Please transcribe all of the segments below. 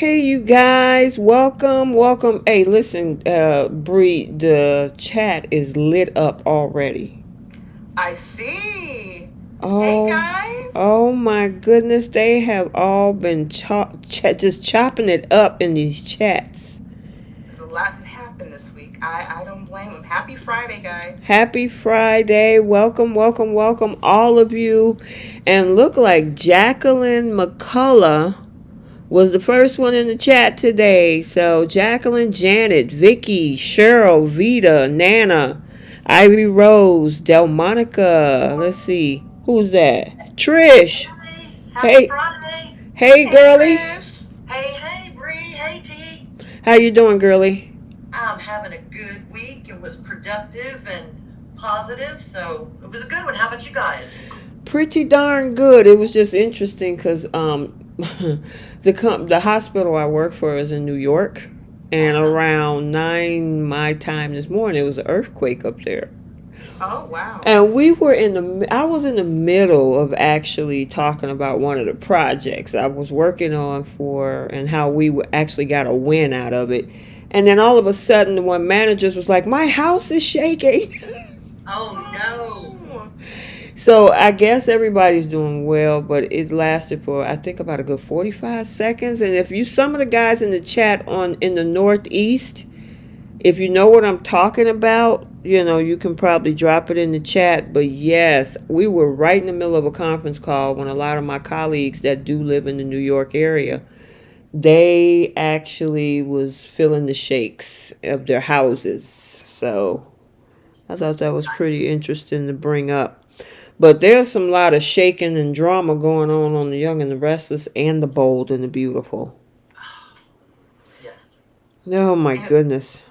Okay, you guys, welcome. Hey, listen, Bree, the chat is lit up already. I see. Hey Oh, guys. oh my goodness, they have all been just chopping it up in these chats. There's a lot that happened this week. I don't blame them. Happy Friday, guys. Happy Friday. Welcome, all of you. And look like Jacqueline McCullough was the first one in the chat today. So Jacqueline, Janet, Vicky, Cheryl, Vita, Nana, Ivy Rose, Delmonica. Let's see. Who's that? Trish. Hey, happy Hey. Friday. Hey, Hey girly. Trish. Hey, Bree. Hey, T. How you doing, girly? I'm having a good week. It was productive and positive, so it was a good one. How about you guys? Pretty darn good. It was just interesting because the hospital I work for is in New York, and around 9 my time this morning, it was an earthquake up there. Oh wow. And I was in the middle of actually talking about one of the projects I was working on and how we actually got a win out of it. And then all of a sudden, one manager was like, "My house is shaking." Oh, no. So I guess everybody's doing well, but it lasted for I think about a good 45 seconds. And if some of the guys in the chat in the Northeast, if you know what I'm talking about, you can probably drop it in the chat. But yes, we were right in the middle of a conference call when a lot of my colleagues that do live in the New York area, they actually was feeling the shakes of their houses. So I thought that was pretty interesting to bring up. But there's some lot of shaking and drama going on the Young and the Restless and the Bold and the Beautiful. Yes. Oh my And goodness.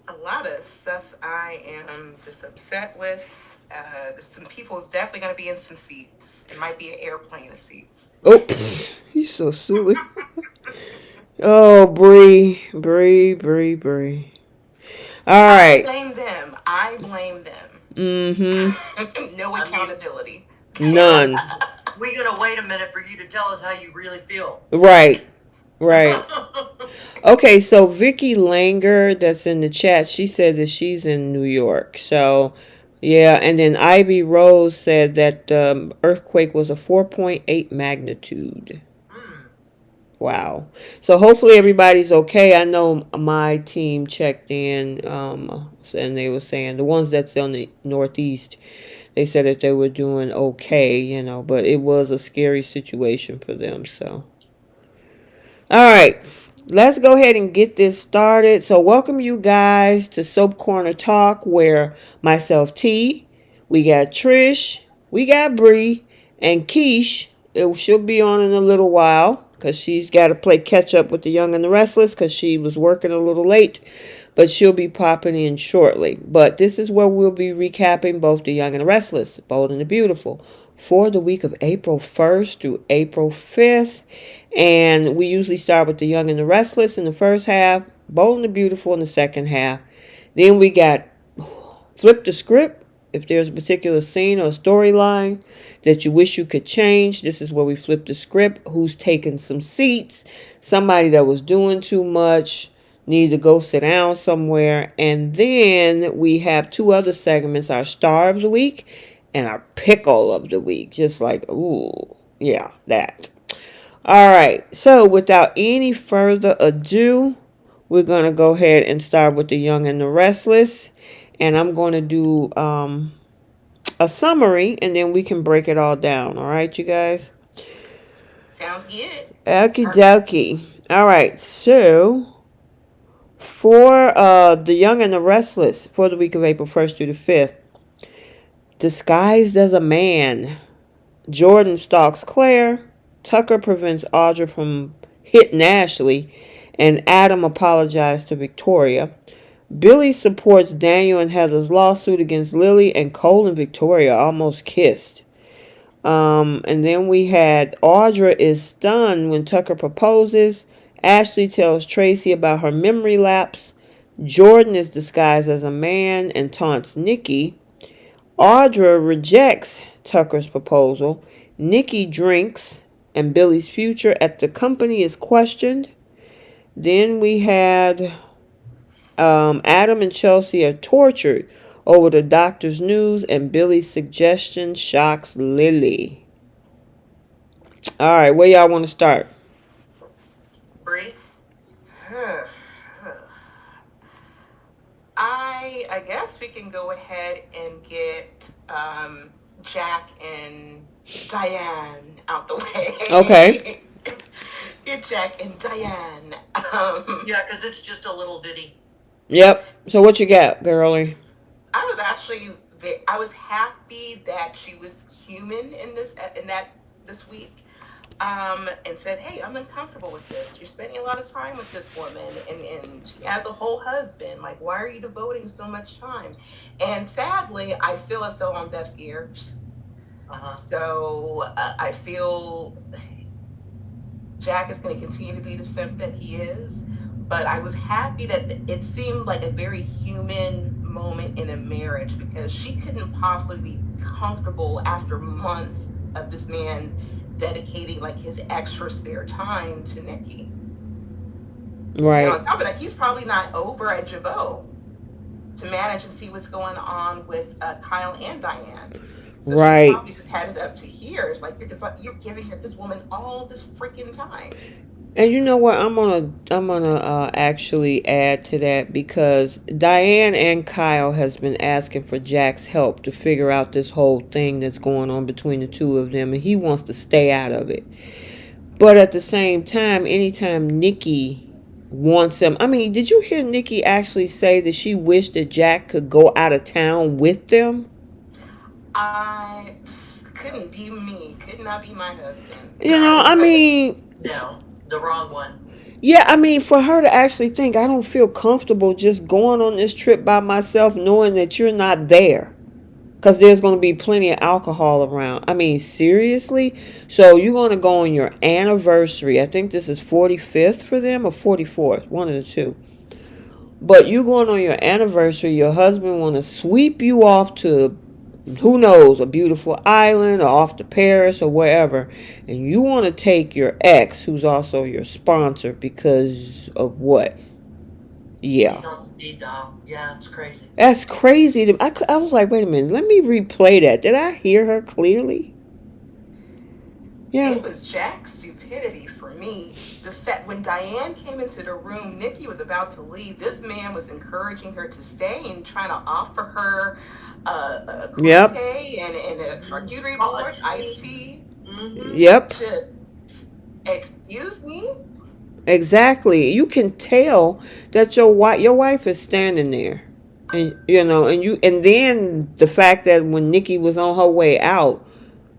a lot of stuff I am just upset with. There's some people who's definitely going to be in some seats. It might be an airplane of seats. Oh, he's so silly. Oh, Bree. All I right. blame them. I blame Mm-hmm. them. No I mean, accountability. None. we're going to wait a minute for you to tell us how you really feel. Right. Right. Okay, so Vicky Langer, that's in the chat, she said that she's in New York. So, yeah, and then Ivy Rose said that earthquake was a 4.8 magnitude. Mm. Wow. So hopefully everybody's okay. I know my team checked in, and they were saying the ones that's on the Northeast, they said that they were doing okay, but it was a scary situation for them. So, all right, let's go ahead and get this started. So, welcome you guys to Soap Corner Talk, where myself, T, we got Trish, we got Bree, and Keish. She'll be on in a little while because she's got to play catch up with the Young and the Restless because she was working a little late, but she'll be popping in shortly. But this is where we'll be recapping both the Young and the Restless, Bold and the Beautiful, for the week of April 1st through April 5th. And we usually start with the Young and the Restless in the first half, Bold and the Beautiful in the second half. Then we got flip the script. If there's a particular scene or storyline that you wish you could change, this is where we flip the script. Who's taking some seats? Somebody that was doing too much need to go sit down somewhere. And then we have two other segments, our star of the week and our pickle of the week. Just like, ooh, yeah, that. All right, so without any further ado, we're going to go ahead and start with the Young and the Restless. And I'm going to do a summary, and then we can break it all down. All right, you guys? Sounds good. Okie dokie. All right, so for the Young and the Restless for the week of April 1st through the 5th, disguised as a man, Jordan stalks Claire, Tucker prevents Audra from hitting Ashley, and Adam apologized to Victoria. Billy supports Daniel and Heather's lawsuit against Lily, and Cole and Victoria almost kissed. And then we had Audra is stunned when Tucker proposes. Ashley tells Tracy about her memory lapse. Jordan is disguised as a man and taunts Nikki. Audra rejects Tucker's proposal. Nikki drinks, and Billy's future at the company is questioned. Then we had Adam and Chelsea are tortured over the doctor's news, and Billy's suggestion shocks Lily. All right, where y'all want to start? Bree? I guess we can go ahead and get Jack and Diane out the way. Okay. Get Jack and Diane. Yeah, because it's just a little ditty. Yep. So what you got, girlie? I was actually I was happy that she was human in this week. And said, hey, I'm uncomfortable with this. You're spending a lot of time with this woman, and she has a whole husband. Like, why are you devoting so much time? And sadly, I feel it fell on deaf ears. So I feel Jack is going to continue to be the simp that he is. But I was happy that it seemed like a very human moment in a marriage, because she couldn't possibly be comfortable after months of this man dedicating like his extra spare time to Nikki. Right. And on top of that, he's probably not over at Jabot to manage and see what's going on with Kyle and Diane. So right. She's probably just had it up to here. It's like you're giving this woman all this freaking time. And you know what? I'm gonna actually add to that, because Diane and Kyle has been asking for Jack's help to figure out this whole thing that's going on between the two of them, and he wants to stay out of it. But at the same time, anytime Nikki wants him, I mean, did you hear Nikki actually say that she wished that Jack could go out of town with them? I couldn't be me. Could not be my husband. You know, I mean, no. The wrong one. Yeah, I mean, for her to actually think, I don't feel comfortable just going on this trip by myself knowing that you're not there, because there's going to be plenty of alcohol around. I mean, seriously? So you're going to go on your anniversary. I think this is 45th for them, or 44th, one of the two. But you going on your anniversary, your husband want to sweep you off to, who knows, a beautiful island or off to Paris or wherever, and you want to take your ex, who's also your sponsor, because of what? Yeah. He's on speed dial. Yeah, it's crazy. That's crazy. I was like, wait a minute, let me replay that. Did I hear her clearly? Yeah. It was Jack's stupidity for me. The fact when Diane came into the room, Nikki was about to leave. This man was encouraging her to stay and trying to offer her a crudité and a charcuterie board, iced tea. Yep. Excuse me? Exactly. You can tell that your wife is standing there. And and then the fact that when Nikki was on her way out,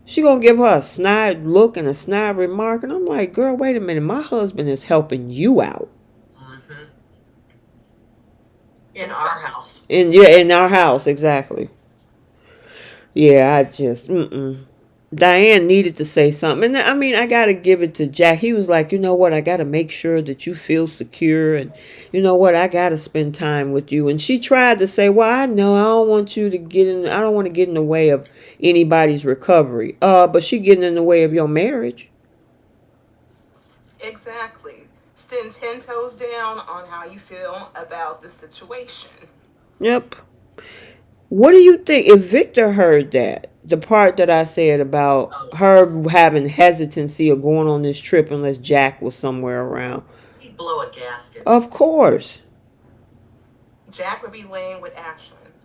she gonna give her a snide look and a snide remark, and I'm like, girl, wait a minute, my husband is helping you out. In our house. In our house, exactly. Yeah, I just Diane needed to say something. And I mean, I got to give it to Jack. He was like, you know what? I got to make sure that you feel secure. And you know what? I got to spend time with you. And she tried to say, well, I know I don't want you to I don't want to get in the way of anybody's recovery. But she getting in the way of your marriage. Exactly. Stand 10 toes down on how you feel about the situation. Yep. What do you think if Victor heard that? The part that I said about her having hesitancy of going on this trip unless Jack was somewhere around. He'd blow a gasket. Of course. Jack would be laying with Ashlyn.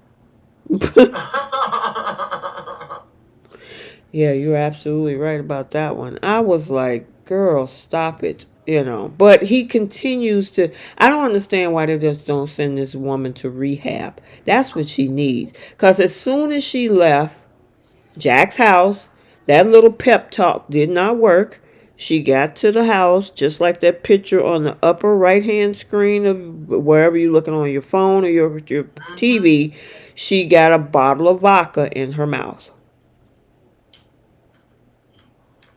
Yeah, you're absolutely right about that one. I was like, girl, stop it. But he continues to. I don't understand why they just don't send this woman to rehab. That's what she needs. Because as soon as she left Jack's house, that little pep talk did not work. She got to the house, just like that picture on the upper right-hand screen of wherever you're looking on your phone or your TV. She got a bottle of vodka in her mouth.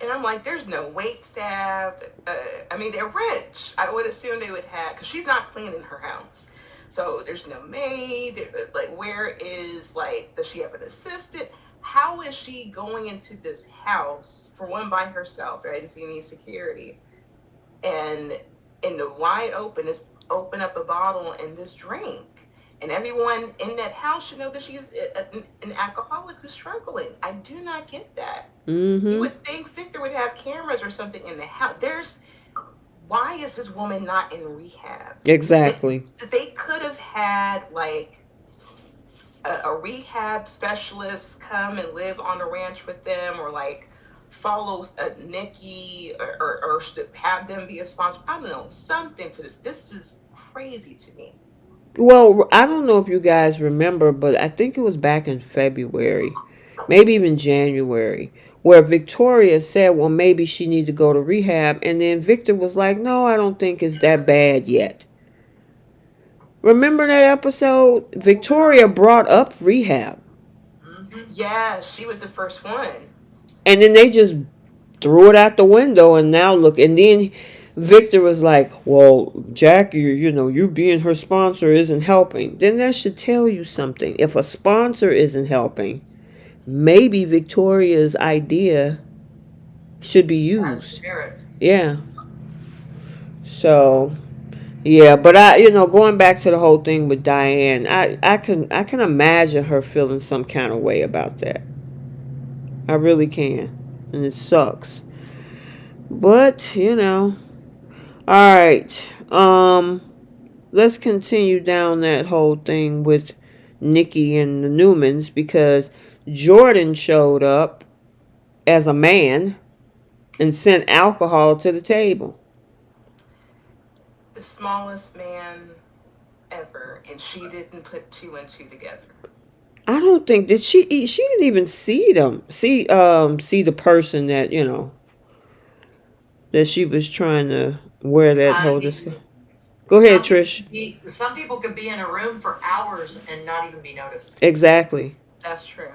And I'm like, there's no wait staff. I mean, they're rich. I would assume they would have, because she's not cleaning her house. So there's no maid. Like, where is, does she have an assistant? How is she going into this house, for one, by herself? I didn't see any security. And in the wide open, is open up a bottle and just drink. And everyone in that house should know that she's an alcoholic who's struggling. I do not get that. You would think Victor would have cameras or something in the house. Why is this woman not in rehab? Exactly. They could have had like a rehab specialist come and live on the ranch with them, or like follow Nikki, or have them be a sponsor. I don't know, something to this. This is crazy to me. Well, I don't know if you guys remember, but I think it was back in February, maybe even January, where Victoria said, well, maybe she need to go to rehab. And then Victor was like, no, I don't think it's that bad yet. Remember that episode? Victoria brought up rehab. Yeah, she was the first one. And then they just threw it out the window, and now look. And then Victor was like, well, Jack, you being her sponsor isn't helping. Then that should tell you something. If a sponsor isn't helping, maybe Victoria's idea should be used. Yeah. So, yeah, but going back to the whole thing with Diane, I can imagine her feeling some kind of way about that. I really can. And it sucks. But, all right. Let's continue down that whole thing with Nikki and the Newmans, because Jordan showed up as a man and sent alcohol to the table. The smallest man ever, and she didn't put 2 and 2 together. I don't think that she didn't even see the person that that she was trying to wear that whole disguise. Go ahead, Trish. Some people could be in a room for hours and not even be noticed. Exactly. That's true.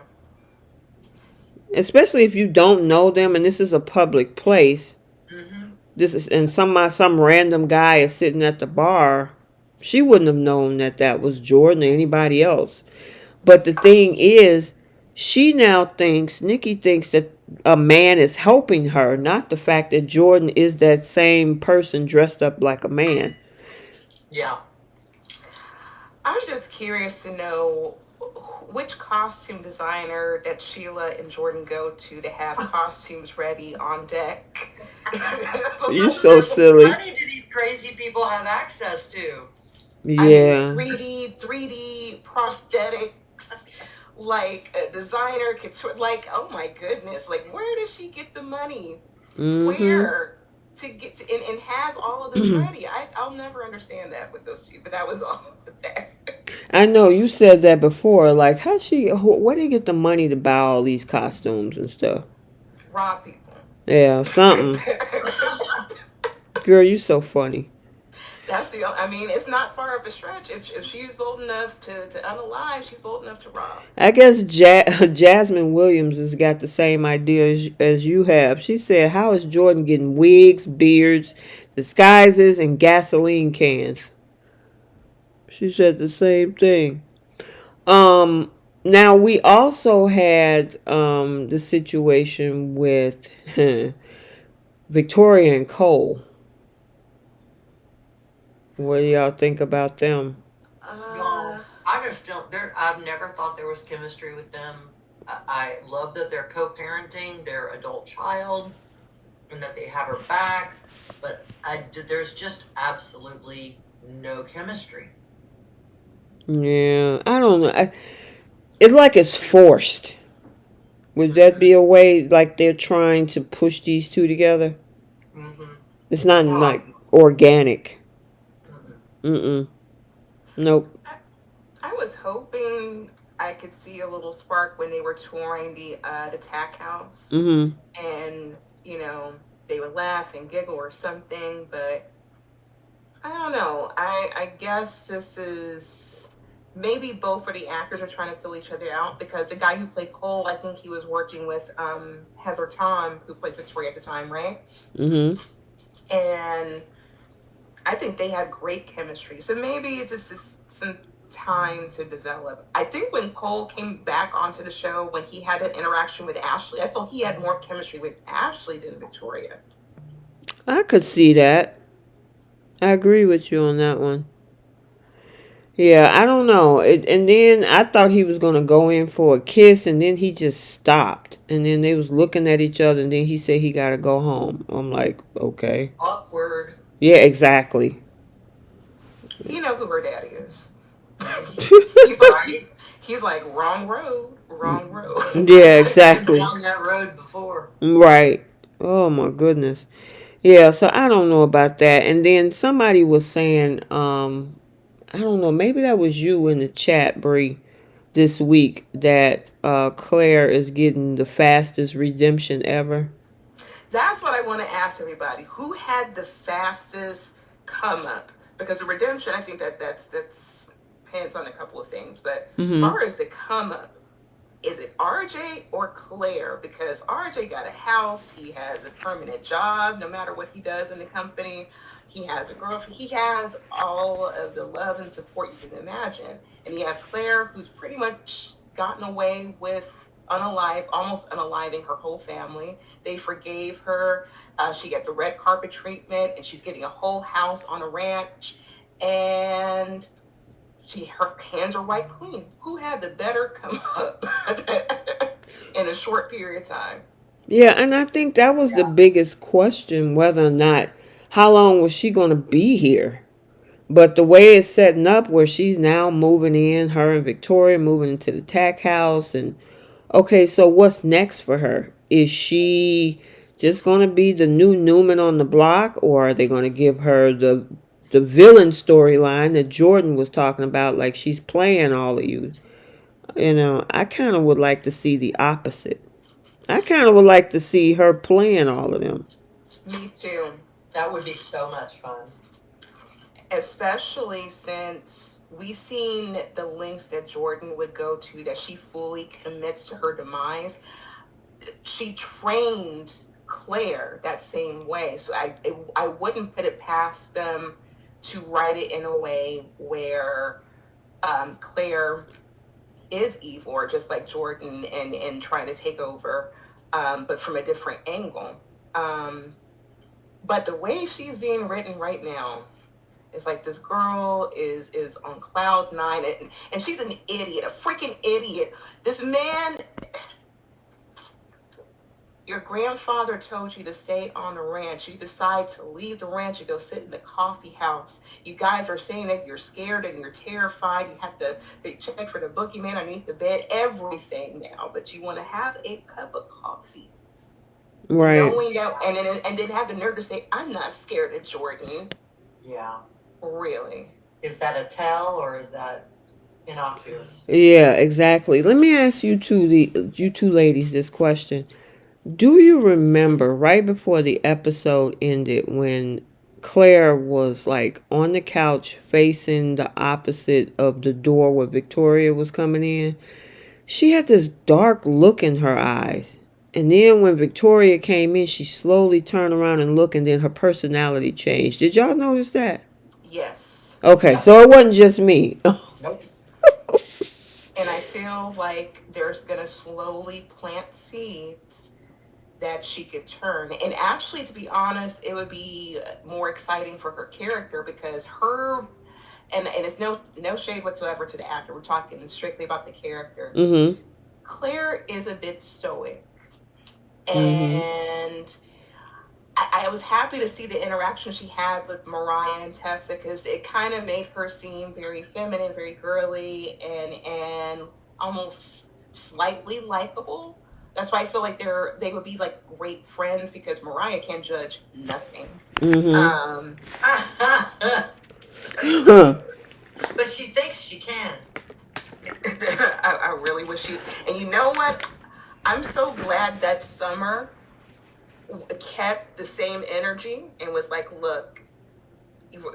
Especially if you don't know them, and this is a public place. This is, and some random guy is sitting at the bar. She wouldn't have known that was Jordan or anybody else. But the thing is, Nikki thinks that a man is helping her, not the fact that Jordan is that same person dressed up like a man. Yeah. I'm just curious to know which costume designer that Sheila and Jordan go to have costumes ready on deck. You're so silly. What money do these crazy people have access to? Yeah. I mean, 3D prosthetics, like a designer could, like, oh my goodness, like, where does she get the money? Where to get to and have all of this ready? I'll never understand that with those two, but that was all of that. I know you said that before. Like, where do you get the money to buy all these costumes and stuff? Rob people. Yeah, something. Girl, you so funny. It's not far of a stretch. If she's bold enough to unalive, she's bold enough to rob. I guess Jasmine Williams has got the same idea as you have. She said, how is Jordan getting wigs, beards, disguises, and gasoline cans? She said the same thing. Now we also had the situation with Victoria and Cole. What do y'all think about them? I just don't. I've never thought there was chemistry with them. I love that they're co-parenting their adult child and that they have her back, but there's just absolutely no chemistry. Yeah, I don't know. It's like it's forced. Would that be a way, like they're trying to push these two together? It's not like organic. Nope. I was hoping I could see a little spark when they were touring the tack house, and they would laugh and giggle or something. But I don't know. I guess this is maybe both of the actors are trying to fill each other out, because the guy who played Cole, I think he was working with Heather Tom, who played Victoria at the time, right? And I think they had great chemistry. So maybe it's just some time to develop. I think when Cole came back onto the show, when he had that interaction with Ashley, I thought he had more chemistry with Ashley than Victoria. I could see that. I agree with you on that one. Yeah, I don't know. And then I thought he was gonna go in for a kiss, and then he just stopped. And then they was looking at each other, and then he said he gotta go home. I'm like, okay. Awkward. Yeah, exactly. He know who her daddy is. he's like Right? he's like wrong road, wrong road. Yeah, Been exactly. down that road before. Right. Oh my goodness. Yeah, so I don't know about that. And then somebody was saying, I don't know, maybe that was you in the chat, Bree, this week, that Claire is getting the fastest redemption ever. That's what I want to ask everybody. Who had the fastest come up? Because the redemption, I think that's depends on a couple of things. But as Mm-hmm. far as the come up, is it RJ or Claire? Because RJ got a house, he has a permanent job, no matter what he does in the company. He has a girlfriend. He has all of the love and support you can imagine. And you have Claire, who's pretty much gotten away with almost unaliving her whole family. They forgave her. She got the red carpet treatment, and she's getting a whole house on a ranch. And her hands are wiped clean. Who had the better come up in a short period of time? Yeah, and I think that was the Yeah. biggest question, whether or not, how long was she going to be here? But the way it's setting up, where she's now moving in, her and Victoria moving into the tack house, and okay, so what's next for her? Is she just going to be the new Newman on the block, or are they going to give her the villain storyline that Jordan was talking about, like she's playing all of you? You know, I kind of would like to see the opposite. I kind of would like to see her playing all of them. Me too. That would be so much fun. Especially since we seen the links that Jordan would go to, that she fully commits to her demise. She trained Claire that same way. So I wouldn't put it past them to write it in a way where Claire is evil, or just like Jordan, and trying to take over, but from a different angle. But the way she's being written right now, it's like this girl is on cloud nine, and she's an idiot, a freaking idiot. This man, your grandfather told you to stay on the ranch. You decide to leave the ranch. You go sit in the coffee house. You guys are saying that you're scared and you're terrified. You have to check for the boogeyman underneath the bed, everything now. But you want to have a cup of coffee. Right. Knowing that, and then have the nerve to say, I'm not scared of Jordan. Yeah. Really? Is that a tell or is that innocuous? Yeah, exactly. Let me ask you two ladies this question. Do you remember right before the episode ended when Claire was like on the couch facing the opposite of the door where Victoria was coming in? She had this dark look in her eyes. And then when Victoria came in, she slowly turned around and looked, and then her personality changed. Did y'all notice that? Yes. Okay, Yep. so it wasn't just me. Nope. And I feel like there's going to slowly plant seeds that she could turn. And actually, to be honest, it would be more exciting for her character, because her, and it's no shade whatsoever to the actor. We're talking strictly about the characters. Mm-hmm. Claire is a bit stoic. Mm-hmm. And I was happy to see the interaction she had with Mariah and Tessa, because it kind of made her seem very feminine, very girly, and almost slightly likable. That's why I feel like they would be like great friends, because Mariah can't judge nothing. Mm-hmm. But she thinks she can. I really wish you. And you know what? I'm so glad that Summer kept the same energy and was like, look,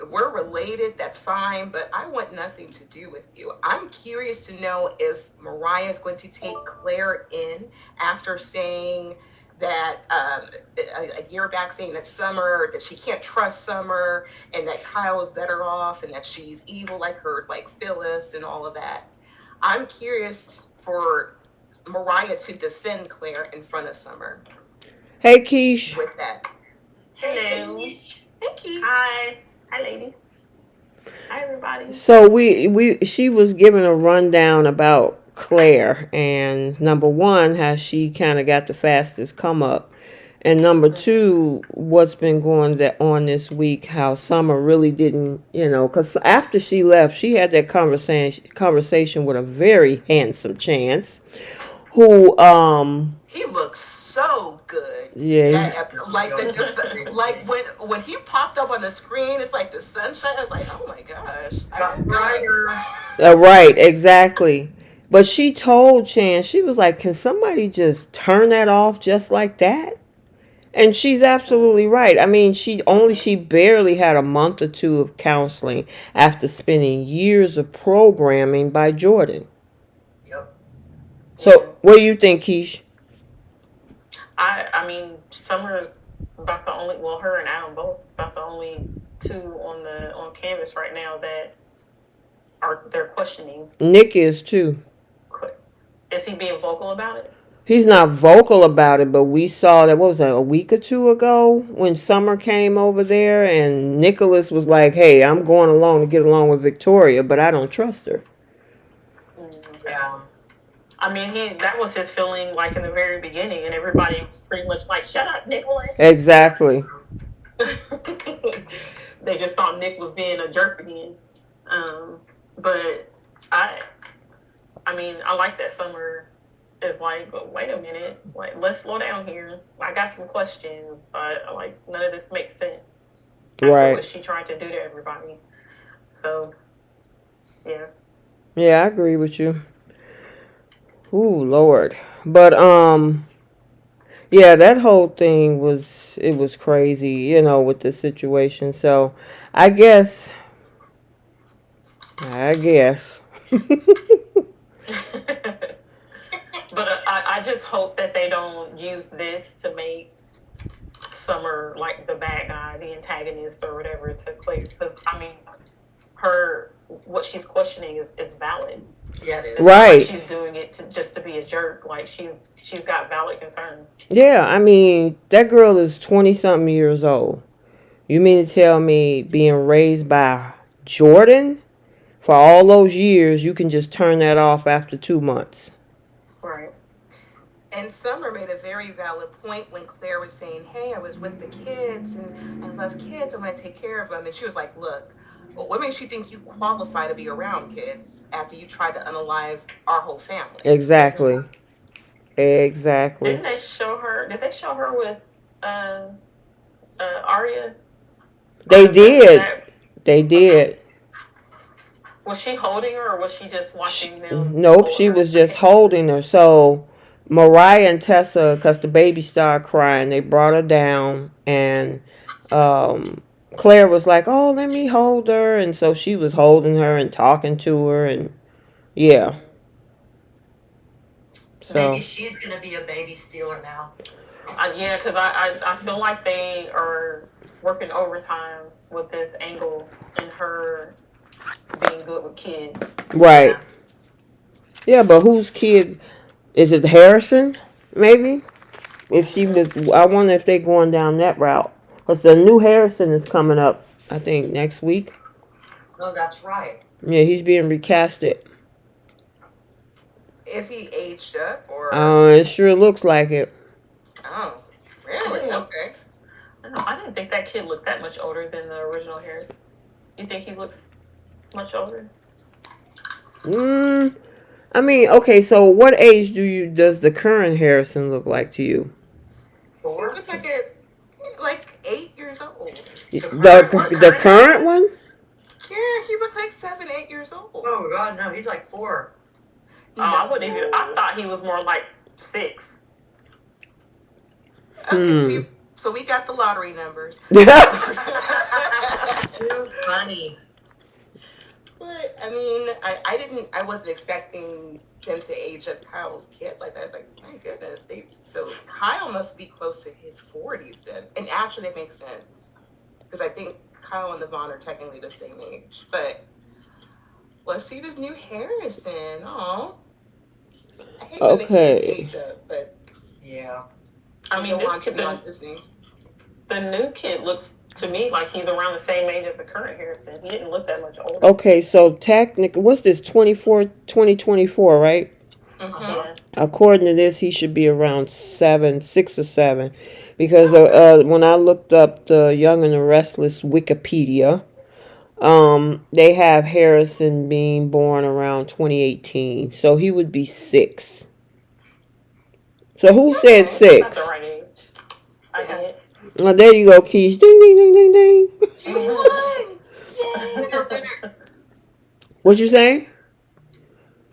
we're related, that's fine, but I want nothing to do with you. I'm curious to know if Mariah is going to take Claire in after saying that a year back, saying that Summer, that she can't trust Summer, and that Kyle is better off, and that she's evil like Phyllis and all of that. I'm curious for Mariah to defend Claire in front of Summer Hey, Keish. with that. Hey, Hello. Keish. Thank you. Hi. Hi, ladies. Hi, everybody. So she was giving a rundown about Claire, and number one, how she kind of got the fastest come up, and number two, what's been going on this week, how Summer really didn't, because after she left, she had that conversation with a very handsome Chance, who He looks so good. yeah, Like like when he popped up on the screen, it's like the sunshine. I was like, oh my gosh. Got brighter. right, exactly. But she told Chance, she was like, can somebody just turn that off just like that? And she's absolutely right. I mean, she barely had a month or two of counseling after spending years of programming by Jordan. Yep. So, what do you think, Keish? I mean, Summer's about the only. Well, her and Adam both about the only two on canvas right now that they're questioning. Nick is too. Is he being vocal about it? He's not vocal about it, but we saw that, what was that, a week or two ago when Summer came over there and Nicholas was like, hey, I'm going along to get along with Victoria, but I don't trust her. Yeah. I mean, that was his feeling like in the very beginning, and everybody was pretty much like, shut up, Nicholas. Exactly. They just thought Nick was being a jerk again. But I mean, I like that Summer is like, but wait a minute, like, let's slow down here. I got some questions. Like, none of this makes sense. Right. What she tried to do to everybody. So, yeah. Yeah, I agree with you. Ooh, Lord. But, yeah, that whole thing was crazy, with the situation. So, I guess. But I just hope that they don't use this to make Summer like the bad guy, the antagonist, or whatever to Claire. Because I mean, what she's questioning is valid. Yeah, it is. It's right. Not like she's doing it just to be a jerk. Like she's got valid concerns. Yeah, I mean, that girl is 20-something years old. You mean to tell me being raised by Jordan for all those years, you can just turn that off after 2 months? Right. And Summer made a very valid point when Claire was saying, hey, I was with the kids and I love kids. I want to take care of them. And she was like, look, what makes you think you qualify to be around kids after you tried to unalive our whole family? Exactly. Exactly. Did they show her with Arya? They did. They did. Was she holding her, or was she just watching them? Nope, she was just holding her. So Mariah and Tessa, because the baby started crying, they brought her down, and Claire was like, oh, let me hold her. And so she was holding her and talking to her, and yeah. So maybe she's going to be a baby stealer now. Yeah, because I feel like they are working overtime with this angle and her being good with kids. Right. Yeah, but whose kid? Is it Harrison? Maybe? If she was, I wonder if they're going down that route. Because the new Harrison is coming up, I think, next week. No, that's right. Yeah, he's being recasted. Is he aged up or? It sure looks like it. Oh, really? Okay. I didn't think that kid looked that much older than the original Harrison. You think he looks much older? I mean, okay, so what age does the current Harrison look like to you? 4. He looks like 8 years old. The current one? Yeah, he looked like 7, 8 years old. Oh God, no, he's like 4. Oh, I thought he was more like 6. Okay, so we got the lottery numbers. Yeah. Too funny. But I mean, I wasn't expecting them to age up Kyle's kid like that. I was like, my goodness, so Kyle must be close to his 40s then. And actually, it makes sense because I think Kyle and Devon are technically the same age. But let's see this new Harrison. Oh, I hate when the kids age up, but yeah. I mean, the new kid looks to me, like he's around the same age as the current Harrison. He didn't look that much older. Okay, so technically, what's this, 2024, right? Yeah. According to this, he should be around 6 or 7. Because when I looked up the Young and the Restless Wikipedia, they have Harrison being born around 2018. So he would be 6. So who said That's about the 6? right age. I did. Oh, there you go, Keys. Ding, ding, ding, ding, ding. She won! Yay! What you say?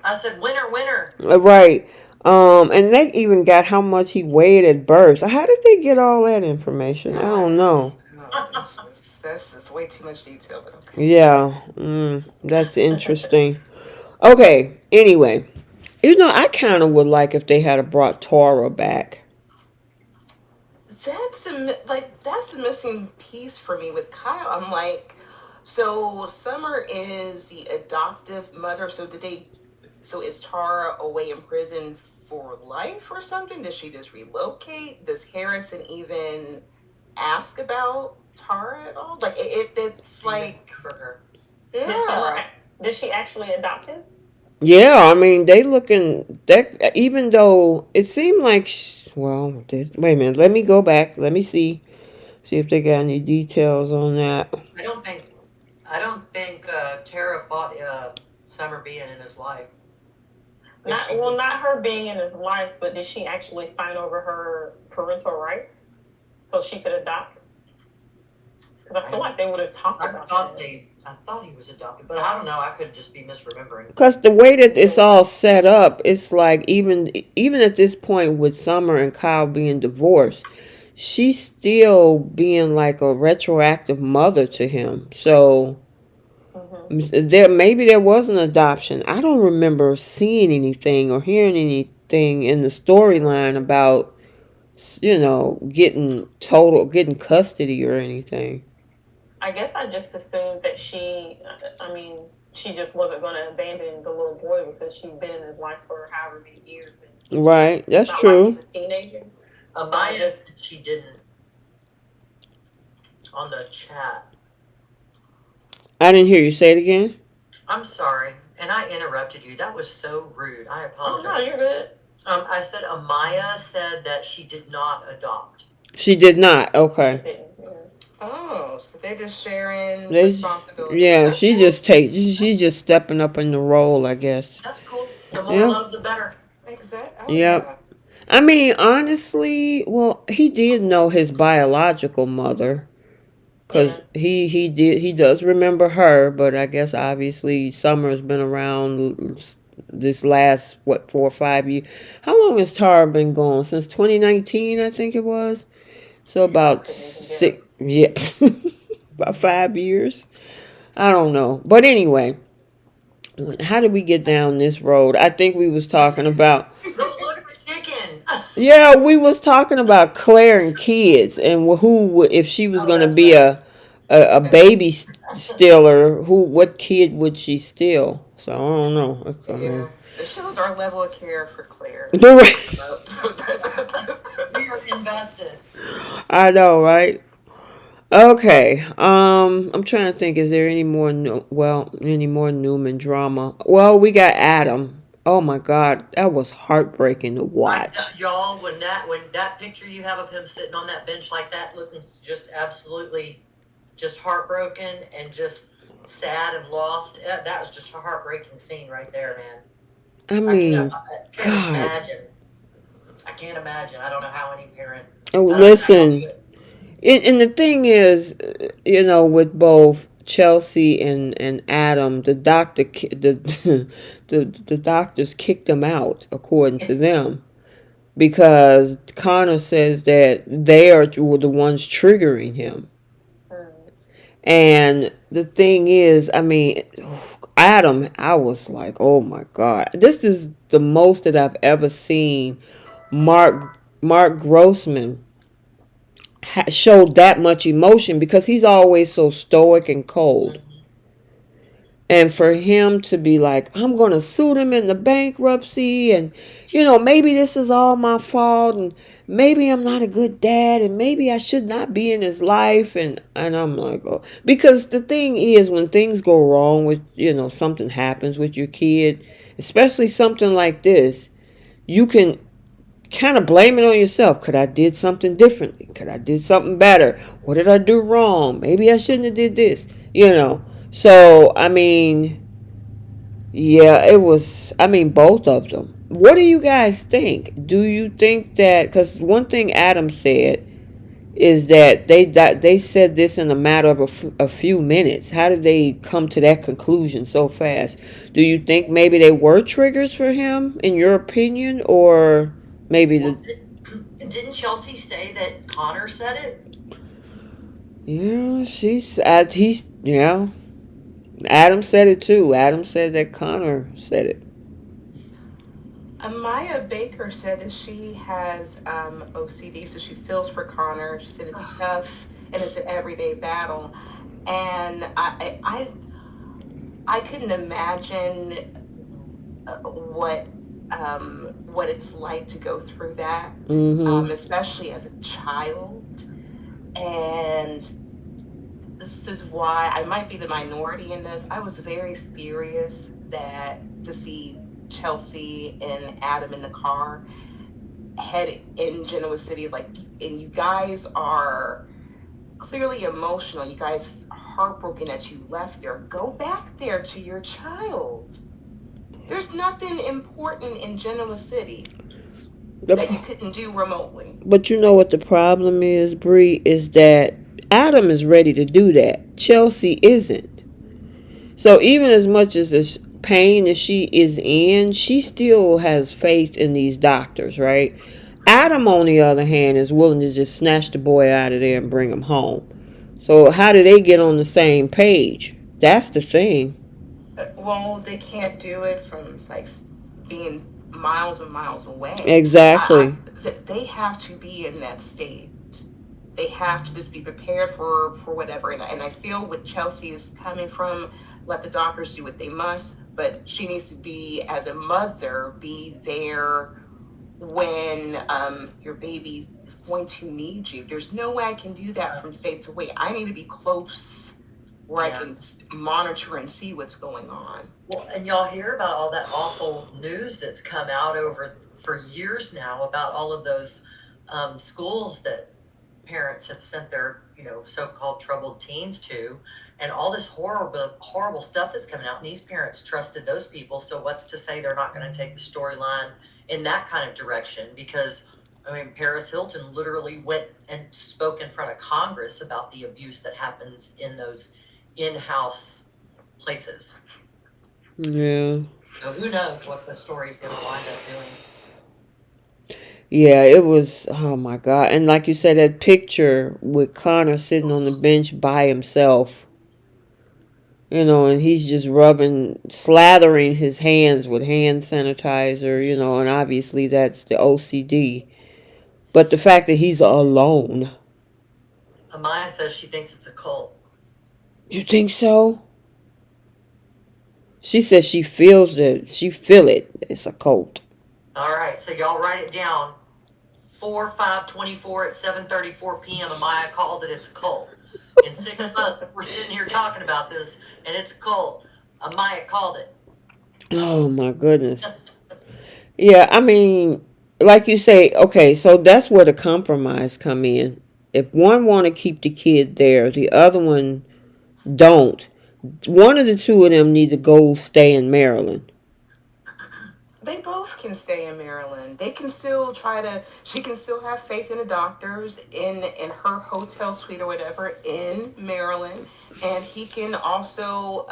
I said, winner. Right. And they even got how much he weighed at birth. How did they get all that information? I don't know. No, that's way too much detail, but okay. Yeah. That's interesting. Okay. Anyway, I kind of would like if they had brought Tara back. That's the missing piece for me with Kyle. I'm like, so Summer is the adoptive mother. So is Tara away in prison for life or something? Does she just relocate? Does Harrison even ask about Tara at all? Like it's like for her. Yeah. Did she actually adopt him? Yeah, I mean, they looking that even though it seemed like wait a minute, let me go back. Let me see if they got any details on that. I don't think Tara fought Summer being in his life. Not her being in his life, but did she actually sign over her parental rights so she could adopt? Because I feel like they would have talked about that. I thought he was adopted, but I don't know. I could just be misremembering. Because the way that it's all set up, it's like even at this point with Summer and Kyle being divorced, she's still being like a retroactive mother to him. So maybe there was an adoption. I don't remember seeing anything or hearing anything in the storyline about getting custody or anything. I guess I just assumed that she just wasn't going to abandon the little boy because she'd been in his life for however many years. And right, that's true. Like he's a teenager. Amaya said she didn't on the chat. I didn't hear you say it again. I'm sorry, and I interrupted you. That was so rude. I apologize. Oh no, you're good. I said Amaya said that she did not adopt. She did not. Okay. Oh, so they're just sharing responsibility. Yeah, she's just stepping up in the role, I guess. That's cool. The more love, the better. Exactly. Yep. Yeah. I mean, honestly, well, he did know his biological mother, because he does remember her, but I guess obviously Summer's been around this last 4 or 5 years. How long has Tara been gone? Since 2019, I think it was. So about 6. Yeah, about 5 years. I don't know. But anyway, how did we get down this road? I think we was talking about... chicken. Yeah, we was talking about Claire and kids and who, if she was going to be a baby stealer, what kid would she steal? So I don't know. Yeah, it shows our level of care for Claire. We are invested. I know, right? Okay. I'm trying to think. Is there any more Newman drama? Well, we got Adam. Oh my God, that was heartbreaking to watch. Y'all, when that picture you have of him sitting on that bench like that, looking just absolutely, just heartbroken and just sad and lost. That was just a heartbreaking scene right there, man. I mean, I can't imagine. I can't imagine. I don't know how any parent. Oh, listen. And the thing is, with both Chelsea and Adam, the doctors kicked them out, according to them, because Connor says that they are the ones triggering him. And the thing is, I mean, Adam, I was like, oh my God, this is the most that I've ever seen Mark Grossman showed that much emotion, because he's always so stoic and cold. And for him to be like, I'm going to sue them into bankruptcy, and, maybe this is all my fault, and maybe I'm not a good dad, and maybe I should not be in his life. And I'm like, oh, because the thing is, when things go wrong with, something happens with your kid, especially something like this, you can kind of blame it on yourself. Could I did something differently? Could I did something better? What did I do wrong? Maybe I shouldn't have did this. So I mean, yeah, it was. I mean, both of them. What do you guys think? Do you think that? Because one thing Adam said is that they said this in a matter of a few minutes. How did they come to that conclusion so fast? Do you think maybe they were triggers for him, in your opinion, or maybe Well, didn't Chelsea say that Connor said it? Yeah, yeah. Adam said it too. Adam said that Connor said it. Maya Baker said that she has OCD, so she feels for Connor. She said it's tough and it's an everyday battle, and I couldn't imagine what it's like to go through that, especially as a child. And this is why I might be the minority in this. I was very furious to see Chelsea and Adam in the car headed in Genoa City. And you guys are clearly emotional. You guys are heartbroken that you left there. Go back there to your child. There's nothing important in Genoa City that you couldn't do remotely. But you know what the problem is, Bree, is that Adam is ready to do that. Chelsea isn't. So even as much as this pain that she is in, she still has faith in these doctors, right? Adam, on the other hand, is willing to just snatch the boy out of there and bring him home. So how do they get on the same page? That's the thing. Well, they can't do it from being miles and miles away. Exactly. They have to be in that state. They have to just be prepared for whatever. And I feel what Chelsea is coming from, let the doctors do what they must, but she needs to be, as a mother, be there when your baby is going to need you. There's no way I can do that from state to wait. I need to be close where I can monitor and see what's going on. Well, and y'all hear about all that awful news that's come out for years now about all of those schools that parents have sent their so-called troubled teens to, and all this horrible stuff is coming out, and these parents trusted those people. So what's to say they're not going to take the storyline in that kind of direction? Because Paris Hilton literally went and spoke in front of Congress about the abuse that happens in those in-house places. Yeah. So who knows what the story's going to wind up doing. Yeah, it was, oh my God. And like you said, that picture with Connor sitting on the bench by himself, and he's just slathering his hands with hand sanitizer, and obviously that's the OCD. But the fact that he's alone. Amaya says she thinks it's a cult. You think so? She says she feels it. It's a cult. All right, so y'all write it down. 4/5/24 at 7:34 p.m. Amaya called it. It's a cult. In 6 months, we're sitting here talking about this, and it's a cult. Amaya called it. Oh my goodness. Yeah, like you say, okay, so that's where the compromise come in. If one want to keep the kid there, the other one don't. One of the two of them need to go stay in Maryland. They both can stay in Maryland. They can still she can still have faith in the doctors in her hotel suite or whatever in Maryland. And he can also,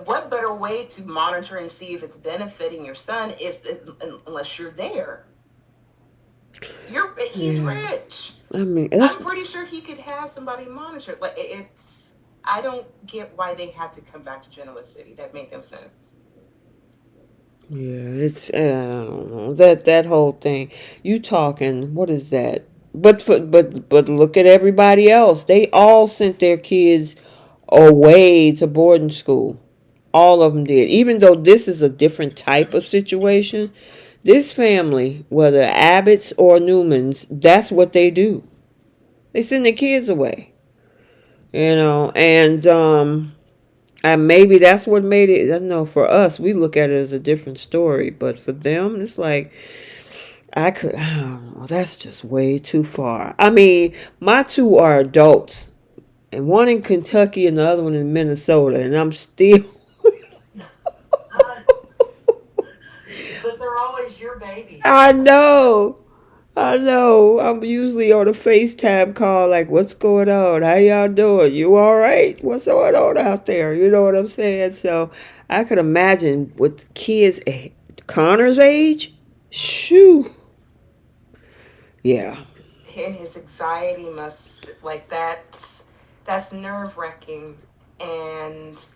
what better way to monitor and see if it's benefiting your son unless you're there? He's rich. I'm pretty sure he could have somebody monitor. I don't get why they had to come back to Genoa City. That made no sense. Yeah, I don't know, that whole thing. You talking? What is that? But look at everybody else. They all sent their kids away to boarding school. All of them did. Even though this is a different type of situation, this family, whether Abbott's or Newman's, that's what they do. They send their kids away. And maybe that's what made it. I don't know. For us, we look at it as a different story, but for them, it's like I don't know. That's just way too far. I mean, my two are adults, and one in Kentucky and the other one in Minnesota, and I'm still. But they're always your babies. I know. I know. I'm usually on a FaceTime call, like, what's going on? How y'all doing? You all right? What's going on out there? You know what I'm saying? So I could imagine with kids Connor's age, shoo. Yeah. And his anxiety must, like, that's nerve-wracking. And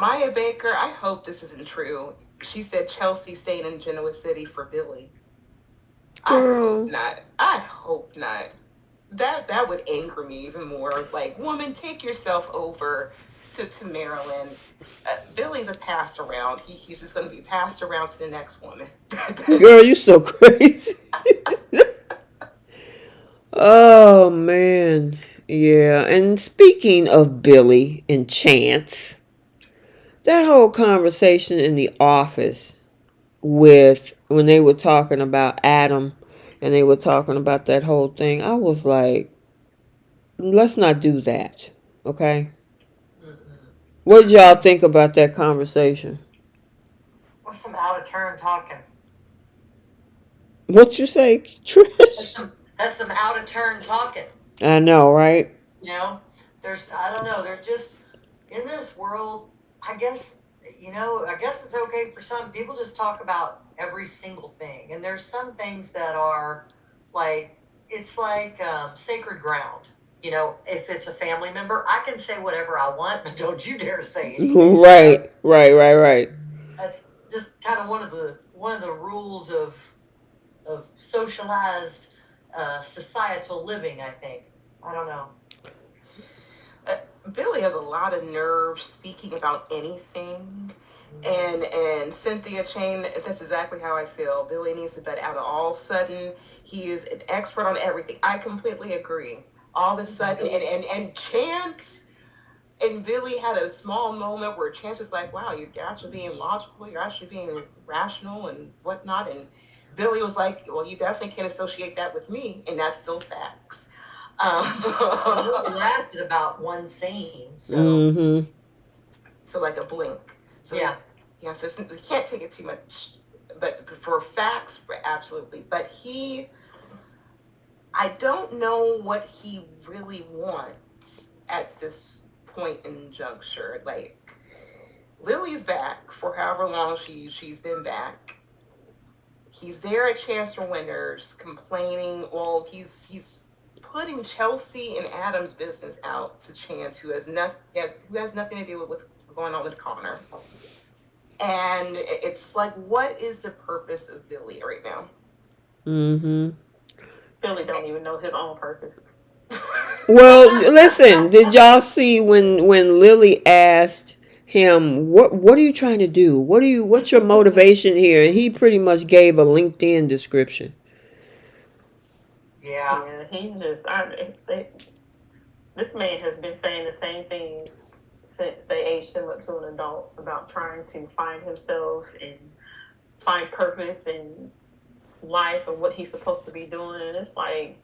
Maya Baker, I hope this isn't true. She said Chelsea staying in Genoa City for Billy. Girl. I hope not. That would anger me even more. Like, woman, take yourself over to Maryland. Billy's a pass around. He's just going to be passed around to the next woman. Girl, you so crazy. Oh, man. Yeah. And speaking of Billy and Chance, that whole conversation in the office when they were talking about Adam and they were talking about that whole thing, I was like, let's not do that. Okay? What did y'all think about that conversation? What's some out of turn talking? What you say, Trish? That's some out of turn talking. I know, right? I don't know, there's just, in this world, I guess it's okay for some people just talk about every single thing. And there's some things that are like, it's like sacred ground. If it's a family member, I can say whatever I want, but don't you dare say anything. Right. That's just kind of one of the rules of socialized societal living, I think. I don't know. Billy has a lot of nerve speaking about anything. And Cynthia Chain, that's exactly how I feel. Billy needs to bet out of all sudden. He is an expert on everything. I completely agree. All of a sudden, and Chance and Billy had a small moment where Chance was like, wow, you're actually being logical, you're actually being rational and whatnot. And Billy was like, well, you definitely can't associate that with me, and that's still facts. It lasted about one scene, so so like a blink. So yeah. So we can't take it too much, but for facts, absolutely. But I don't know what he really wants at this point in juncture. Like, Lily's back for however long she's been back. He's there at Chancellor Winters complaining. Well, he's putting Chelsea and Adam's business out to Chance, who has nothing to do with what's going on with Connor. And it's like, what is the purpose of Billy right now? Billy don't even know his own purpose. Well, listen, did y'all see when Lily asked him, what are you trying to do? What's your motivation here? And he pretty much gave a LinkedIn description. Yeah, he just, this man has been saying the same thing since they aged him up to an adult about trying to find himself and find purpose in life and what he's supposed to be doing. And it's like,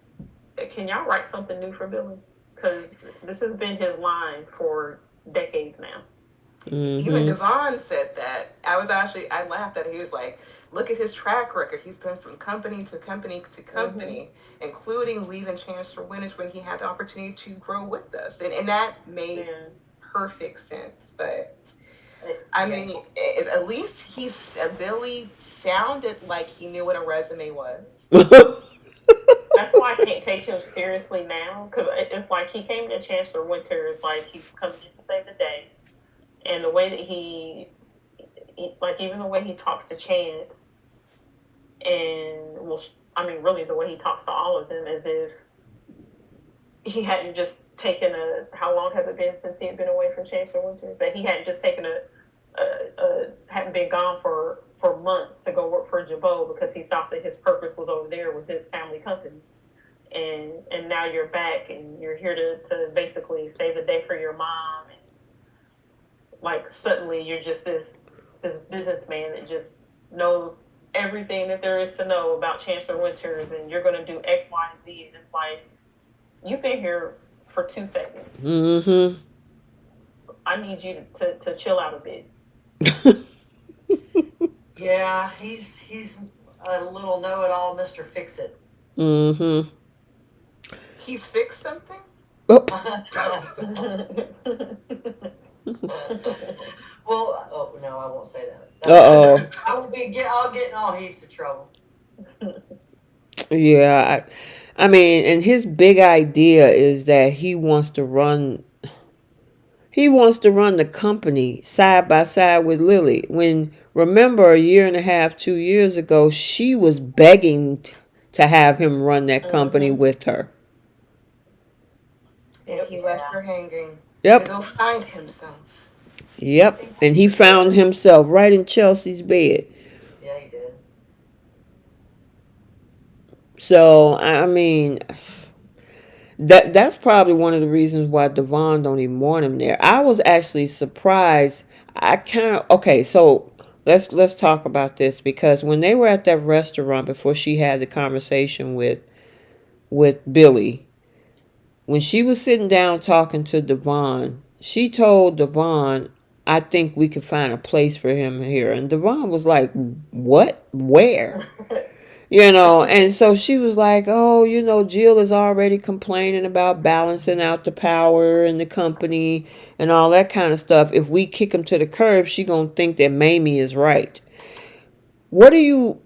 can y'all write something new for Billy? Because this has been his line for decades now. Even Devon said that. I laughed at it. He was like, look at his track record. He's been from company to company to company, including leaving Chancellor Winters when he had the opportunity to grow with us. And that made perfect sense. But I mean, at least Billy sounded like he knew what a resume was. That's why I can't take him seriously now, because it's like he came to Chancellor Winters like he was coming in to save the day. And the way that he like, even the way he talks to Chance, and really the way he talks to all of them, as if he hadn't just taken how long has it been since he had been away from Chancellor Winters? That he hadn't just taken hadn't been gone for months to go work for Jabot because he thought that his purpose was over there with his family company. And now you're back and you're here to basically save the day for your mom. And like suddenly you're just this businessman that just knows everything that there is to know about Chancellor Winters, and you're going to do X, Y, and Z. And it's like, you've been here for 2 seconds. Mm-hmm. I need you to chill out a bit. Yeah, he's a little know-it-all, Mr. Fix-It. Mm-hmm. He's fixed something? Oh. Well, oh no, I won't say that. Uh-oh. I'll get in all heaps of trouble. Yeah, I mean, and his big idea is that he wants to run the company side by side with Lily. When, remember, a year and a half, 2 years ago, she was begging to have him run that company with her. And he left her hanging Yep. to go find himself. Yep. And he found himself right in Chelsea's bed. Yeah, he did. So, I mean, that's probably one of the reasons why Devon don't even want him there. I was actually surprised. Okay, so let's talk about this, because when they were at that restaurant before she had the conversation with Billy, when she was sitting down talking to Devon, she told Devon, I think we could find a place for him here. And Devon was like, what? Where? And so she was like, oh, Jill is already complaining about balancing out the power in the company and all that kind of stuff. If we kick him to the curb, she gonna think that Mamie is right. What do you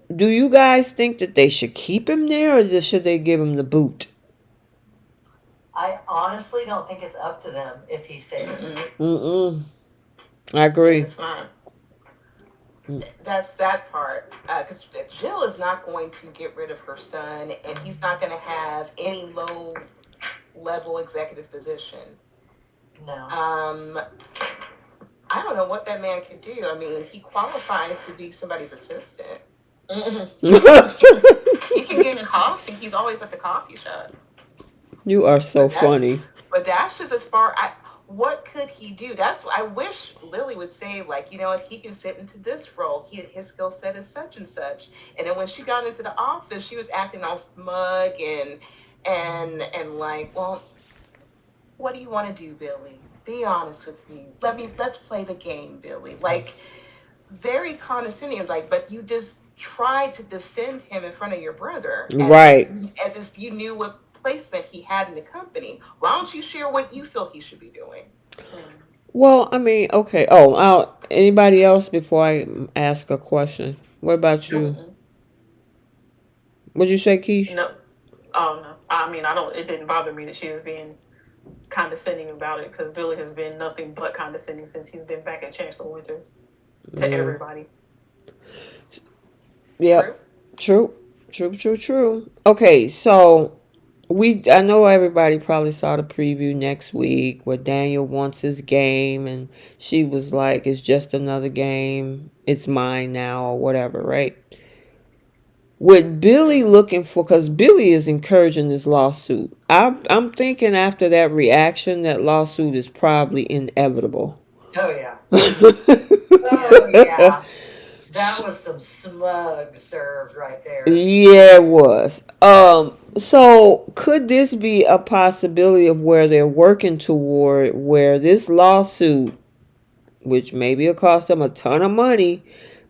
guys think that they should keep him there, or should they give him the boot? I honestly don't think it's up to them if he stays in the Mm-mm. I agree. It's not. That's that part. Because Jill is not going to get rid of her son, and he's not going to have any low-level executive position. No. I don't know what that man could do. I mean, he qualifies to be somebody's assistant. Mm-hmm. He can get coffee. He's always at the coffee shop. You are so funny. But that's just as far. What could he do? I wish Lily would say, like, he can fit into this role. His skill set is such and such. And then when she got into the office, she was acting all smug and like, well, what do you want to do, Billy? Be honest with me. Let's play the game, Billy. Like, very condescending. Like, but you just tried to defend him in front of your brother, right? As if you knew what placement he had in the company. Why don't you share what you feel he should be doing? Well, I mean, okay. Anybody else before I ask a question? What about you? Mm-hmm. What'd you say, Keish? No. Oh, no. I mean, it didn't bother me that she was being condescending about it, because Billy has been nothing but condescending since he's been back at Chancellor Winters to everybody. Yeah. True. Okay, so I know everybody probably saw the preview next week where Daniel wants his game, and she was like, it's just another game. It's mine now, or whatever, right? With Billy looking for, because Billy is encouraging this lawsuit. I'm thinking after that reaction, that lawsuit is probably inevitable. Oh, yeah. Oh, yeah. That was some smug served right there. Yeah, it was. So could this be a possibility of where they're working toward, where this lawsuit, which maybe will cost them a ton of money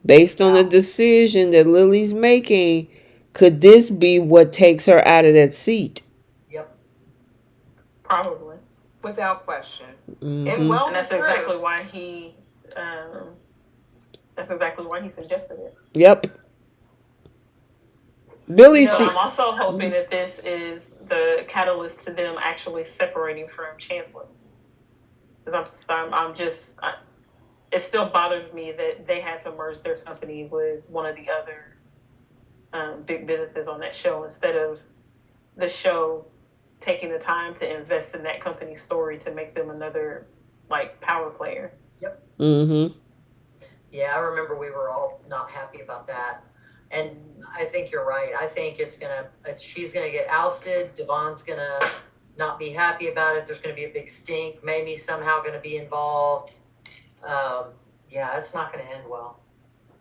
based on the decision that Lily's making, could this be what takes her out of that seat? Yep. Probably. Without question. Mm-hmm. And that's exactly why he suggested it. Yep. Billy. I'm also hoping that this is the catalyst to them actually separating from Chancellor. Because it still bothers me that they had to merge their company with one of the other big businesses on that show, instead of the show taking the time to invest in that company's story to make them another like power player. Yep. Mm-hmm. Yeah, I remember we were all not happy about that. And I think you're right. I think she's gonna get ousted. Devon's gonna not be happy about it. There's gonna be a big stink. Mamie's somehow gonna be involved. Yeah, it's not gonna end well.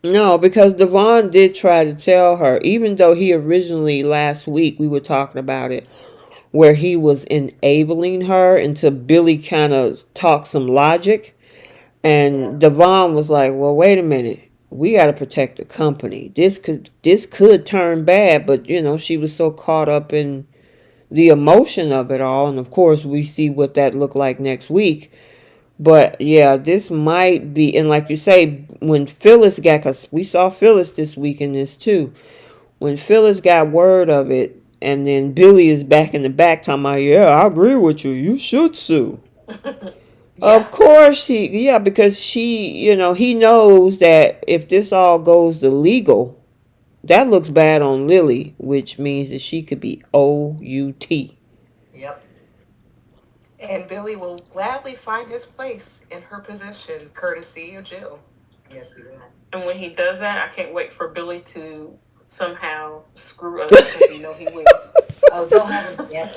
No, because Devon did try to tell her, even though he originally last week we were talking about it, where he was enabling her until Billy kind of talked some logic. And Devon was like, well, wait a minute. We got to protect the company. This could turn bad, but she was so caught up in the emotion of it all. And of course, we see what that looked like next week. But yeah, this might be, and like you say, when Phyllis got, because we saw Phyllis this week in this too. When Phyllis got word of it, and then Billy is back in the back talking about, yeah, I agree with you. You should sue. Yeah. Of course because he knows that if this all goes to legal, that looks bad on Lily, which means that she could be O-U-T. Yep. And Billy will gladly find his place in her position, courtesy of Jill. Yes, he will. And when he does that, I can't wait for Billy to somehow screw up, because he will. Oh, don't have him yet,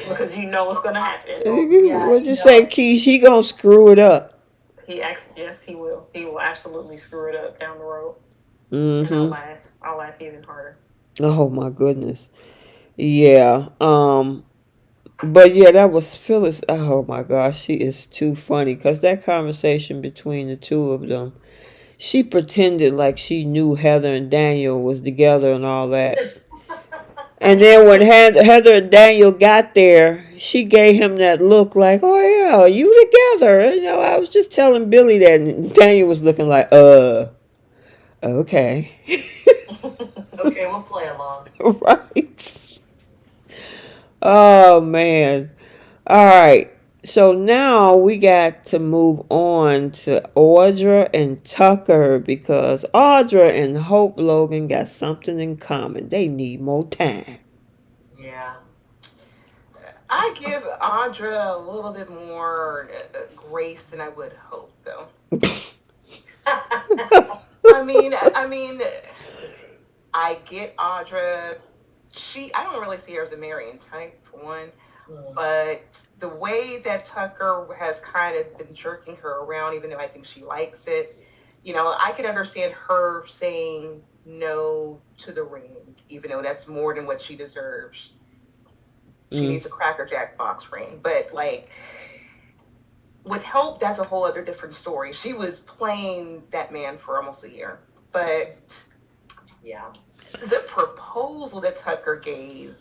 because what's going to happen. What'd you say, Keish? He gonna screw it up. Yes, he will. He will absolutely screw it up down the road. Mm-hmm. And I'll laugh even harder. Oh my goodness. Yeah. But yeah, that was Phyllis. Oh my gosh, she is too funny, because that conversation between the two of them, she pretended like she knew Heather and Daniel was together and all that. And then when Heather and Daniel got there, she gave him that look like, oh yeah, you together. I was just telling Billy that, and Daniel was looking like, okay. Okay, we'll play along. Right. Oh man. All right. So now we got to move on to Audra and Tucker, because Audra and Hope Logan got something in common. They need more time. Yeah. I give Audra a little bit more grace than I would Hope, though. I mean, I get Audra. I don't really see her as a Marion type, for one. But the way that Tucker has kind of been jerking her around, even though I think she likes it, I can understand her saying no to the ring, even though that's more than what she deserves. She needs a Cracker Jack box ring. But, with Hope, that's a whole other different story. She was playing that man for almost a year. But, yeah. The proposal that Tucker gave,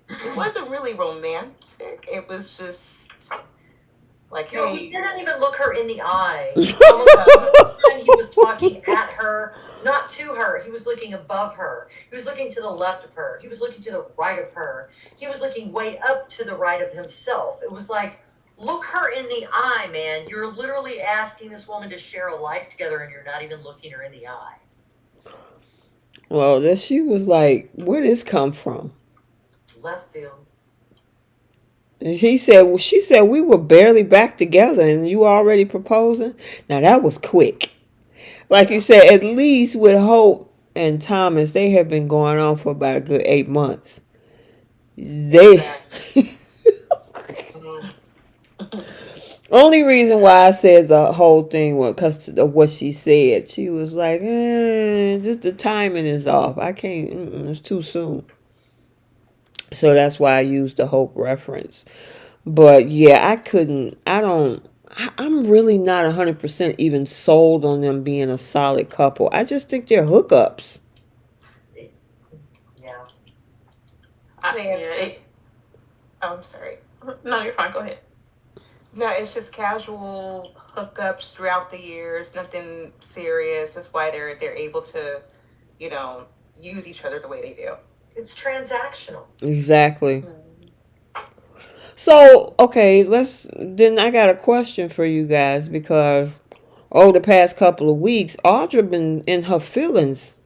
it wasn't really romantic. It was just like, no, hey. He didn't even look her in the eye. The time he was talking at her, not to her. He was looking above her. He was looking to the left of her. He was looking to the right of her. He was looking way up to the right of himself. It was like, look her in the eye, man. You're literally asking this woman to share a life together, and you're not even looking her in the eye. Well, then she was like, where did this come from? Left field. And she said, we were barely back together and you already proposing? Now that was quick. Like you said, at least with Hope and Thomas, they have been going on for about a good 8 months. Only reason why I said the whole thing was because of what she said. She was like, just the timing is off. I can't, it's too soon. So that's why I used the Hope reference. But yeah, I'm really not 100% even sold on them being a solid couple. I just think they're hookups. Yeah. I'm sorry. No, you're fine. Go ahead. No, it's just casual hookups throughout the years. Nothing serious. That's why they're able to, use each other the way they do. It's transactional. Exactly. So, okay, then I got a question for you guys, because the past couple of weeks, Audra been in her feelings.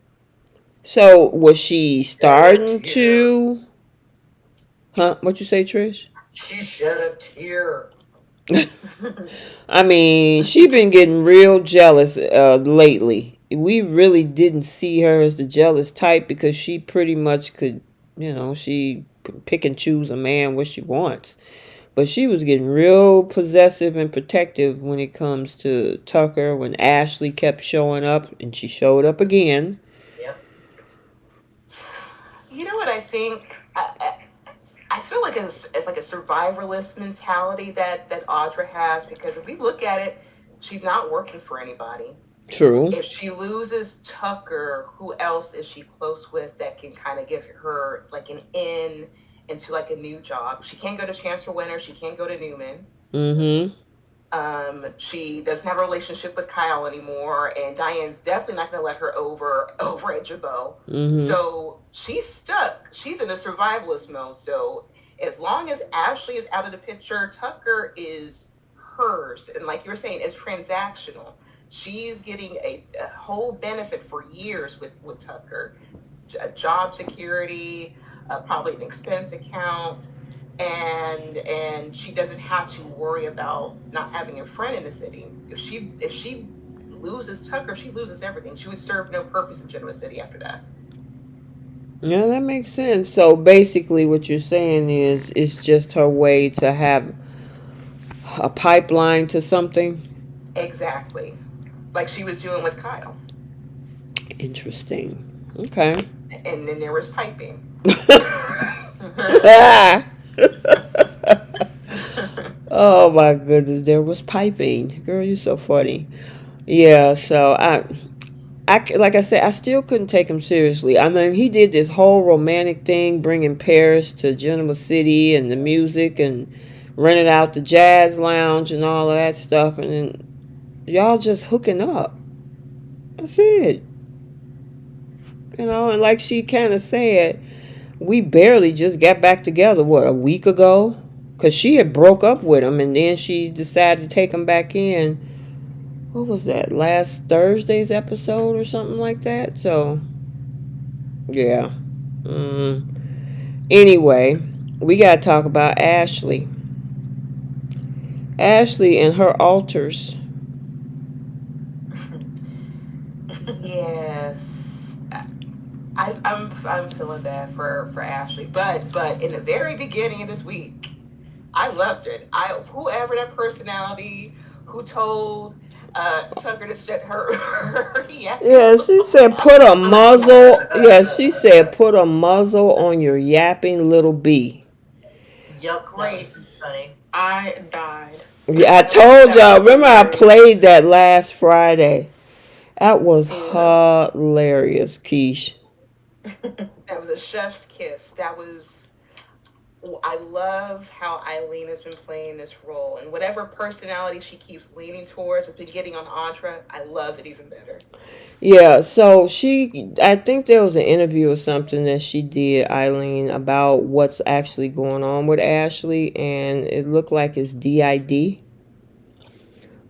So, was she starting to... Huh? What you say, Trish? She shed a tear. I mean, she been getting real jealous lately. We really didn't see her as the jealous type because she pretty much could, she can pick and choose a man what she wants. But she was getting real possessive and protective when it comes to Tucker. When Ashley kept showing up, and she showed up again. Yep. You know what I think? I feel like it's like a survivalist mentality that Audra has, because if we look at it, she's not working for anybody. True. If she loses Tucker, who else is she close with that can kind of give her like an in into like a new job? She can't go to Chancellor Winter. She can't go to Newman. Mm-hmm. She doesn't have a relationship with Kyle anymore, and Diane's definitely not going to let her over at Jabot. Mm-hmm. So she's stuck. She's in a survivalist mode. So as long as Ashley is out of the picture, Tucker is hers, and like you were saying, it's transactional. She's getting a whole benefit for years with Tucker, job security, probably an expense account. And she doesn't have to worry about not having a friend in the city. If she loses Tucker, she loses everything. She would serve no purpose in Genoa City after that. Yeah, that makes sense. So basically, what you're saying is it's just her way to have a pipeline to something. Exactly, like she was doing with Kyle. Interesting. Okay. And then there was piping. Oh my goodness, there was piping. Girl, you're so funny. Yeah, so like I said, I still couldn't take him seriously. I mean, he did this whole romantic thing, bringing Paris to Genoa City and the music, and rented out the jazz lounge and all of that stuff, and then y'all just hooking up. That's it. And like she kind of said, we barely just got back together, what, a week ago? Because she had broke up with him, and then she decided to take him back in. What was that, last Thursday's episode or something like that? So, yeah. Anyway, we got to talk about Ashley. Ashley and her altars. Yes. I'm feeling bad for Ashley, but in the very beginning of this week, I loved it. Whoever that personality who told Tucker to shut her yeah, she said put a muzzle. Yeah, she said put a muzzle on your yapping little bee. Yep, Great. Funny. I died. Yeah, I told y'all. Remember, I played that last Friday. That was hilarious, Keish. That was a chef's kiss. I love how Eileen has been playing this role, and whatever personality she keeps leaning towards has been getting on Audra. I love it even better. Yeah, so I think there was an interview or something that she did, Eileen, about what's actually going on with Ashley, and it looked like it's DID.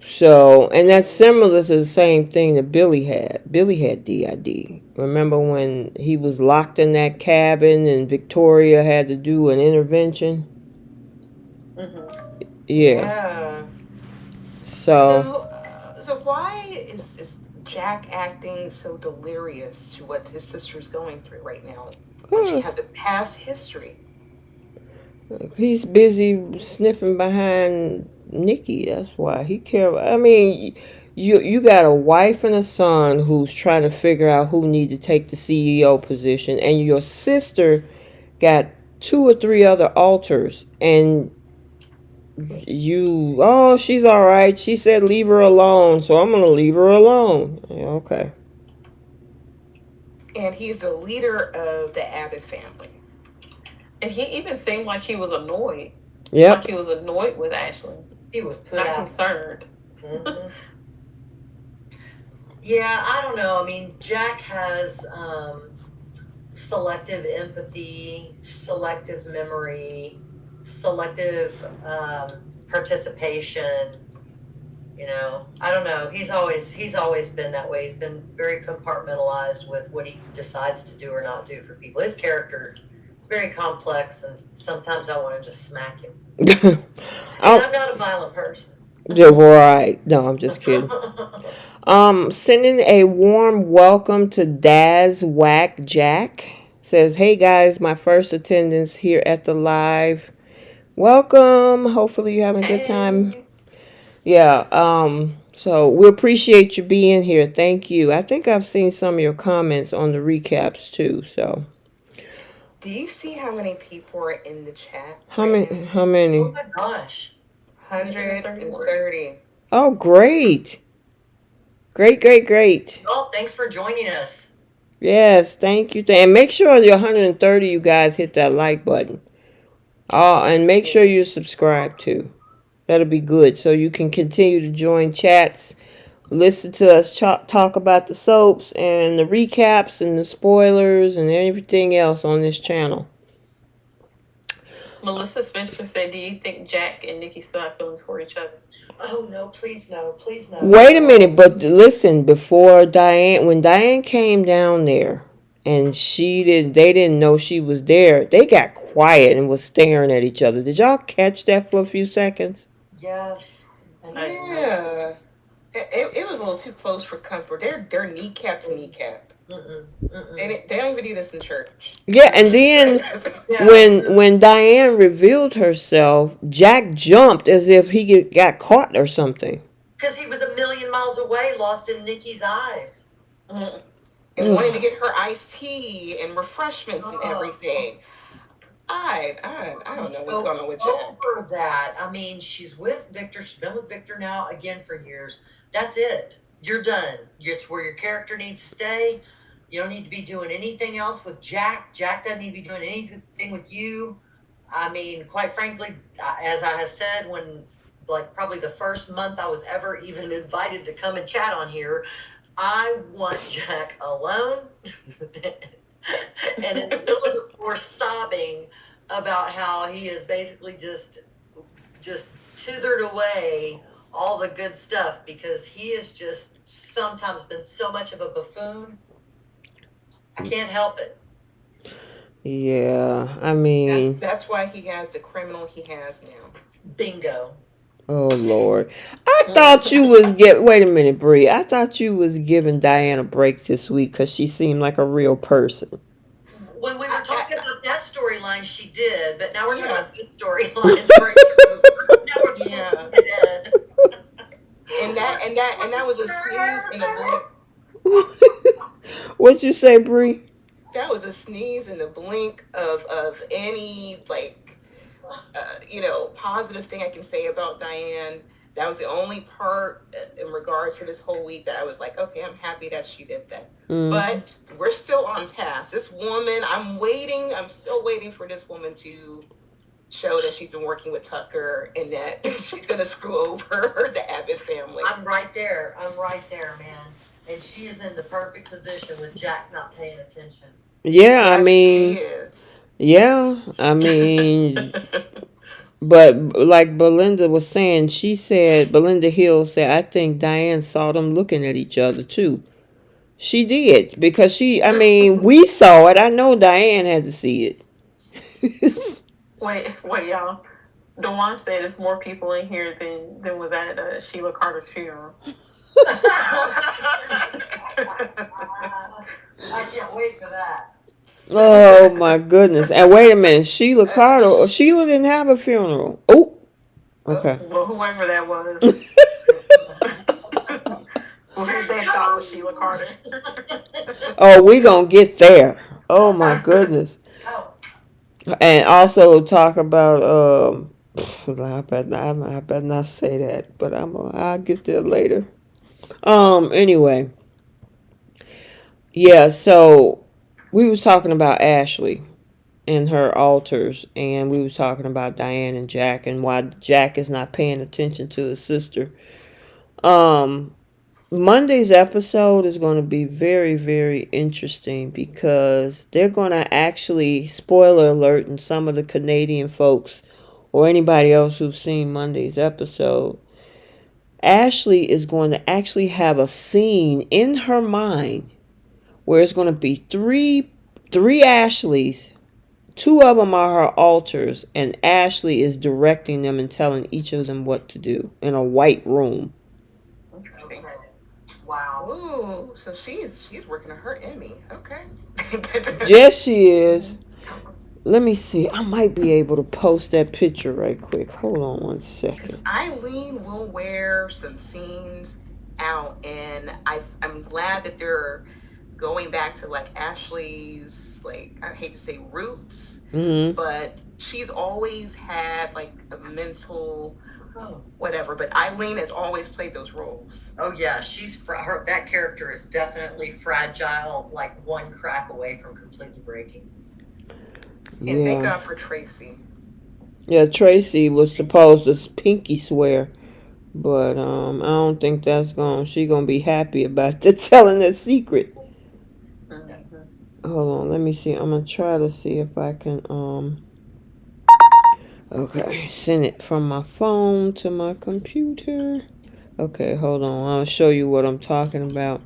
So, and that's similar to the same thing that Billy had. Billy had DID. Remember when he was locked in that cabin and Victoria had to do an intervention? Mm-hmm. Yeah. So why is Jack acting so delirious to what his sister's going through right now? When she has a past history. He's busy sniffing behind Nikki. That's why he cares. I mean, you got a wife and a son who's trying to figure out who need to take the CEO position, and your sister got 2 or 3 other alters, and she's all right. She said leave her alone, so I'm gonna leave her alone. Yeah, okay. And he's the leader of the Abbott family. And he even seemed like he was annoyed. Yep. Like he was annoyed with Ashley. He was put not out. concerned. Mm-hmm. Yeah, I don't know. I mean, Jack has selective empathy, selective memory, selective participation. You know, I don't know. He's always been that way. He's been very compartmentalized with what he decides to do or not do for people. His character very complex, and sometimes I want to just smack him. And I'm not a violent person. Right. No, I'm just kidding. Sending a warm welcome to Daz Whack Jack. Says, hey guys, my first attendance here at the live. Welcome. Hopefully you're having a good time. Yeah, so we appreciate you being here. Thank you. I think I've seen some of your comments on the recaps too, so. Do you see how many people are in the chat? How many? How many? Oh my gosh. 130. Oh, great. Great. Oh, thanks for joining us. Yes, thank you. And make sure the 130 you guys hit that like button. And make sure you're subscribed too. That'll be good. So you can continue to join chats, listen to us talk about the soaps and the recaps and the spoilers and everything else on this channel. Melissa Spencer said, do you think Jack and Nikki still have feelings for each other? Oh, no, please no. Please no. Wait a minute, but listen, before Diane, when Diane came down there and they didn't know she was there, they got quiet and was staring at each other. Did y'all catch that for a few seconds? Yes. Yeah. It was a little too close for comfort. They're kneecap to kneecap. They don't even do this in church. Yeah, and then when Diane revealed herself, Jack jumped as if he got caught or something. Because he was a million miles away, lost in Nikki's eyes. And wanting to get her iced tea and refreshments and everything. I don't know what's going on with Jack. Over that. I mean, she's with Victor. She's been with Victor now again for years. That's it. You're done. It's where your character needs to stay. You don't need to be doing anything else with Jack. Jack doesn't need to be doing anything with you. I mean, quite frankly, as I have said, when probably the first month I was ever even invited to come and chat on here, I want Jack alone and in the middle of the floor sobbing about how he is basically just tithered away all the good stuff because he has just sometimes been so much of a buffoon. I can't help it. Yeah, I mean... That's why he has the criminal he has now. Bingo. Oh, Lord. I thought you was wait a minute, Bree. I thought you was giving Diane a break this week because she seemed like a real person. When we were talking about that storyline, she did, but now we're talking about this storyline. Now we're talking dead. And that was a sneeze in the blink. What'd you say, Bree? That was a sneeze in the blink of any positive thing I can say about Diane. That was the only part in regards to this whole week that I was like, okay, I'm happy that she did that. But we're still on task. This woman, I'm still waiting for this woman to show that she's been working with Tucker and that she's going to screw over the Abbott family. I'm right there, man. And she is in the perfect position with Jack not paying attention. Yeah, I mean... She is. Yeah, I mean... But like Belinda was saying, Belinda Hill said, I think Diane saw them looking at each other too. She did, because we saw it. I know Diane had to see it. Wait, y'all. Dewan said there's more people in here than was at Sheila Carter's funeral. I can't wait for that. Oh my goodness. And wait a minute, Sheila didn't have a funeral. Oh, okay. Well, whoever that was. Well, they thought was Sheila Carter. Oh, we gonna get there. Oh my goodness. And also talk about I better not say that, but I'll get there later. Anyway. Yeah, so we was talking about Ashley and her altars, and we was talking about Diane and Jack and why Jack is not paying attention to his sister. Monday's episode is going to be very, very interesting because they're going to actually, spoiler alert, and some of the Canadian folks or anybody else who've seen Monday's episode, Ashley is going to actually have a scene in her mind where it's going to be three Ashleys, two of them are her alters, and Ashley is directing them and telling each of them what to do in a white room. Interesting. Okay. Wow. Ooh, so she's working on her Emmy. Okay. Yes, she is. Let me see. I might be able to post that picture right quick. Hold on one second. Because Eileen will wear some scenes out, and I'm glad that they're going back to like Ashley's, like, I hate to say roots, but she's always had like a mental whatever. But Eileen has always played those roles. Oh yeah, her. That character is definitely fragile, like one crack away from completely breaking. And thank God for Tracy. Yeah, Tracy was supposed to pinky swear, but I don't think that's she gonna be happy about telling that secret. Hold on, let me see. I'm gonna try to see if I can okay, send it from my phone to my computer. Okay, hold on. I'll show you what I'm talking about.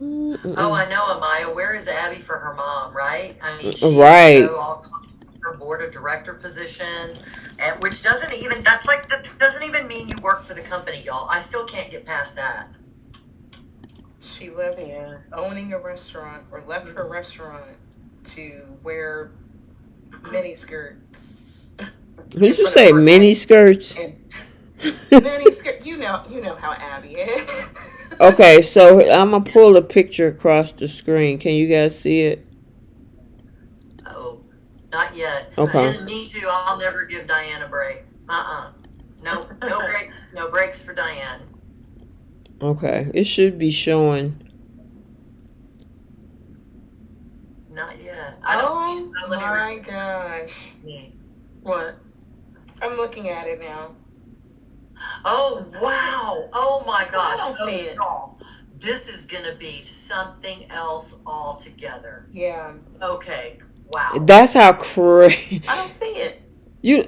Oh, I know, Amaya. Where is Abby for her mom, right? I mean, she's right. so all her board of director position, and which doesn't even mean you work for the company, y'all. I still can't get past that. She left owning a restaurant, or left her restaurant to wear mini skirts. Did you say mini skirts? Mini skirt. You know how Abby is. Okay, so I'm gonna pull a picture across the screen. Can you guys see it? Oh, not yet. Okay. And me too. I'll never give Diane a break. No breaks. No breaks for Diane. Okay, it should be showing. Not yet. Oh my gosh. What? I'm looking at it now. Oh wow! Oh my gosh! I don't see it. Y'all, this is gonna be something else altogether. Yeah. Okay. Wow. That's how crazy. I don't see it. You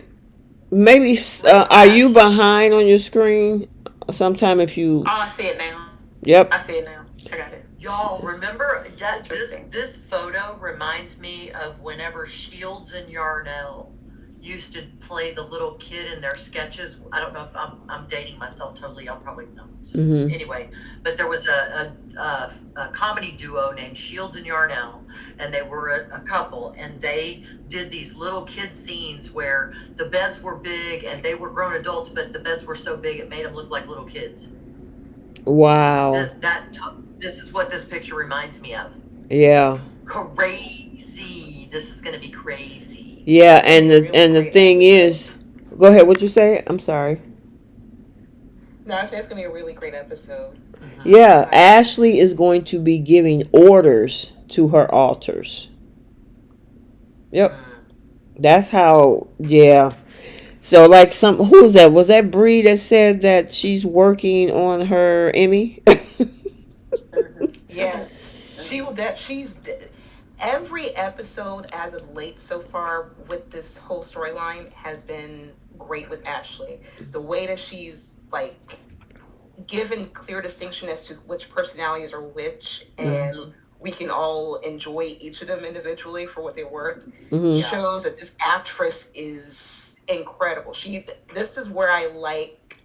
maybe are you behind on your screen? Sometime if you. Oh, I see it now. Yep. I see it now. I got it. Y'all remember that this photo reminds me of whenever Shields and Yarnell used to play the little kid in their sketches. I don't know if I'm dating myself totally. I'll probably know. Anyway, but there was a comedy duo named Shields and Yarnell, and they were a couple, and they did these little kid scenes where the beds were big and they were grown adults, but the beds were so big it made them look like little kids. Wow. This is what this picture reminds me of. Yeah. Crazy. This is gonna be crazy. Yeah, and the thing is, go ahead. What'd you say? I'm sorry. No, I said it's gonna be a really great episode. Yeah, Ashley is going to be giving orders to her alters. Yep. That's how. Yeah. So like who was that? Was that Bree that said that she's working on her Emmy? Yes, she's every episode as of late so far with this whole storyline has been great with Ashley. The way that she's like given clear distinction as to which personalities are which, and we can all enjoy each of them individually for what they're worth. Shows that this actress is incredible. This is where I like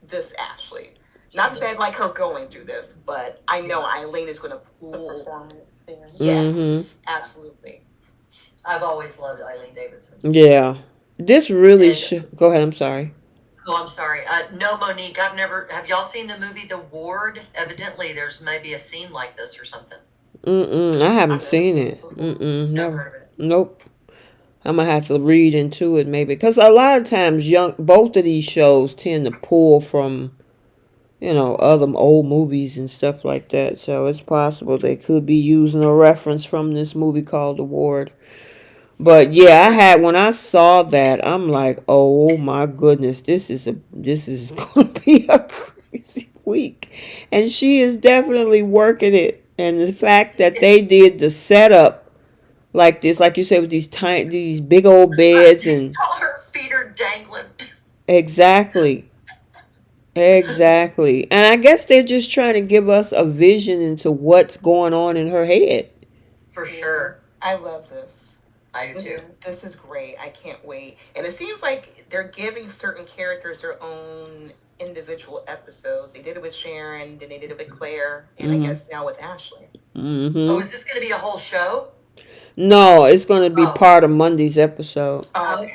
this Ashley. Not to say I like her going through this, but I know Eileen is going to pull. Performance, yeah. Yes, absolutely. I've always loved Eileen Davidson. Yeah. This really go ahead, I'm sorry. Oh, I'm sorry. No, Monique, have y'all seen the movie The Ward? Evidently, there's maybe a scene like this or something. I haven't seen it. Never heard of it. Nope. I'm gonna have to read into it maybe, because a lot of times both of these shows tend to pull from, other old movies and stuff like that. So it's possible they could be using a reference from this movie called The Ward. But yeah, when I saw that, I'm like, oh my goodness, this is going to be a crazy week, and she is definitely working it. And the fact that they did the setup like this, like you said, with these big old beds, and all her feet are dangling. Exactly. And I guess they're just trying to give us a vision into what's going on in her head. For sure. I love this. I do too. This is great. I can't wait. And it seems like they're giving certain characters their own individual episodes. They did it with Sharon, then they did it with Claire, and I guess now with Ashley. Oh, is this going to be a whole show? No, it's going to be part of Monday's episode. Oh,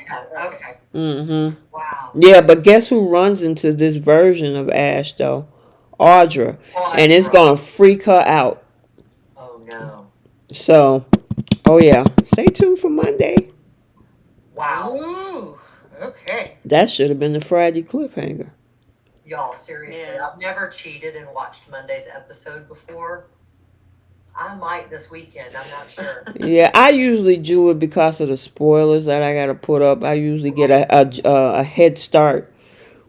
Okay. Wow. Yeah, but guess who runs into this version of Ash, though? Audra. And it's going to freak her out. Oh, no. So, oh, yeah. Stay tuned for Monday. Wow. Ooh, okay. That should have been the Friday cliffhanger. Y'all, seriously, I've never cheated and watched Monday's episode before. I might this weekend. I'm not sure. Yeah, I usually do it because of the spoilers that I got to put up. I usually get a head start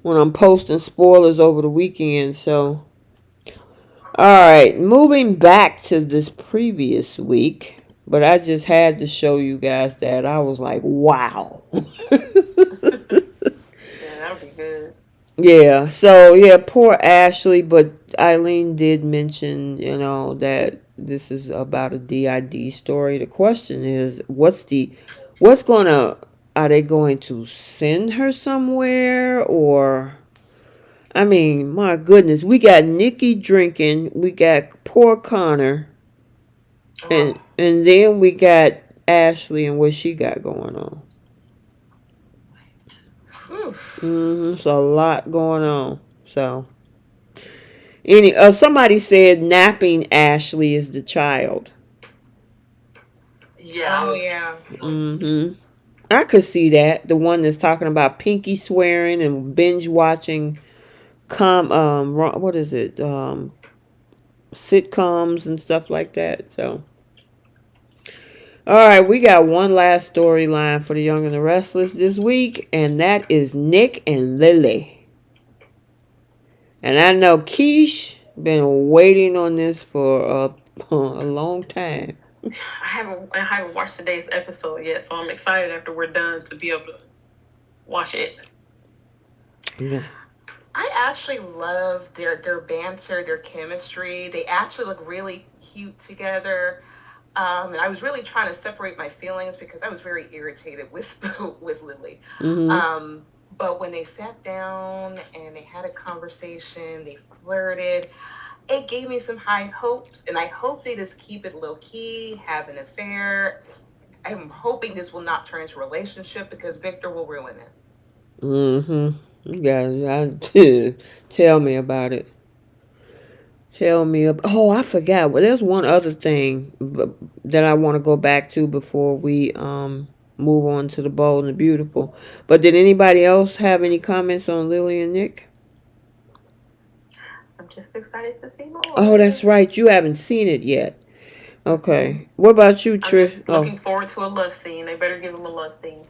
when I'm posting spoilers over the weekend. So, all right, moving back to this previous week. But I just had to show you guys that I was like, wow. Yeah, that would be good. Yeah, so yeah, poor Ashley, but Eileen did mention, that this is about a DID story. The question is, are they going to send her somewhere, or, I mean, my goodness, we got Nikki drinking, we got poor Connor, and then we got Ashley and what she got going on. It's a lot going on. So, somebody said napping Ashley is the child. Yeah. Oh, yeah. I could see that. The one that's talking about pinky swearing and binge watching what is it? Sitcoms and stuff like that. So, all right, we got one last storyline for the Young and the Restless this week, and that is Nick and Lily. And I know Keish been waiting on this for a long time. I haven't watched today's episode yet, so I'm excited after we're done to be able to watch it. Yeah. I actually love their banter, their chemistry. They actually look really cute together. And I was really trying to separate my feelings because I was very irritated with Lily. But when they sat down and they had a conversation, they flirted, it gave me some high hopes. And I hope they just keep it low key, have an affair. I'm hoping this will not turn into a relationship because Victor will ruin it. You gotta tell me about it. Oh, I forgot. Well, there's one other thing that I want to go back to before we move on to the Bold and the Beautiful. But did anybody else have any comments on Lily and Nick? I'm just excited to see more. Oh, that's right. You haven't seen it yet. Okay. What about you, Trish? I'm just looking forward to a love scene. They better give them a love scene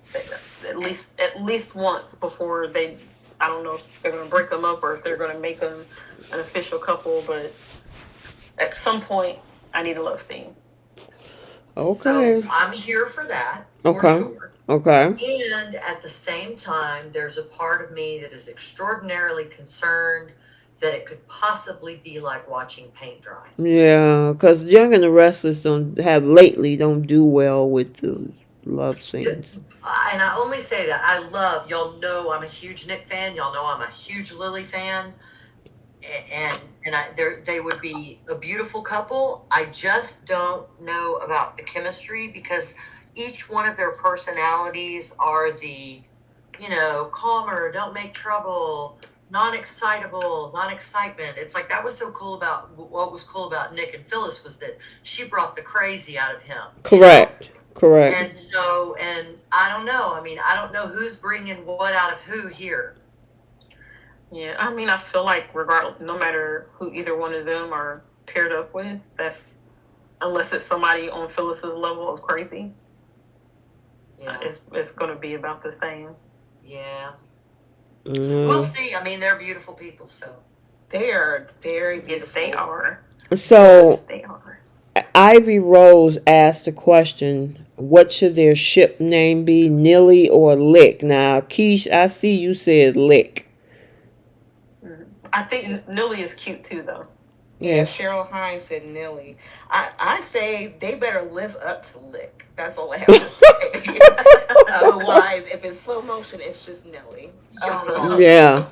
at least once before they. I don't know if they're going to break them up or if they're going to make them an official couple, but at some point, I need a love scene. Okay. So I'm here for that. Okay. Sure. Okay. And at the same time, there's a part of me that is extraordinarily concerned that it could possibly be like watching paint dry. Yeah, because Young and the Restless don't do well with the love scenes. And I only say that y'all know I'm a huge Nick fan. Y'all know I'm a huge Lily fan. And they would be a beautiful couple. I just don't know about the chemistry because each one of their personalities are the, calmer, don't make trouble, non-excitable, non-excitement. It's like that was so cool about what was cool about Nick and Phyllis was that she brought the crazy out of him. Correct. And so, and I don't know. I mean, I don't know who's bringing what out of who here. Yeah, I mean, I feel like no matter who either one of them are paired up with, unless it's somebody on Phyllis's level of crazy, it's going to be about the same. Yeah. We'll see. I mean, they're beautiful people, so. They are very beautiful. Yes, they are. So, yes, they are. Ivy Rose asked a question, what should their ship name be, Nilly or Lick? Now, Keish, I see you said Lick. I think Nilly is cute too, though. Yeah, Cheryl Hines said Nelly. I say they better live up to Lick. That's all I have to say. Otherwise, if it's slow motion, it's just Nelly. Yeah.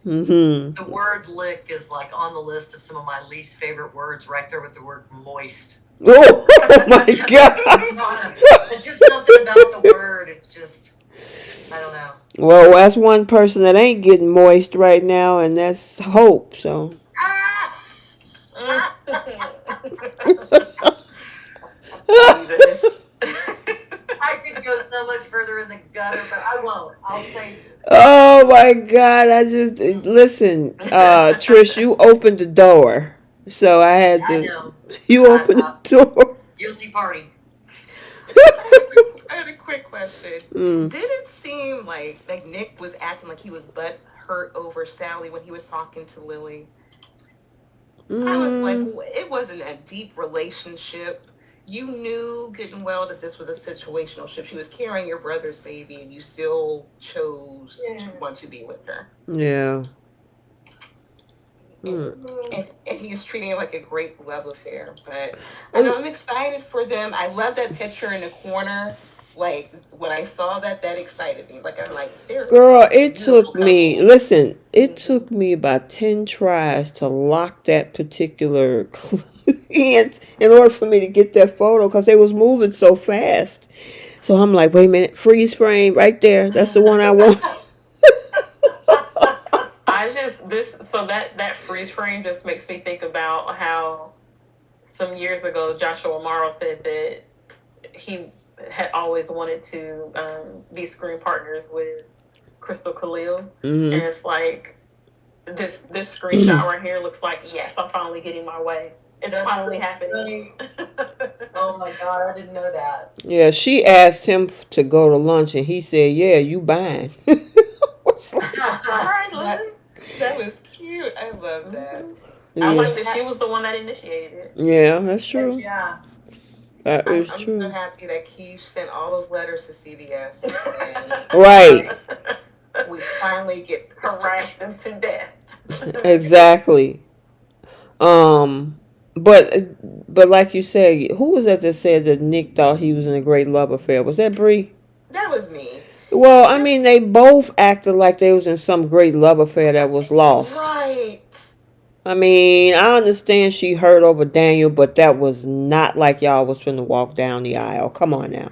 Mm-hmm. The word lick is like on the list of some of my least favorite words, right there with the word moist. Oh my God. It's just something about the word. It's just, I don't know. Well, that's one person that ain't getting moist right now, and that's Hope. So. Ah! Jesus. I could go so much further in the gutter, but I won't. I'll save it. Oh my God! I just listen, Trish. You opened the door, so I had I to. know. You opened the door. Guilty party. I had a quick question. Mm. Did it seem like Nick was acting like he was butt hurt over Sally when he was talking to Lily? I was like, it wasn't a deep relationship. You knew good and well that this was a situational ship. She was carrying your brother's baby, and you still chose to want to be with her. Yeah. And he's treating it like a great love affair. But I know I'm excited for them. I love that picture in the corner. Like, when I saw that excited me. Like, I'm like, girl, it took me, listen, it took me about 10 tries to lock that particular client in order for me to get that photo because they was moving so fast. So I'm like, wait a minute, freeze frame right there. That's the one I want. That freeze frame just makes me think about how some years ago Joshua Morrow said that he had always wanted to be screen partners with Crystal Khalil. And it's like this screenshot right here looks like, yes, I'm finally getting my way. It's finally happening. Oh my God, I didn't know that. Yeah, she asked him to go to lunch and he said, yeah, you buying. That was cute. I love that. I like that she was the one that initiated it. Yeah, that's true. Yeah. That is true. I'm so happy that Keith sent all those letters to CBS. Right. We finally get harassed them to death. Exactly. But like you said, who was that said that Nick thought he was in a great love affair? Was that Bree? That was me. Well, I mean, they both acted like they was in some great love affair that was lost. Right. I mean, I understand she hurt over Daniel, but that was not like y'all was finna walk down the aisle. Come on now.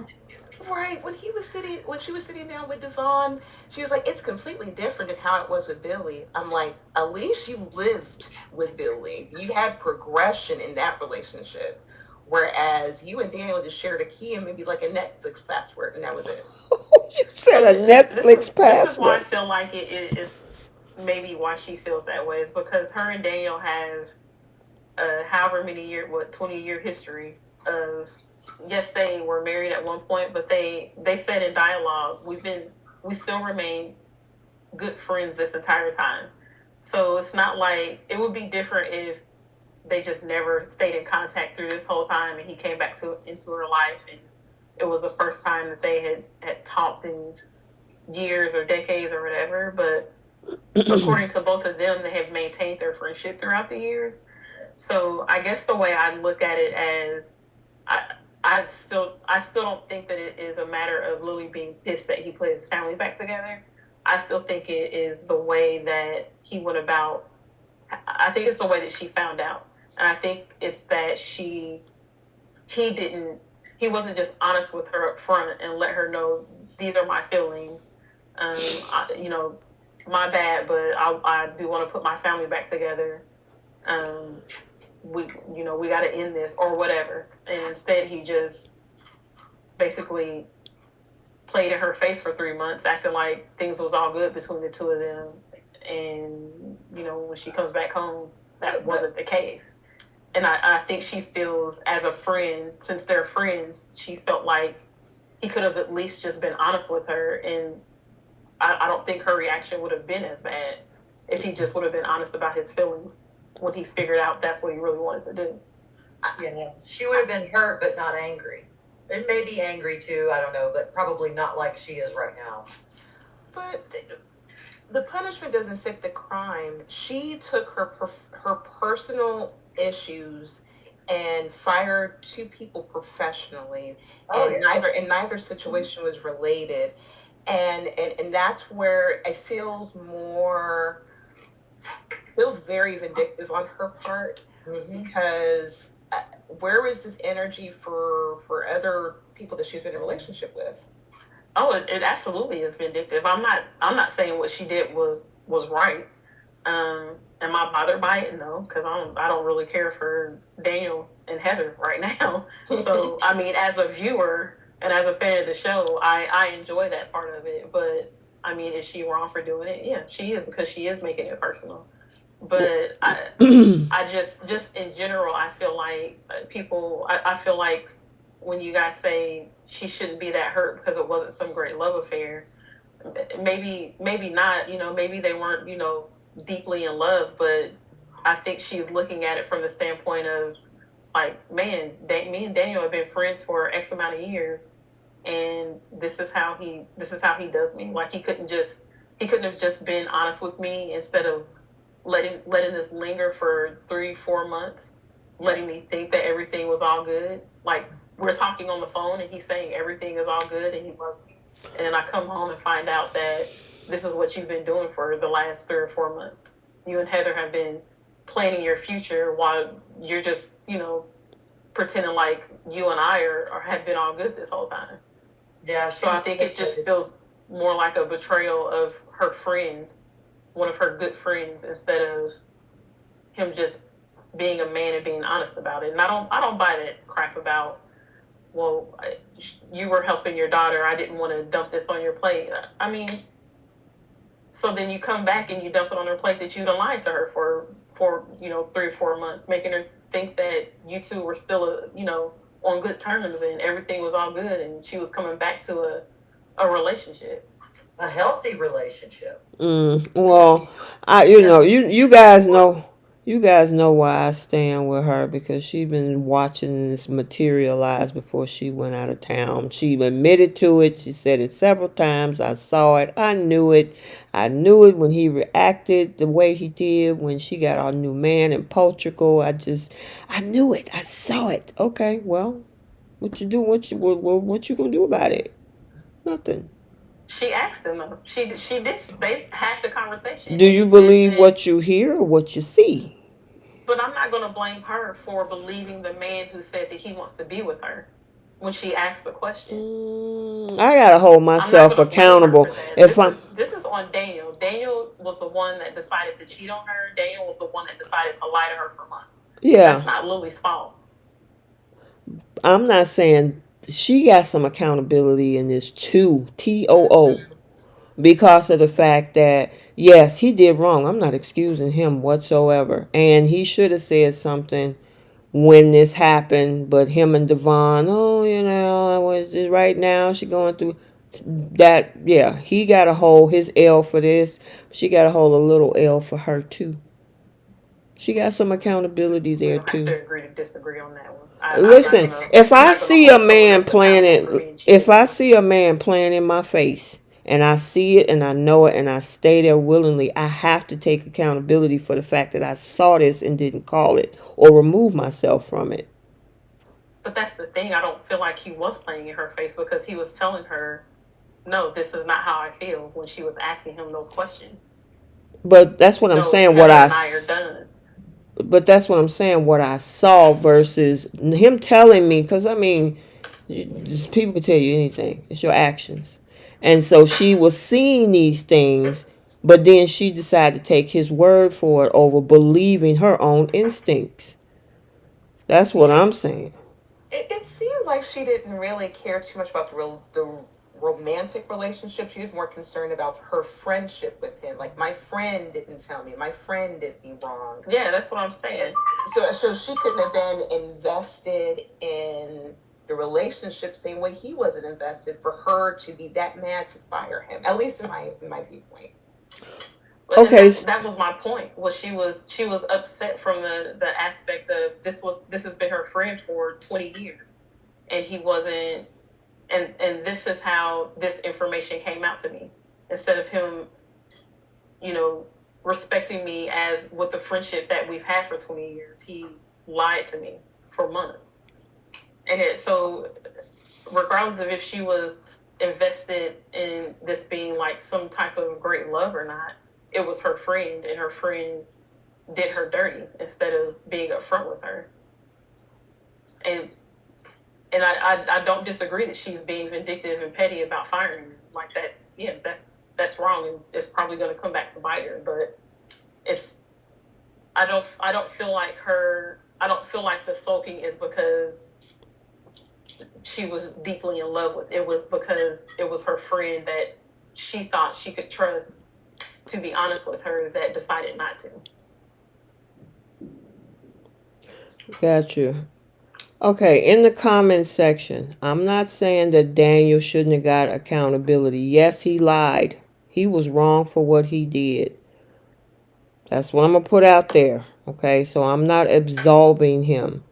Right. When she was sitting down with Devon, she was like, it's completely different than how it was with Billy. I'm like, at least you lived with Billy. You had progression in that relationship. Whereas you and Daniel just shared a key and maybe like a Netflix password, and that was it. You said a Netflix password. This is why I feel like it is maybe why she feels that way, is because her and Daniel have however many 20-year history of, yes, they were married at one point, but they said in dialogue, we still remain good friends this entire time. So it's not like, it would be different if they just never stayed in contact through this whole time and he came back into her life and it was the first time that they had talked in years or decades or whatever. But according to both of them, they have maintained their friendship throughout the years. So I guess the way I look at it as, I still don't think that it is a matter of Lily being pissed that he put his family back together. I still think it is the way that he went about. I think it's the way that she found out. And I think it's that he wasn't just honest with her up front and let her know, these are my feelings. My bad, but I do want to put my family back together. We got to end this or whatever. And instead he just basically played in her face for 3 months, acting like things was all good between the two of them. And, when she comes back home, that wasn't the case. And I think she feels, as a friend, since they're friends, she felt like he could have at least just been honest with her. And I don't think her reaction would have been as bad if he just would have been honest about his feelings when he figured out that's what he really wanted to do. Yeah, she would have been hurt, but not angry. And maybe angry too, I don't know, but probably not like she is right now. But the punishment doesn't fit the crime. She took her personal issues and fired 2 people professionally, Oh, and neither situation was related, and that's where it feels very vindictive on her part, because where was this energy for other people that she's been in a relationship with? Oh, it absolutely is vindictive. I'm not saying what she did was right. Am I bothered by it? No, because I don't really care for Daniel and Heather right now. So I mean, as a viewer and as a fan of the show, I enjoy that part of it. But I mean, is she wrong for doing it? Yeah, she is, because she is making it personal. But I just in general, I feel like I feel like when you guys say she shouldn't be that hurt because it wasn't some great love affair, maybe not, maybe they weren't, deeply in love, but I think she's looking at it from the standpoint of, like, man, me and Daniel have been friends for X amount of years, and this is how he does me. Like, he couldn't have just been honest with me instead of letting this linger for 3-4 months, letting me think that everything was all good. Like, we're talking on the phone and he's saying everything is all good and he loves me, and then I come home and find out that this is what you've been doing for the last 3 or 4 months. You and Heather have been planning your future while you're just, pretending like you and I have been all good this whole time. Yeah. So I think it just feels more like a betrayal of her friend, one of her good friends, instead of him just being a man and being honest about it. And I don't buy that crap about, well, you were helping your daughter, I didn't want to dump this on your plate. I mean, so then you come back and you dump it on her plate that you done lied to her for 3 or 4 months, making her think that you two were still on good terms and everything was all good, and she was coming back to a relationship, a healthy relationship. Well, you guys know. You guys know why I stand with her, because she's been watching this materialize before she went out of town. She admitted to it. She said it several times. I saw it. I knew it. I knew it when he reacted the way he did when she got our new man in Portugal. I knew it. I saw it. Okay, well, what you do? What you gonna do about it? Nothing. She asked him though. She did. They had the conversation. Do you believe what you hear or what you see? But I'm not going to blame her for believing the man who said that he wants to be with her when she asked the question. I gotta hold myself accountable. This is on Daniel. Daniel was the one that decided to cheat on her. Daniel was the one that decided to lie to her for months. Yeah, that's not Lily's fault. I'm not saying she got some accountability in this too. TOO. Because of the fact that, yes, he did wrong. I'm not excusing him whatsoever. And he should have said something when this happened. But him and Devon, I was just right now, she going through that. Yeah, he got to hold his L for this. She got to hold a little L for her too. She got some accountability there too. I have to agree to disagree on that one. Listen, if I see a man playing in my face, and I see it and I know it and I stay there willingly, I have to take accountability for the fact that I saw this and didn't call it or remove myself from it. But that's the thing. I don't feel like he was playing in her face, because he was telling her, no, this is not how I feel, when she was asking him those questions. But that's what I'm saying. But that's what I'm saying. What I saw versus him telling me, because I mean, people can tell you anything. It's your actions. And so she was seeing these things, but then she decided to take his word for it over believing her own instincts. That's what I'm saying. It seemed like she didn't really care too much about the romantic relationship. She was more concerned about her friendship with him. Like, my friend didn't tell me. My friend did me wrong. Yeah, that's what I'm saying. So she couldn't have been invested in the relationship same way he wasn't invested, for her to be that mad to fire him, at least in my viewpoint. Okay, that was my point. She was upset from the aspect of this has been her friend for 20 years, and he wasn't, and this is how this information came out to me, instead of him respecting me as with the friendship that we've had for 20 years. He lied to me for months. And so regardless of if she was invested in this being like some type of great love or not, it was her friend, and her friend did her dirty instead of being upfront with her. And I don't disagree that she's being vindictive and petty about firing her. Like that's wrong, and it's probably going to come back to bite her. But I don't feel like the sulking is because she was deeply in love with. It was because it was her friend that she thought she could trust to be honest with her that decided not to. Got you. Okay, in the comments section, I'm not saying that Daniel shouldn't have got accountability. Yes, he lied. He was wrong for what he did. That's what I'm going to put out there. Okay, so I'm not absolving him.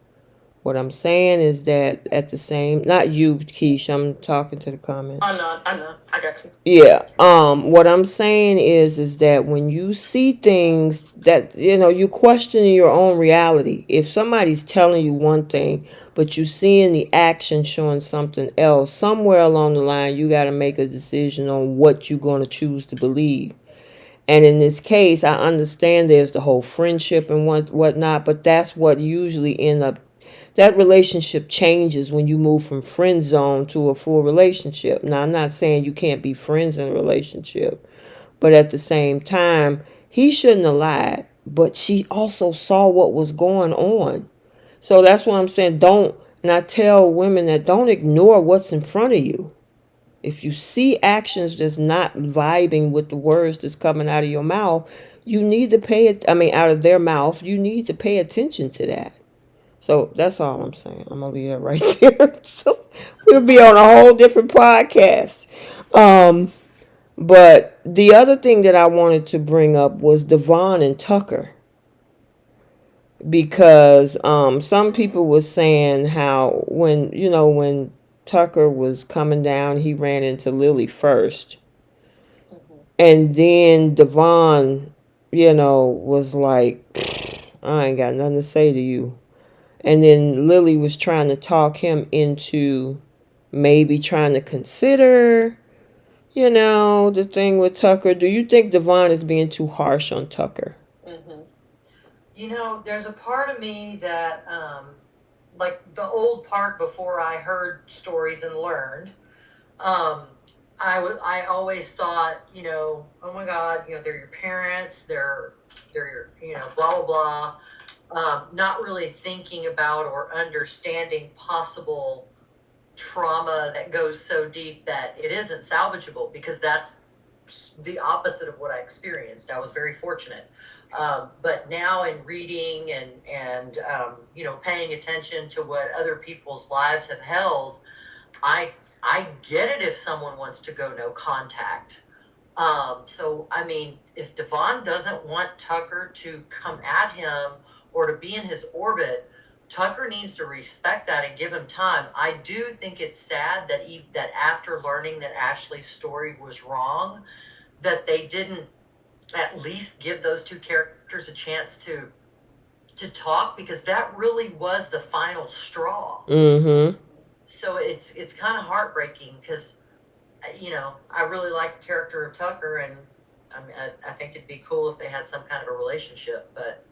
What I'm saying is that at the same, not you, Keish, I'm talking to the comments. I know, I got you. Yeah. What I'm saying is that when you see things that, you question your own reality. If somebody's telling you one thing, but you see in the action showing something else, somewhere along the line, you got to make a decision on what you're going to choose to believe. And in this case, I understand there's the whole friendship and whatnot, but that's what usually that relationship changes when you move from friend zone to a full relationship. Now, I'm not saying you can't be friends in a relationship, but at the same time, he shouldn't have lied, but she also saw what was going on. So that's what I'm saying. And I tell women that don't ignore what's in front of you. If you see actions that's not vibing with the words that's coming out of your mouth, you need to out of their mouth, you need to pay attention to that. So that's all I'm saying. I'm going to leave that right there. So we'll be on a whole different podcast. But the other thing that I wanted to bring up was Devon and Tucker. Because some people were saying how when Tucker was coming down, he ran into Lily first. And then Devon, was like, I ain't got nothing to say to you. And then Lily was trying to talk him into maybe trying to consider, the thing with Tucker. Do you think Devon is being too harsh on Tucker? There's a part of me that, like the old part before I heard stories and learned, I always thought, oh my God, they're your parents, they're your, blah, blah, blah. Not really thinking about or understanding possible trauma that goes so deep that it isn't salvageable, because that's the opposite of what I experienced. I was very fortunate. But now in reading and paying attention to what other people's lives have held, I get it if someone wants to go no contact. So, I mean, if Devon doesn't want Tucker to come at him or to be in his orbit, Tucker needs to respect that and give him time. I do think it's sad that after learning that Ashley's story was wrong, that they didn't at least give those two characters a chance to talk, because that really was the final straw. Mm-hmm. So it's kind of heartbreaking, because I really like the character of Tucker, and I think it'd be cool if they had some kind of a relationship. But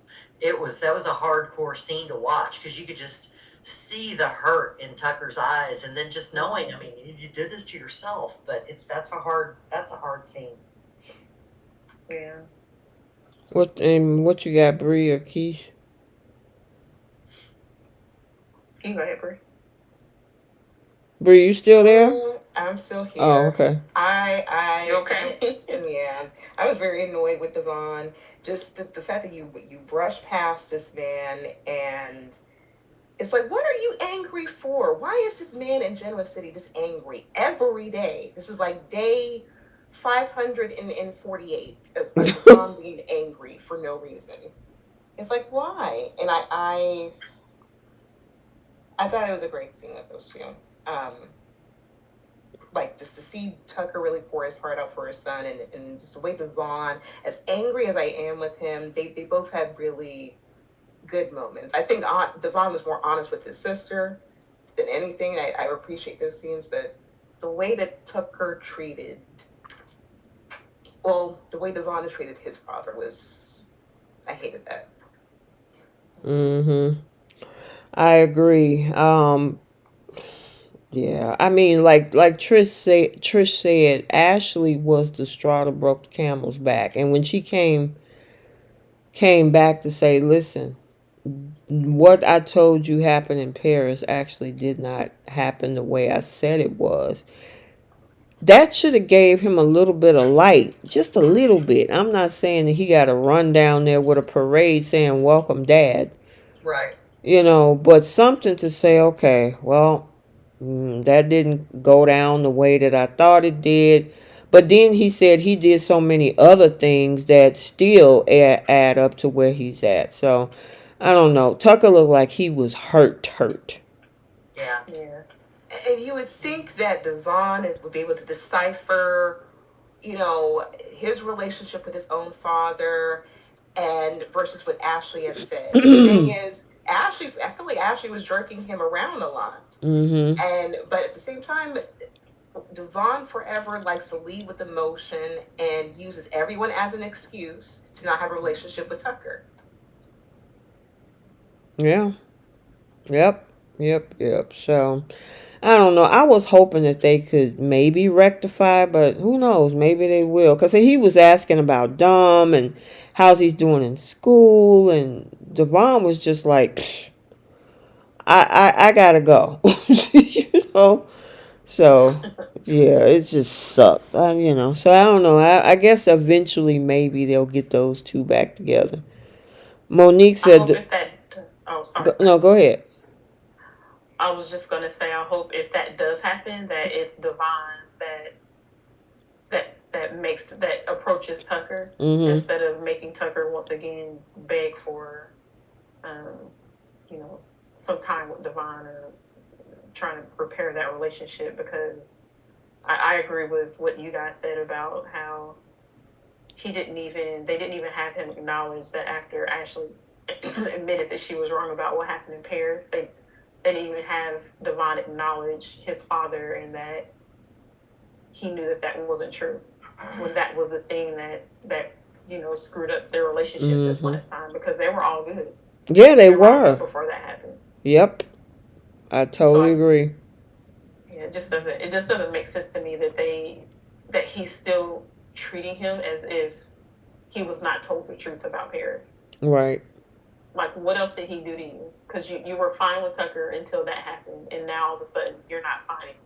that was a hardcore scene to watch, because you could just see the hurt in Tucker's eyes, and then just knowing, I mean, you did this to yourself. But that's a hard scene. Yeah. What you got, Bree or Keith? You go ahead, Bree. Bree, you still there? I'm still here. Oh, okay. You okay? Yeah, I was very annoyed with Devon. Just the fact that you brushed past this man, and it's like, what are you angry for? Why is this man in Genoa City just angry every day? This is like day 548 of Devon being angry for no reason. It's like, why? And I thought it was a great scene with those two. Like, just to see Tucker really pour his heart out for his son, and just the way Devon, as angry as I am with him, they both had really good moments. I think Devon was more honest with his sister than anything. I appreciate those scenes, but the way that Tucker treated, the way Devon treated his father I hated that. Mm-hmm. I agree. Yeah, I mean, like Trish said, Ashley was the straw that broke the camel's back, and when she came back to say, "Listen, what I told you happened in Paris actually did not happen the way I said it was." That should have gave him a little bit of light, just a little bit. I'm not saying that he got to run down there with a parade saying "Welcome, Dad." Right. But something to say, okay, well, that didn't go down the way that I thought it did. But then he said he did so many other things that still add up to where he's at. So, I don't know. Tucker looked like he was hurt. Yeah. Yeah. And you would think that Devon would be able to decipher, his relationship with his own father and versus what Ashley had said. And the thing is, I feel like Ashley was jerking him around a lot. But at the same time, Devon forever likes to lead with emotion and uses everyone as an excuse to not have a relationship with Tucker. Yeah. Yep. So, I don't know. I was hoping that they could maybe rectify, but who knows? Maybe they will. Because he was asking about Dom and how's he's doing in school. And Devon was just like, "Psh, I gotta go." So, yeah, it just sucked. So, I don't know. I guess eventually maybe they'll get those two back together. Monique I hope said, if that. Oh, sorry. no, go ahead. I was just gonna say, I hope if that does happen, that it's Devon that approaches Tucker instead of making Tucker once again beg for, some time with Devon or trying to repair that relationship. Because I agree with what you guys said about how they didn't even have him acknowledge that after Ashley admitted that she was wrong about what happened in Paris. They didn't even have Devon acknowledge his father and that he knew that wasn't true. When that was the thing that screwed up their relationship this last time, because they were all good. Yeah, they were before that happened. Yep, I totally agree. Yeah, it just doesn't make sense to me that he's still treating him as if he was not told the truth about Paris. Right. Like, what else did he do to you? Because you were fine with Tucker until that happened, and now all of a sudden you're not fine anymore.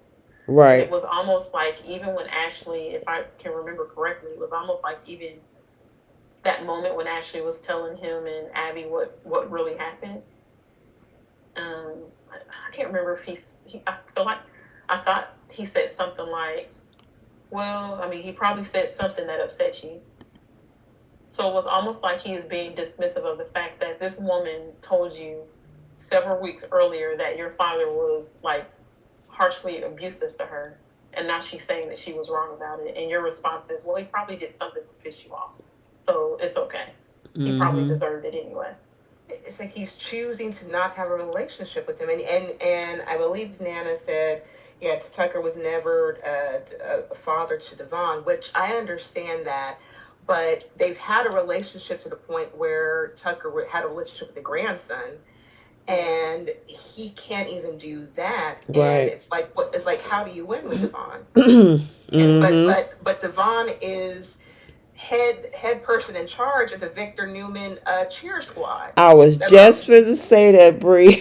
Right. And it was almost like, even when Ashley, if I can remember correctly, it was almost like even that moment when Ashley was telling him and Abby what really happened. I can't remember if I thought he said something like, well, I mean, he probably said something that upset you. So it was almost like he's being dismissive of the fact that this woman told you several weeks earlier that your father was like harshly abusive to her, and now she's saying that she was wrong about it. And your response is, well, he probably did something to piss you off, so it's okay. He probably deserved it anyway. It's like he's choosing to not have a relationship with him, and I believe Nana said, yeah, Tucker was never a father to Devon, which I understand that. But they've had a relationship to the point where Tucker had a relationship with the grandson, and he can't even do that. Right. And it's like, how do you win with Devon? But Devon is head person in charge of the Victor Newman cheer squad. I was just going to say that, Bree.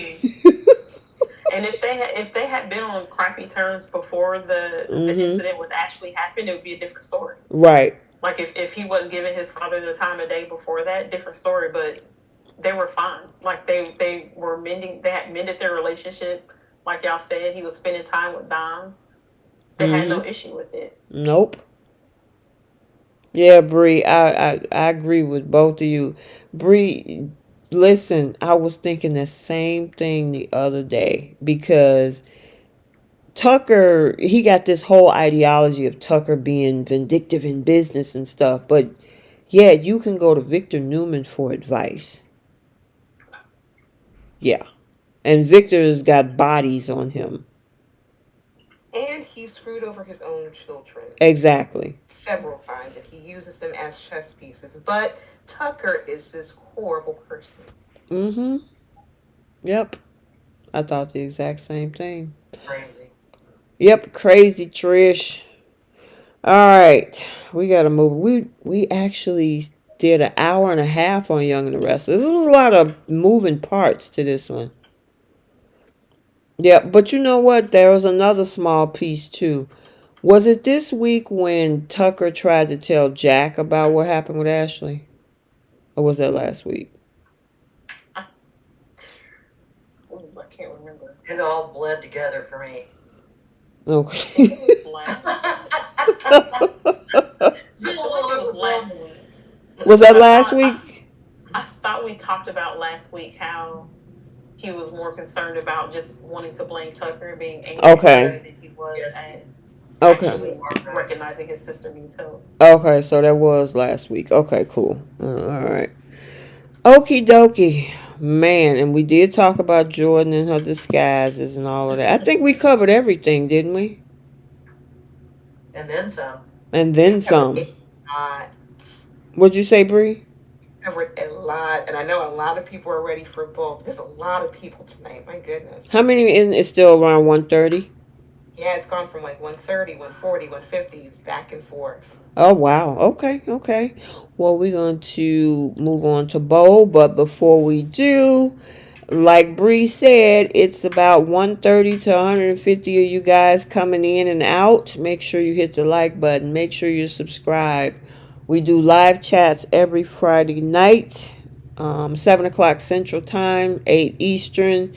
And if they had been on crappy terms before the incident with Ashley happened, it would be a different story. Right. Like, if he wasn't giving his father the time of day before that, different story. But they were fine. Like, they were mending. They had mended their relationship. Like y'all said, he was spending time with Dom. They had no issue with it. Nope. Yeah, Bree, I agree with both of you. Bree, listen, I was thinking the same thing the other day, because Tucker, he got this whole ideology of Tucker being vindictive in business and stuff, but yeah, you can go to Victor Newman for advice. Yeah. And Victor's got bodies on him. And he screwed over his own children Exactly. several times, and he uses them as chess pieces. But Tucker is this horrible person. Mm-hmm. Yep. I thought the exact same thing. Crazy. Yep, crazy Trish. All right, we gotta move. We actually did an hour and a half on Young and the Restless. There was a lot of moving parts to this one. Yeah, but you know what? There was another small piece too. Was it this week when Tucker tried to tell Jack about what happened with Ashley? Or was that last week? I can't remember. It all bled together for me. Okay. Was that last week? I thought we talked about last week how he was more concerned about just wanting to blame Tucker and being angry than he was at actually recognizing his sister being told. Okay, so that was last week. Okay, cool. Alright. Okie dokie. Man, and we did talk about Jordan and her disguises and all of that. I think we covered everything, didn't we? And then some. And then some. What'd you say, Bree? Covered a lot, and I know a lot of people are ready for both. There's a lot of people tonight. My goodness. How many is still around 130? Yeah, it's gone from like 130, 140, 150. It's back and forth. Oh, wow. Okay. Well, we're going to move on to Bo, but before we do, like Bree said, it's about 130 to 150 of you guys coming in and out. Make sure you hit the like button. Make sure you subscribe. We do live chats every Friday night, 7 o'clock Central Time, 8 Eastern.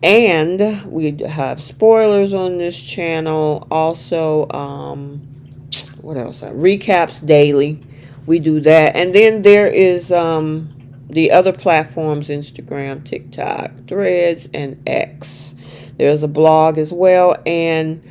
And we have spoilers on this channel. Also, what else? Recaps daily. We do that. And then there is the other platforms, Instagram, TikTok, Threads, and X. There's a blog as well. And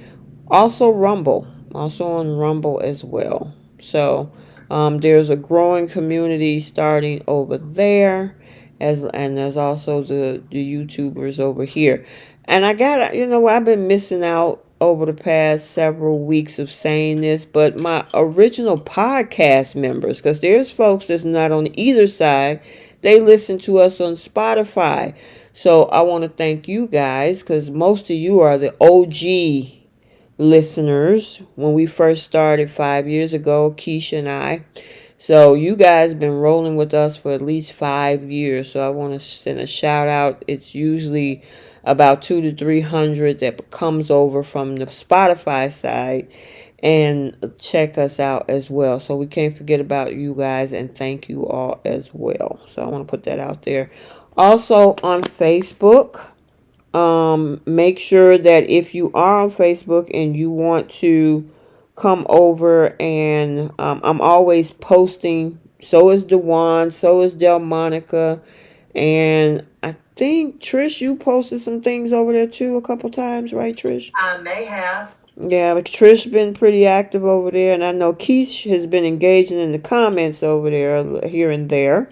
also Rumble. Also on Rumble as well. So there's a growing community starting over there. And there's also the YouTubers over here. And I got, I've been missing out over the past several weeks of saying this, but my original podcast members, because there's folks that's not on either side, they listen to us on Spotify. So I want to thank you guys, because most of you are the OG listeners when we first started 5 years ago, Keisha and I. So you guys been rolling with us for at least 5 years. So I want to send a shout out. It's usually about 200 to 300 that comes over from the Spotify side and check us out as well. So we can't forget about you guys and thank you all as well. So I want to put that out there. Also on Facebook, make sure that if you are on Facebook and you want to come over and I'm always posting. So is Dewan, so is Delmonica, and I think Trish, you posted some things over there too a couple times, right, Trish? I may have. Yeah, but Trish been pretty active over there, and I know Keith has been engaging in the comments over there here and there.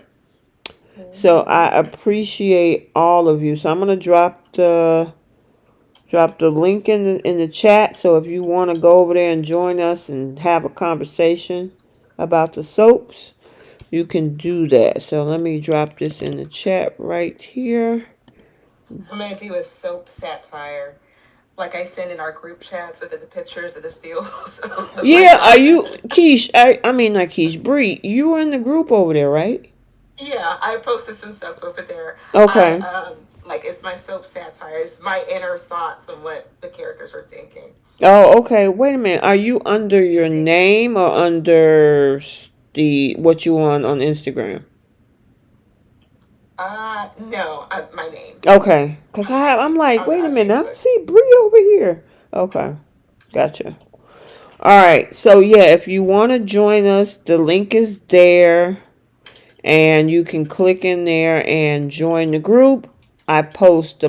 So I appreciate all of you. So I'm gonna drop the link in the chat. So if you want to go over there and join us and have a conversation about the soaps, you can do that. So let me drop this in the chat right here. I'm going to do a soap satire. Like I send in our group chats of the pictures of the steals. Yeah, are you, Keish, I mean not Keish, Bree, you were in the group over there, right? Yeah, I posted some stuff over there. Okay. Like it's my soap satire. It's my inner thoughts on what the characters are thinking. Oh, okay. Wait a minute. Are you under your name or under what you on Instagram? No, my name. Okay. Cause I'm like, wait a minute. I see Bree over here. Okay. Gotcha. All right. So yeah, if you want to join us, the link is there, and you can click in there and join the group. I post the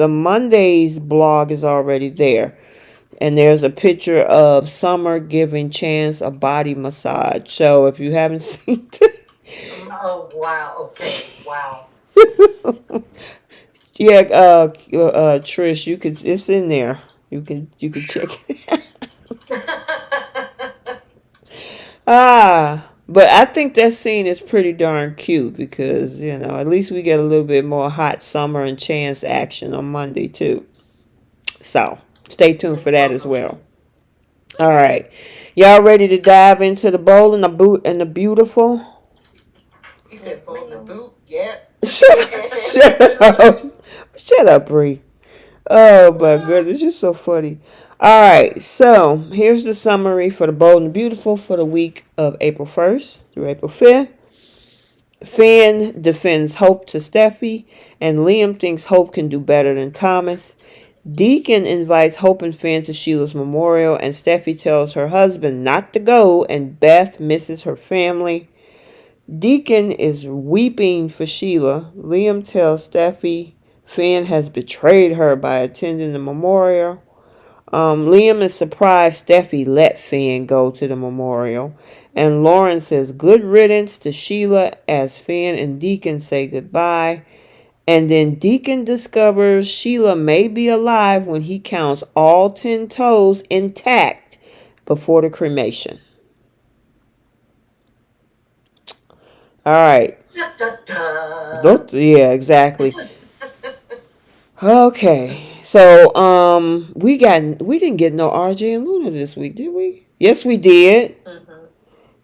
Monday's blog is already there. And there's a picture of Summer giving Chance a body massage. So if you haven't seen it. Oh, wow. Okay. Wow. Yeah, Trish, you could. It's in there. You can check it. But I think that scene is pretty darn cute because at least we get a little bit more hot summer and chance action on Monday too. So stay tuned for It's that so as so well. cute. All right, y'all ready to dive into the bold and the beautiful? You said Yes, bold in the ma'am. boot? Yep. Shut up, shut up, Bree. Oh my goodness, you're so funny. All right, so here's the summary for the Bold and Beautiful for the week of April 1st through April 5th. Finn defends Hope to Steffy, and Liam thinks Hope can do better than Thomas. Deacon invites Hope and Finn to Sheila's memorial, and Steffy tells her husband not to go, and Beth misses her family. Deacon is weeping for Sheila. Liam tells Steffy Finn has betrayed her by attending the memorial. Liam is surprised Steffi let Finn go to the memorial. And Lauren says good riddance to Sheila as Finn and Deacon say goodbye. And then Deacon discovers Sheila may be alive when he counts all 10 toes intact before the cremation. All right. Da, da, da. Yeah, exactly. Okay. So, we didn't get no RJ and Luna this week, did we? Yes, we did. Mm-hmm.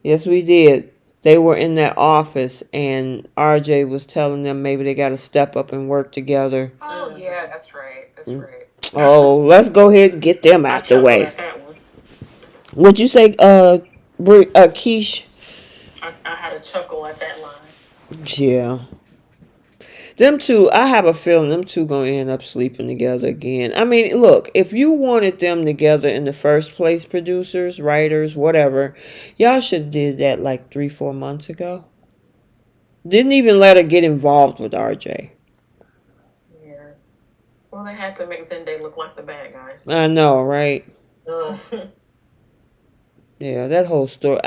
Yes, we did. They were in that office, and RJ was telling them maybe they got to step up and work together. Oh yeah, that's right. That's right. Oh, let's go ahead and get them I out the chuckled way. at that one. Would you say, Keish? I had a chuckle at that line. Yeah. Them two, I have a feeling them two gonna end up sleeping together again. I mean, look, if you wanted them together in the first place, producers, writers, whatever, y'all should have did that like 3-4 months ago. Didn't even let her get involved with RJ. Yeah. Well, they had to make Zendaya look like the bad guys. I know, right? Ugh. Yeah, that whole story.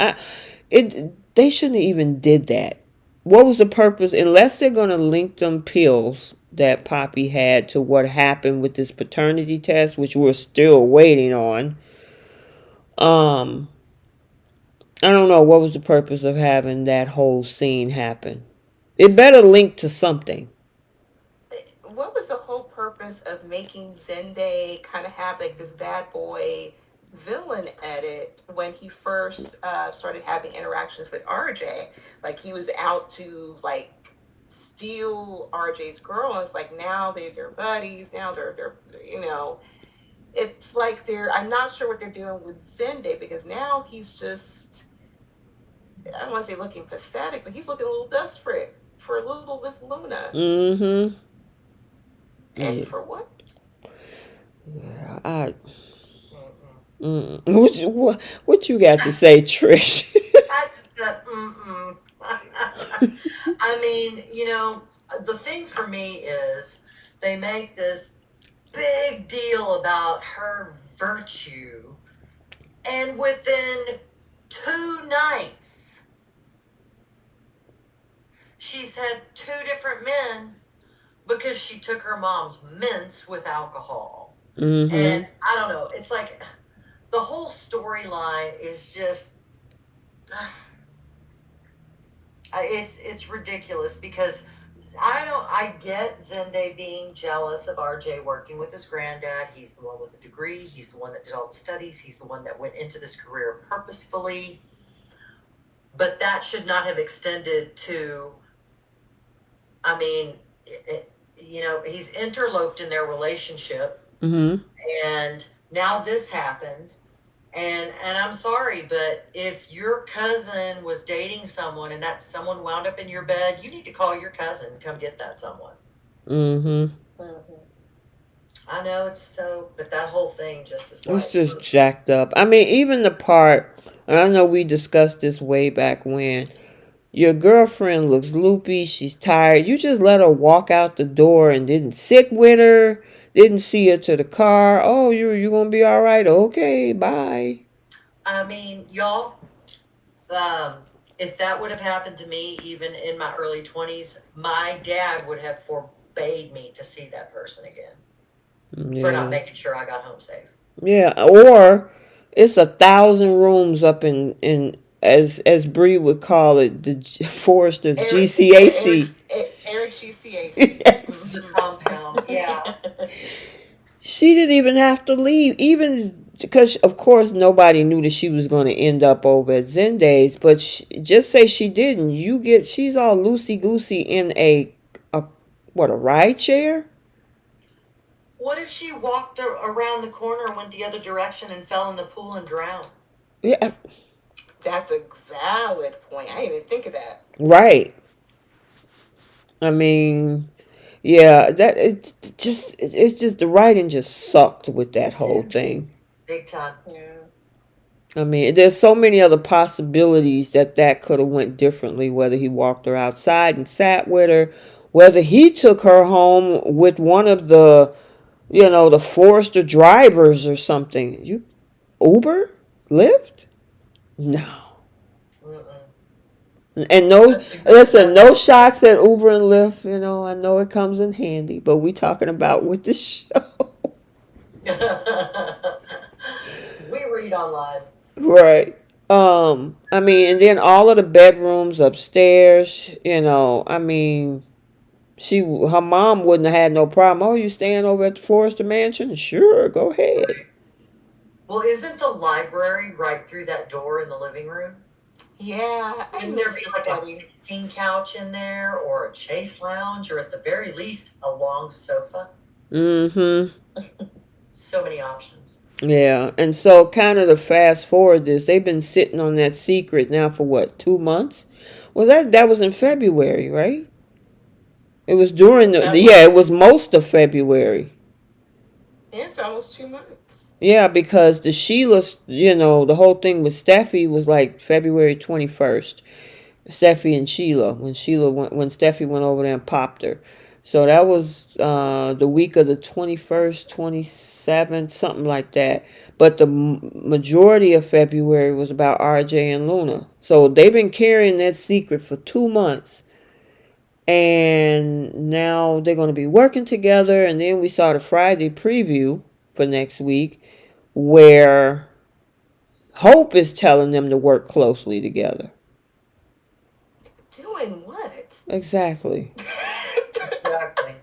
They shouldn't have even did that. What was the purpose? Unless they're gonna link them pills that Poppy had to what happened with this paternity test, which we're still waiting on. Um, I don't know what was the purpose of having that whole scene happen. It better link to something. What was the whole purpose of making Zende kind of have like this bad boy villain edit when he first started having interactions with RJ? Like he was out to like steal RJ's girl, and it's like now they're buddies. Now they're it's like I'm not sure what they're doing with Zende because now he's just, I don't want to say looking pathetic, but he's looking a little desperate for little Miss Luna. Mm-hmm. And Yeah. for what? Yeah. Mm-mm. What you got to say, Trish? I just I mean, the thing for me is they make this big deal about her virtue, and within 2 nights, she's had 2 different men because she took her mom's mints with alcohol. Mm-hmm. And I don't know, it's like the whole storyline is just it's ridiculous because I get Zende being jealous of RJ working with his granddad. He's the one with the degree, he's the one that did all the studies, he's the one that went into this career purposefully. But that should not have extended to, I mean, he's interloped in their relationship. Mm-hmm. And now this happened. And I'm sorry, but if your cousin was dating someone and that someone wound up in your bed, you need to call your cousin and come get that someone. Mm-hmm. Mm-hmm. I know it's so, but that whole thing just is It's like, just jacked up. I mean, even the part, and I know we discussed this way back when, your girlfriend looks loopy, she's tired. You just let her walk out the door and didn't sit with her, didn't see her to the car. Oh, you gonna be all right? Okay, bye. I mean, y'all, if that would have happened to me, even in my early 20s, my dad would have forbade me to see that person again for Yeah. not making sure I got home safe. Yeah. Or it's 1,000 rooms up in as Bree would call it, the forest of GCAC. Eric GCAC. Yes. The compound, yeah. She didn't even have to leave, even because, of course, nobody knew that she was going to end up over at Zenda's. But just say she didn't. She's all loosey goosey in a ride share? What if she walked around the corner and went the other direction and fell in the pool and drowned? Yeah. That's a valid point. I didn't even think of that. Right. I mean, yeah, it's just the writing just sucked with that whole thing. Big time. Yeah. I mean, there's so many other possibilities that could have went differently, whether he walked her outside and sat with her, whether he took her home with one of the, the Forester drivers or something. You Uber? Lyft? No. And no shots at Uber and Lyft. I know it comes in handy, but we talking about with the show. We read online. Right. I mean, and then all of the bedrooms upstairs, I mean, her mom wouldn't have had no problem. Oh, you staying over at the Forrester Mansion? Sure, go ahead. Well, isn't the library right through that door in the living room? Yeah. Wouldn't there be like a teen couch in there, or a chase lounge, or at the very least a long sofa? Mm-hmm. So many options. Yeah, and so kind of to fast forward this, they've been sitting on that secret now for what, 2 months? Well, that was in February, right? It was during it was most of February. Yeah, it's almost 2 months. Yeah, because the Sheila, the whole thing with Steffy was like February 21st. Steffy and Sheila, when Steffy went over there and popped her. So that was the week of the 21st, 27th, something like that. But the majority of February was about RJ and Luna. So they've been carrying that secret for 2 months. And now they're going to be working together. And then we saw the Friday preview for next week where Hope is telling them to work closely together. Doing what? Exactly. Exactly.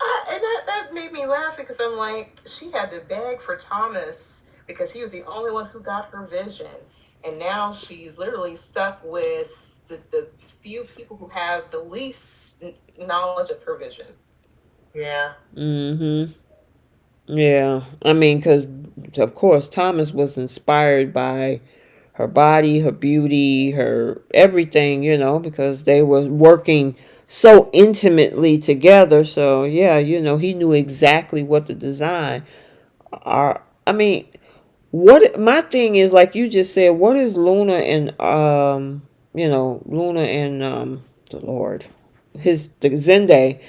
And that made me laugh because I'm like, she had to beg for Thomas because he was the only one who got her vision. And now she's literally stuck with the few people who have the least knowledge of her vision. Yeah. Mm-hmm. Yeah. I mean, because, of course, Thomas was inspired by her body, her beauty, her everything, because they were working so intimately together. So, yeah, he knew exactly what to design. I mean, my thing is, like you just said, what is Luna and, the Lord, the Zende,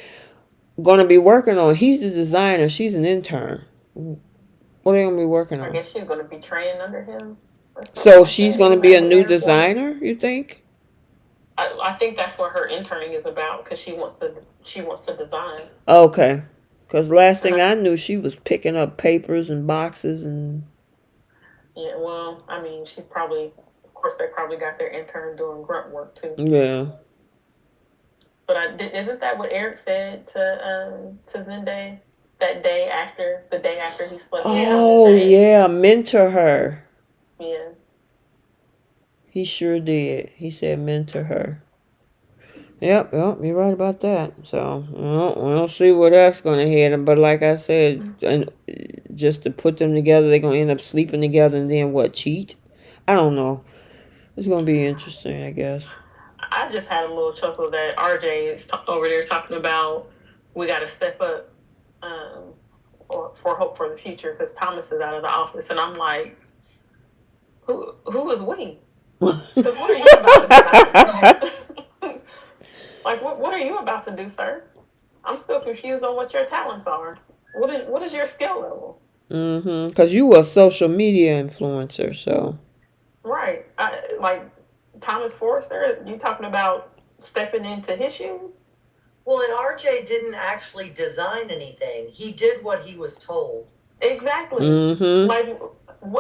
going to be working on? He's the designer. She's an intern. What are they going to be working on? I guess she's going to be trained under him. So she's going to be a new designer, you think? I think that's what her interning is about, because she wants to design. Okay. Because last thing I knew, she was picking up papers and boxes and... Yeah, well, I mean, of course, they probably got their intern doing grunt work, too. Yeah. But isn't that what Eric said to Zende the day after he slept? Oh, yeah, mentor her. Yeah. He sure did. He said mentor her. Yep, you're right about that. So, we'll see where that's going to head. But like I said, and just to put them together, they're going to end up sleeping together and then what, cheat? I don't know. It's going to be interesting, I guess. I just had a little chuckle that RJ is over there talking about we got to step up for hope for the future because Thomas is out of the office. And I'm like, who is we? Because what are you about to do? Like, what are you about to do, sir? I'm still confused on what your talents are. What is your skill level? Mm-hmm. Because you were a social media influencer, so. Right. Like Thomas Forrester, you talking about stepping into his shoes? Well, and RJ didn't actually design anything. He did what he was told. Exactly. Mm-hmm. Like,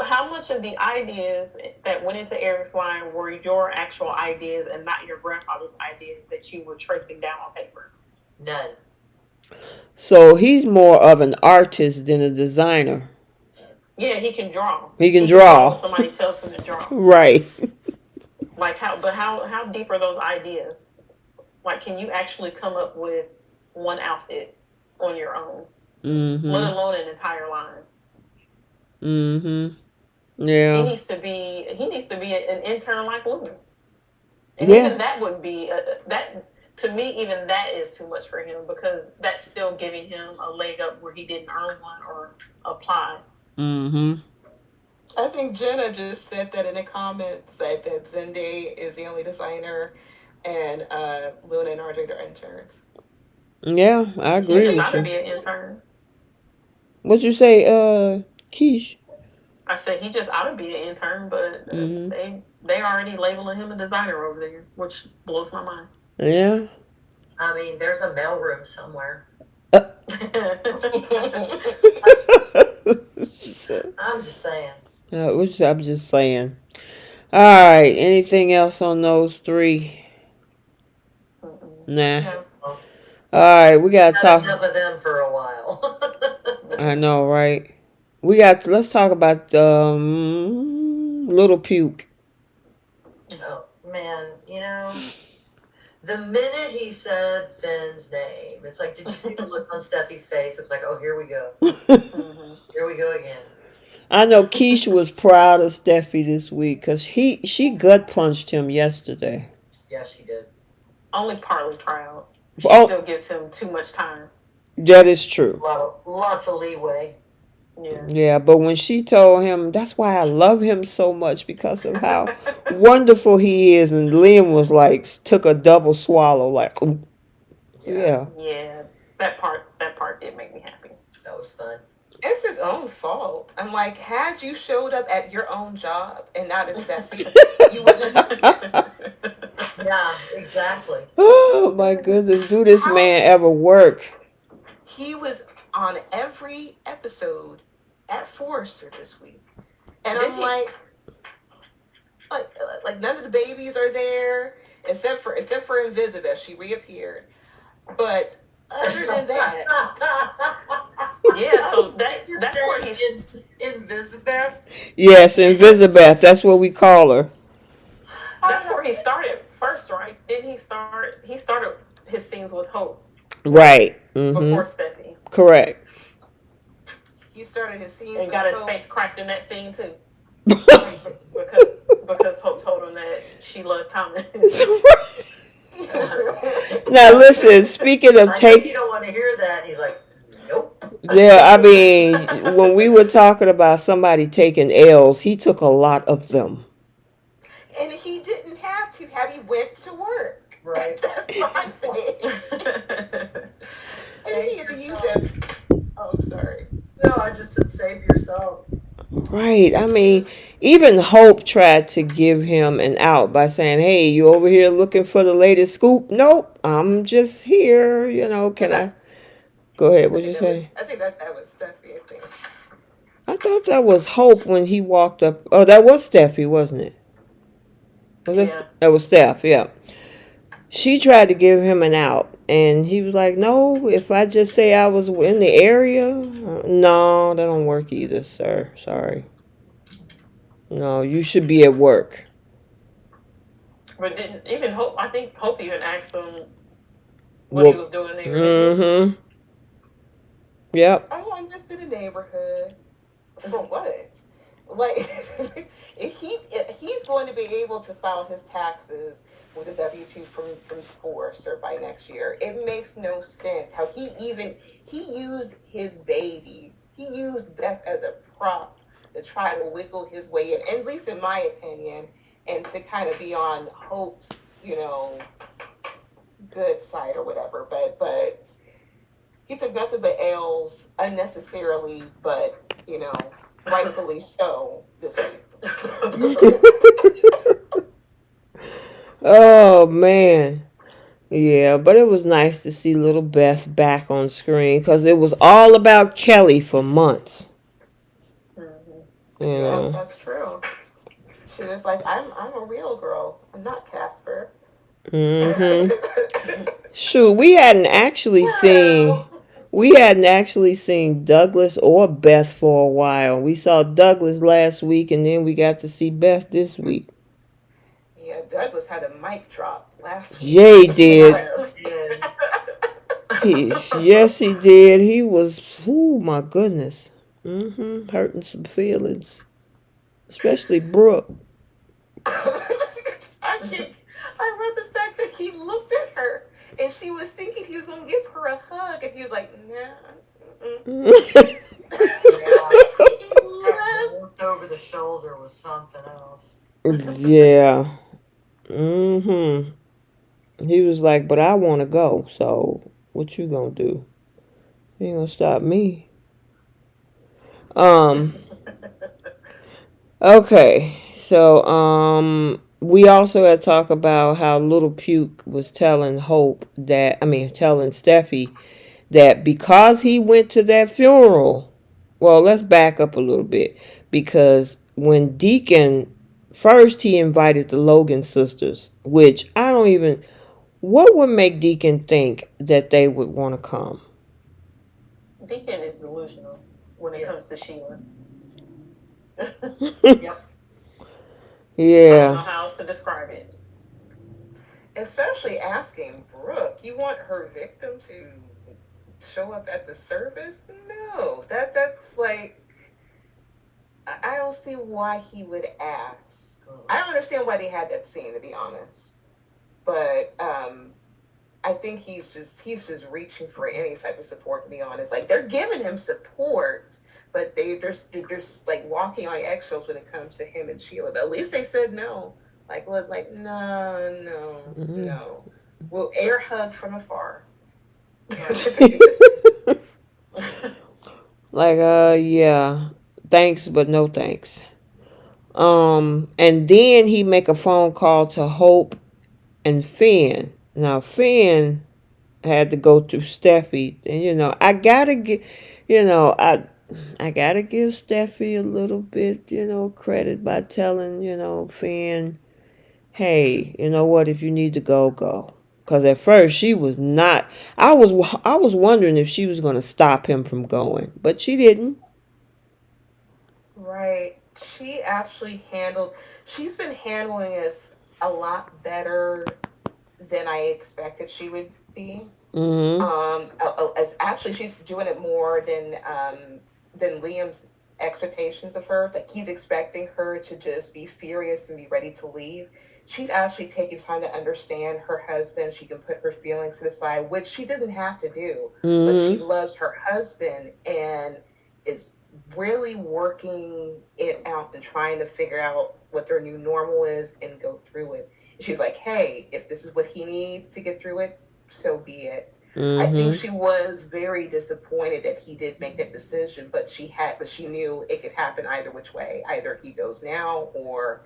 how much of the ideas that went into Eric's line were your actual ideas and not your grandfather's ideas that you were tracing down on paper? None. So he's more of an artist than a designer. Yeah, he can draw. He can draw. When somebody tells him to draw. Right. Like how deep are those ideas? Like, can you actually come up with one outfit on your own? Mm-hmm. Let alone an entire line. Mm-hmm. Yeah. He needs to be an intern like Luna. And Yeah. even that would be that to me. Even that is too much for him, because that's still giving him a leg up where he didn't earn one or apply. Mm-hmm. I think Jenna just said that in the comments that Zende is the only designer, and Luna and RJ are interns. Yeah, I He agree just with ought to be you. an intern. What'd you say, Keish? I said he just ought to be an intern, but Mm-hmm. they already labeling him a designer over there, which blows my mind. Yeah. I mean, there's a mailroom somewhere. Uh. I'm just saying. I'm just saying. All right. Anything else on those three? Nah. No. All right. We gotta Had talk. enough of them for a while. I know, right? Let's talk about Little Puke. Oh man, the minute he said Finn's name, it's like, did you see the look on Steffi's face? It was like, oh, here we go. Here we go again. I know Keisha was proud of Steffi this week because she gut punched him yesterday. Yeah, she did. Only partly proud. She still gives him too much time. That is true. Lots of leeway. Yeah, but when she told him, that's why I love him so much, because of how wonderful he is, and Liam was like, took a double swallow, like, yeah. Yeah, that part did make me happy. That was fun. It's his own fault. I'm like, had you showed up at your own job and not at Steffi, you wouldn't. Yeah, exactly. Oh my goodness, do this man ever work? He was on every episode at Forrester this week, and I'm like none of the babies are there except for Elizabeth. She reappeared, but other than that, yeah. So that's where he's Invisibeth. Yes, Invisibeth. That's what we call her. That's where he started first, right? Didn't he start? He started his scenes with Hope. Right. Before Steffi. Correct. He started his scenes and with got his Hope. Face cracked in that scene too. because Hope told him that she loved Thomas. Now listen, speaking of you don't want to hear that. He's like, nope. Yeah, I mean, when we were talking about somebody taking L's, he took a lot of them. And he didn't have to had he went to work. Right. That's what I'm saying. And he had to use that. Oh, I'm sorry. No, I just said save yourself. Right. I mean, even Hope tried to give him an out by saying, hey, you over here looking for the latest scoop? Nope, I'm just here. Can I? Go ahead. What'd you say? I think that was Steffi, I think. I thought that was Hope when he walked up. Oh, that was Steffi, wasn't it? That was Steph, yeah. She tried to give him an out, and he was like, no, if I just say I was in the area, no, that don't work either, sir. Sorry. No, you should be at work. But didn't even Hope, I think Hope even asked him what he was doing there. Mm-hmm. Yep. Oh, I'm just in the neighborhood. For what? Like, if he's going to be able to file his taxes with a W-2 from Forrester by next year, it makes no sense how he used his baby. He used Beth as a prop to try to wiggle his way in, at least in my opinion, and to kind of be on Hope's, good side or whatever. But he took nothing but L's unnecessarily, but, rightfully so this week. Oh, man. Yeah, but it was nice to see little Beth back on screen because it was all about Kelly for months. You Yeah, know. that's true. She was like, I'm a real girl. I'm not Casper. Mm-hmm. Shoot, Well, we hadn't actually seen Douglas or Beth for a while. We saw Douglas last week, and then we got to see Beth this week. yeah, Douglas had a mic drop last week when Jay he did. left. Yes, he did. He was. Oh my goodness. Hurting some feelings, especially Brooke. I can't. I love the fact that he looked at her and she was thinking he was gonna give her a hug, and he was like, "Nah." Yeah, He that left. looked over the shoulder was something else. Yeah. Mm-hmm. He was like, but I want to go. So what you gonna do? You ain't gonna stop me. Um. Okay. So we also had to talk about how Little Puke was telling telling Steffi that because he went to that funeral. Well, let's back up a little bit because when Deacon first he invited the Logan sisters, which I don't even. What would make Deacon think that they would want to come? Deacon is delusional when it comes to Sheila. Yep. I don't know Yeah. how else to describe it. Especially asking Brooke, you want her victim to show up at the service? No, that's like, I don't see why he would ask. I don't understand why they had that scene, to be honest. But I think he's just reaching for any type of support, to be honest. Like, they're giving him support, but they're just like walking on eggshells when it comes to him and Sheila. But at least they said no. Like, look, like, no. We'll air hug from afar. Like, yeah. Thanks, but no thanks. And then he make a phone call to Hope and Finn. Now, Finn had to go through Steffi. And, I gotta get, I gotta give Steffi a little bit, credit by telling, Finn, hey, you know what, if you need to go, go. Because at first she was not. I was wondering if she was going to stop him from going, but she didn't. Right. She's been handling this a lot better than I expected she would be. Mm-hmm. Actually, she's doing it more than Liam's expectations of her. Like, he's expecting her to just be furious and be ready to leave. She's actually taking time to understand her husband. She can put her feelings to the side, which she didn't have to do. But she Mm-hmm. loves her husband and is really working it out and trying to figure out what their new normal is and go through it. She's like, hey, if this is what he needs to get through it, so be it. I think Mm-hmm. she was very disappointed that he did make that decision, but she knew it could happen either which way. Either he goes now, or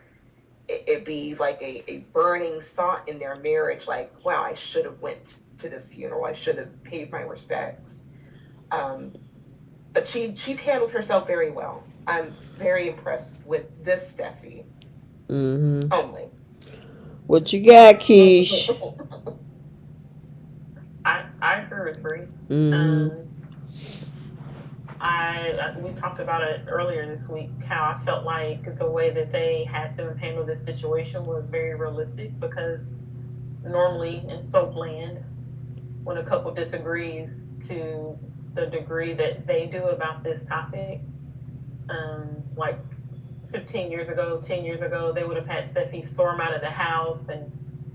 it'd be like a burning thought in their marriage, like, wow, I should have went to the funeral. I should have paid my respects. But she's handled herself very well. I'm very impressed with this Steffi. Mm-hmm. Only. What you got, Keish? I agree with Bree. Mm-hmm. We talked about it earlier this week, how I felt like the way that they had them handle this situation was very realistic, because normally and so bland when a couple disagrees to the degree that they do about this topic. Like 15 years ago, 10 years ago, they would have had Steffi storm out of the house and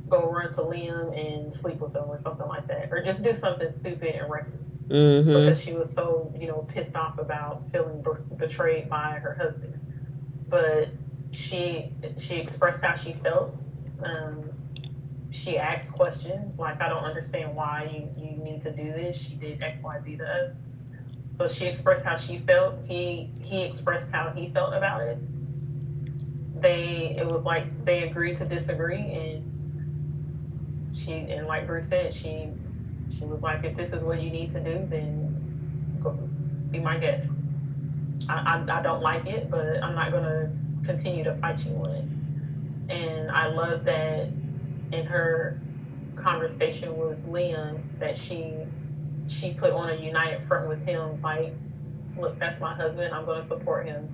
go run to Liam and sleep with him or something like that, or just do something stupid and reckless, Mm-hmm. because she was so pissed off about feeling betrayed by her husband. But she expressed how she felt. She asked questions like, I don't understand why you need to do this. She did XYZ to us. So she expressed how she felt. He expressed how he felt about it. It was like they agreed to disagree, and and like Bruce said, she was like, if this is what you need to do, then go be my guest. I don't like it, but I'm not gonna continue to fight you on it. And I love that in her conversation with Liam that she put on a united front with him, like, look, that's my husband, I'm gonna support him.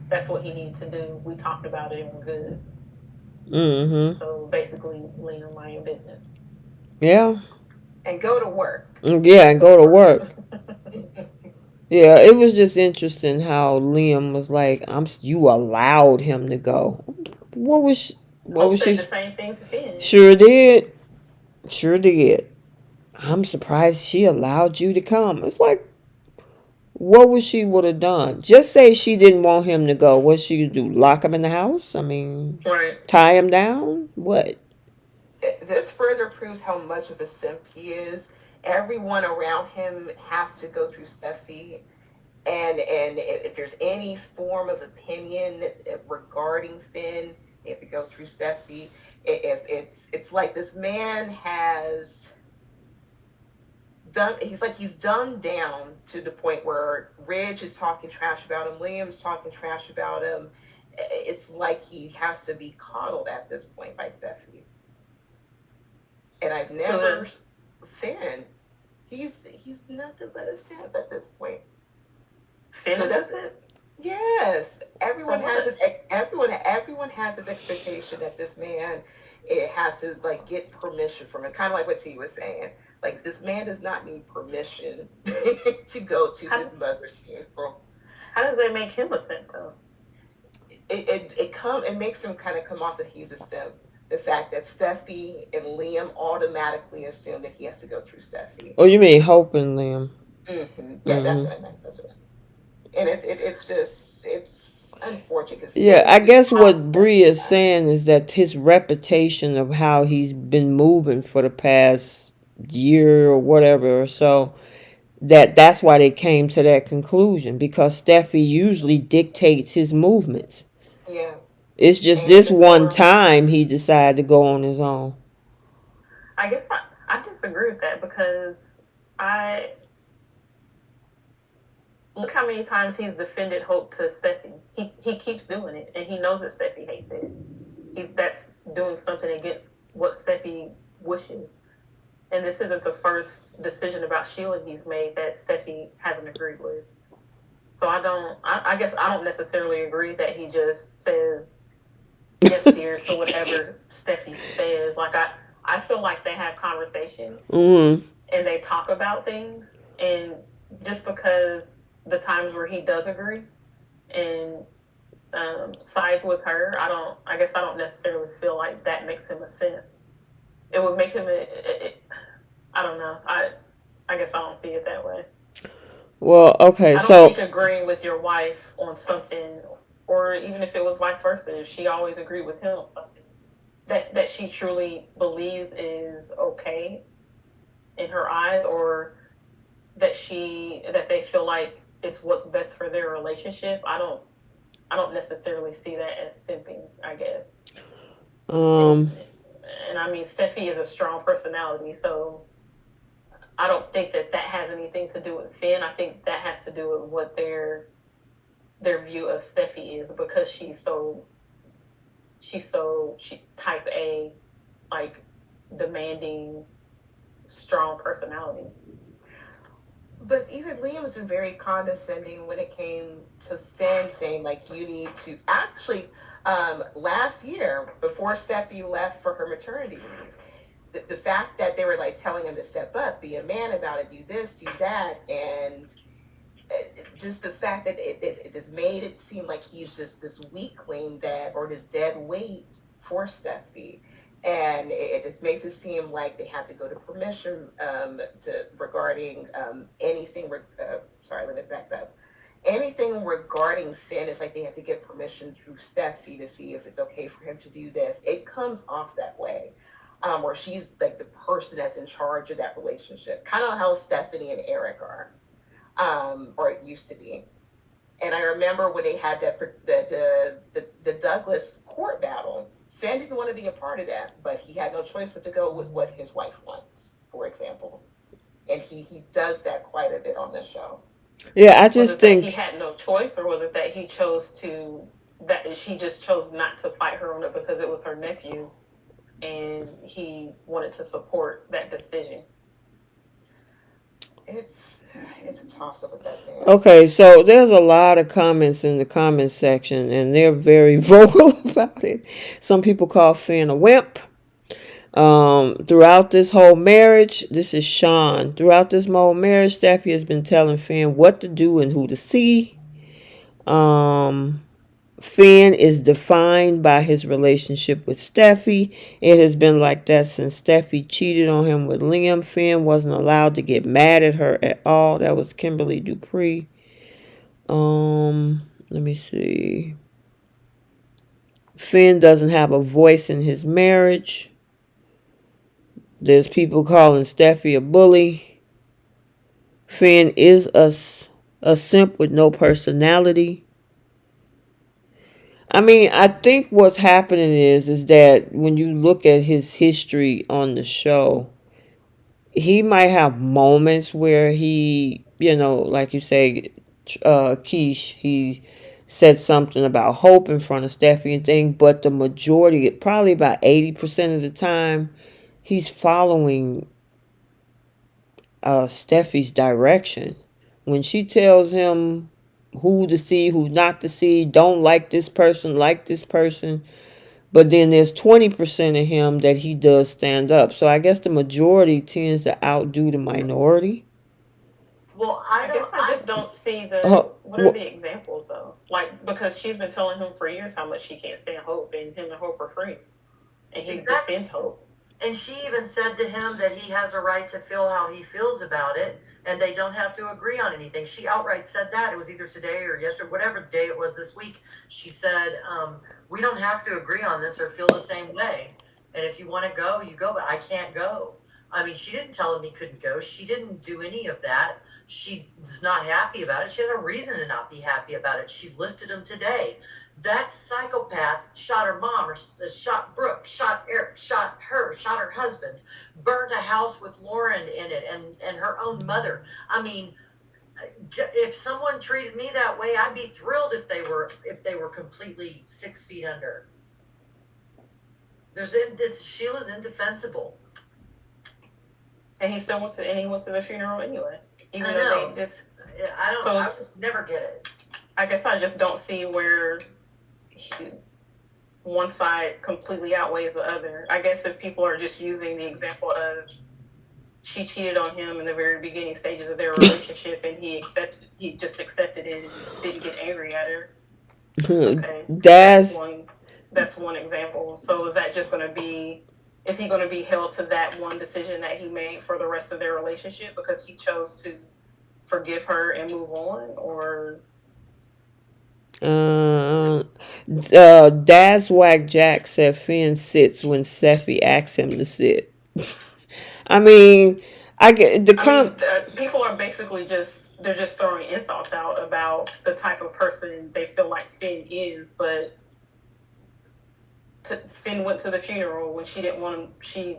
That's what he needs to do. We talked about it and we're good. Mm-hmm. So basically, Liam, mind your business. Yeah. And go to work. Yeah, and go to work. Yeah, it was just interesting how Liam was like, you allowed him to go. What was Hope she? said the same thing to Finn. Sure did. Sure did. I'm surprised she allowed you to come. It's like, what would she would have done? Just say she didn't want him to go. What she do? Lock him in the house? I mean, right. Tie him down? What? This further proves how much of a simp he is. Everyone around him has to go through Steffy. And if there's any form of opinion regarding Finn, they have to go through Steffy. If it's like this man has done, he's dumbed down to the point where Ridge is talking trash about him, Liam's talking trash about him. It's like he has to be coddled at this point by Steffy. And I've never Finn. He's nothing but a simp at this point. Finn So is that's it? Yes, everyone has his expectation that this man it has to like get permission from it. Kind of like what T was saying. Like this man does not need permission to go to his mother's funeral. How does that make him a simp though? It makes him kind of come off that he's a simp. The fact that Steffy and Liam automatically assume that he has to go through Steffy. Oh, you mean Hope and Liam? Mm-hmm. Yeah, that's what I meant. That's what I meant. And it's unfortunate. Yeah, I guess what Bree is saying is that his reputation of how he's been moving for the past year or whatever or so, that's why they came to that conclusion, because Steffi usually dictates his movements. Yeah. It's just this one time he decided to go on his own. I guess I disagree with that, because look how many times he's defended Hope to Steffi. He keeps doing it, and he knows that Steffi hates it. That's doing something against what Steffi wishes. And this isn't the first decision about Sheila he's made that Steffi hasn't agreed with. So I guess I don't necessarily agree that he just says yes dear to whatever Steffi says. Like I feel like they have conversations and they talk about things, and just because the times where he does agree and sides with her, I guess I don't necessarily feel like that makes him a simp. It would make him I don't know. I guess I don't see it that way. Well, okay, I don't think agreeing with your wife on something, or even if it was vice versa, if she always agreed with him on something that she truly believes is okay in her eyes, or that they feel like it's what's best for their relationship, I don't necessarily see that as simping, I guess. And I mean, Steffi is a strong personality, so I don't think that has anything to do with Finn. I think that has to do with what their view of Steffi is, because she's type A, like demanding, strong personality. But even Liam's been very condescending when it came to Finn, saying like you need to actually last year before Steffi left for her maternity leave. The fact that they were like telling him to step up, be a man about it, do this, do that, and just the fact that it just made it seem like he's just this weakling or this dead weight for Steffi. And it just makes it seem like they have to go to permission regarding anything. Sorry, let me back up. Anything regarding Finn is like they have to get permission through Steffi to see if it's okay for him to do this. It comes off that way. Where she's like the person that's in charge of that relationship, kind of how Stephanie and Eric are, or it used to be. And I remember when they had the Douglas court battle, Finn didn't want to be a part of that, but he had no choice but to go with what his wife wants, for example. And he does that quite a bit on the show. Yeah, I Was just it that he think, had no choice, or was it that he chose to, that he just chose not to fight her on it because it was her nephew and he wanted to support that decision? It's a toss up with that man. okay, so there's a lot of comments in the comment section, and they're very vocal about it. Some people call Finn a wimp. Throughout this whole marriage, this is Sean. Throughout this whole marriage, Steffy has been telling Finn what to do and who to see. Finn is defined by his relationship with Steffy. It has been like that since Steffy cheated on him with Liam. Finn wasn't allowed to get mad at her at all. That was Kimberly Dupree. Let me see. Finn doesn't have a voice in his marriage. There's people calling Steffy a bully. Finn is a simp with no personality. I mean, I think what's happening is that when you look at his history on the show, he might have moments where he, like you say, Keish, he said something about hope in front of Steffy and thing, but the majority, probably about 80% of the time, he's following Steffi's direction. When she tells him who to see, who not to see, don't like this person, like this person, but then there's 20% of him that he does stand up. So I guess the majority tends to outdo the minority. Well, I guess I just don't see what are the examples though? Like, because she's been telling him for years how much she can't stand Hope, and him and Hope are friends, and he defends Hope. And she even said to him that he has a right to feel how he feels about it, and they don't have to agree on anything. She outright said that. It was either today or yesterday, whatever day it was this week. She said, we don't have to agree on this or feel the same way. And if you want to go, you go, but I can't go. I mean, she didn't tell him he couldn't go. She didn't do any of that. She's not happy about it. She has a reason to not be happy about it. She's listed him today. That psychopath shot her mom, or shot Brooke, shot Eric, shot her, shot her husband, burned a house with Lauren in it, and her own mother. I mean, if someone treated me that way, I'd be thrilled if they were completely 6 feet under. Sheila's indefensible. And he still wants to the funeral anyway. Even I know. Though they just, I would never get it. I guess I just don't see where one side completely outweighs the other. I guess if people are just using the example of she cheated on him in the very beginning stages of their relationship, and he just accepted it and didn't get angry at her. Okay, that's one example. So is that just going to be? Is he going to be held to that one decision that he made for the rest of their relationship because he chose to forgive her and move on, or? Dazwag Jack said Finn sits when Steffi asks him to sit. I mean, people are basically they're just throwing insults out about the type of person they feel like Finn is, but Finn went to the funeral when she didn't want him. She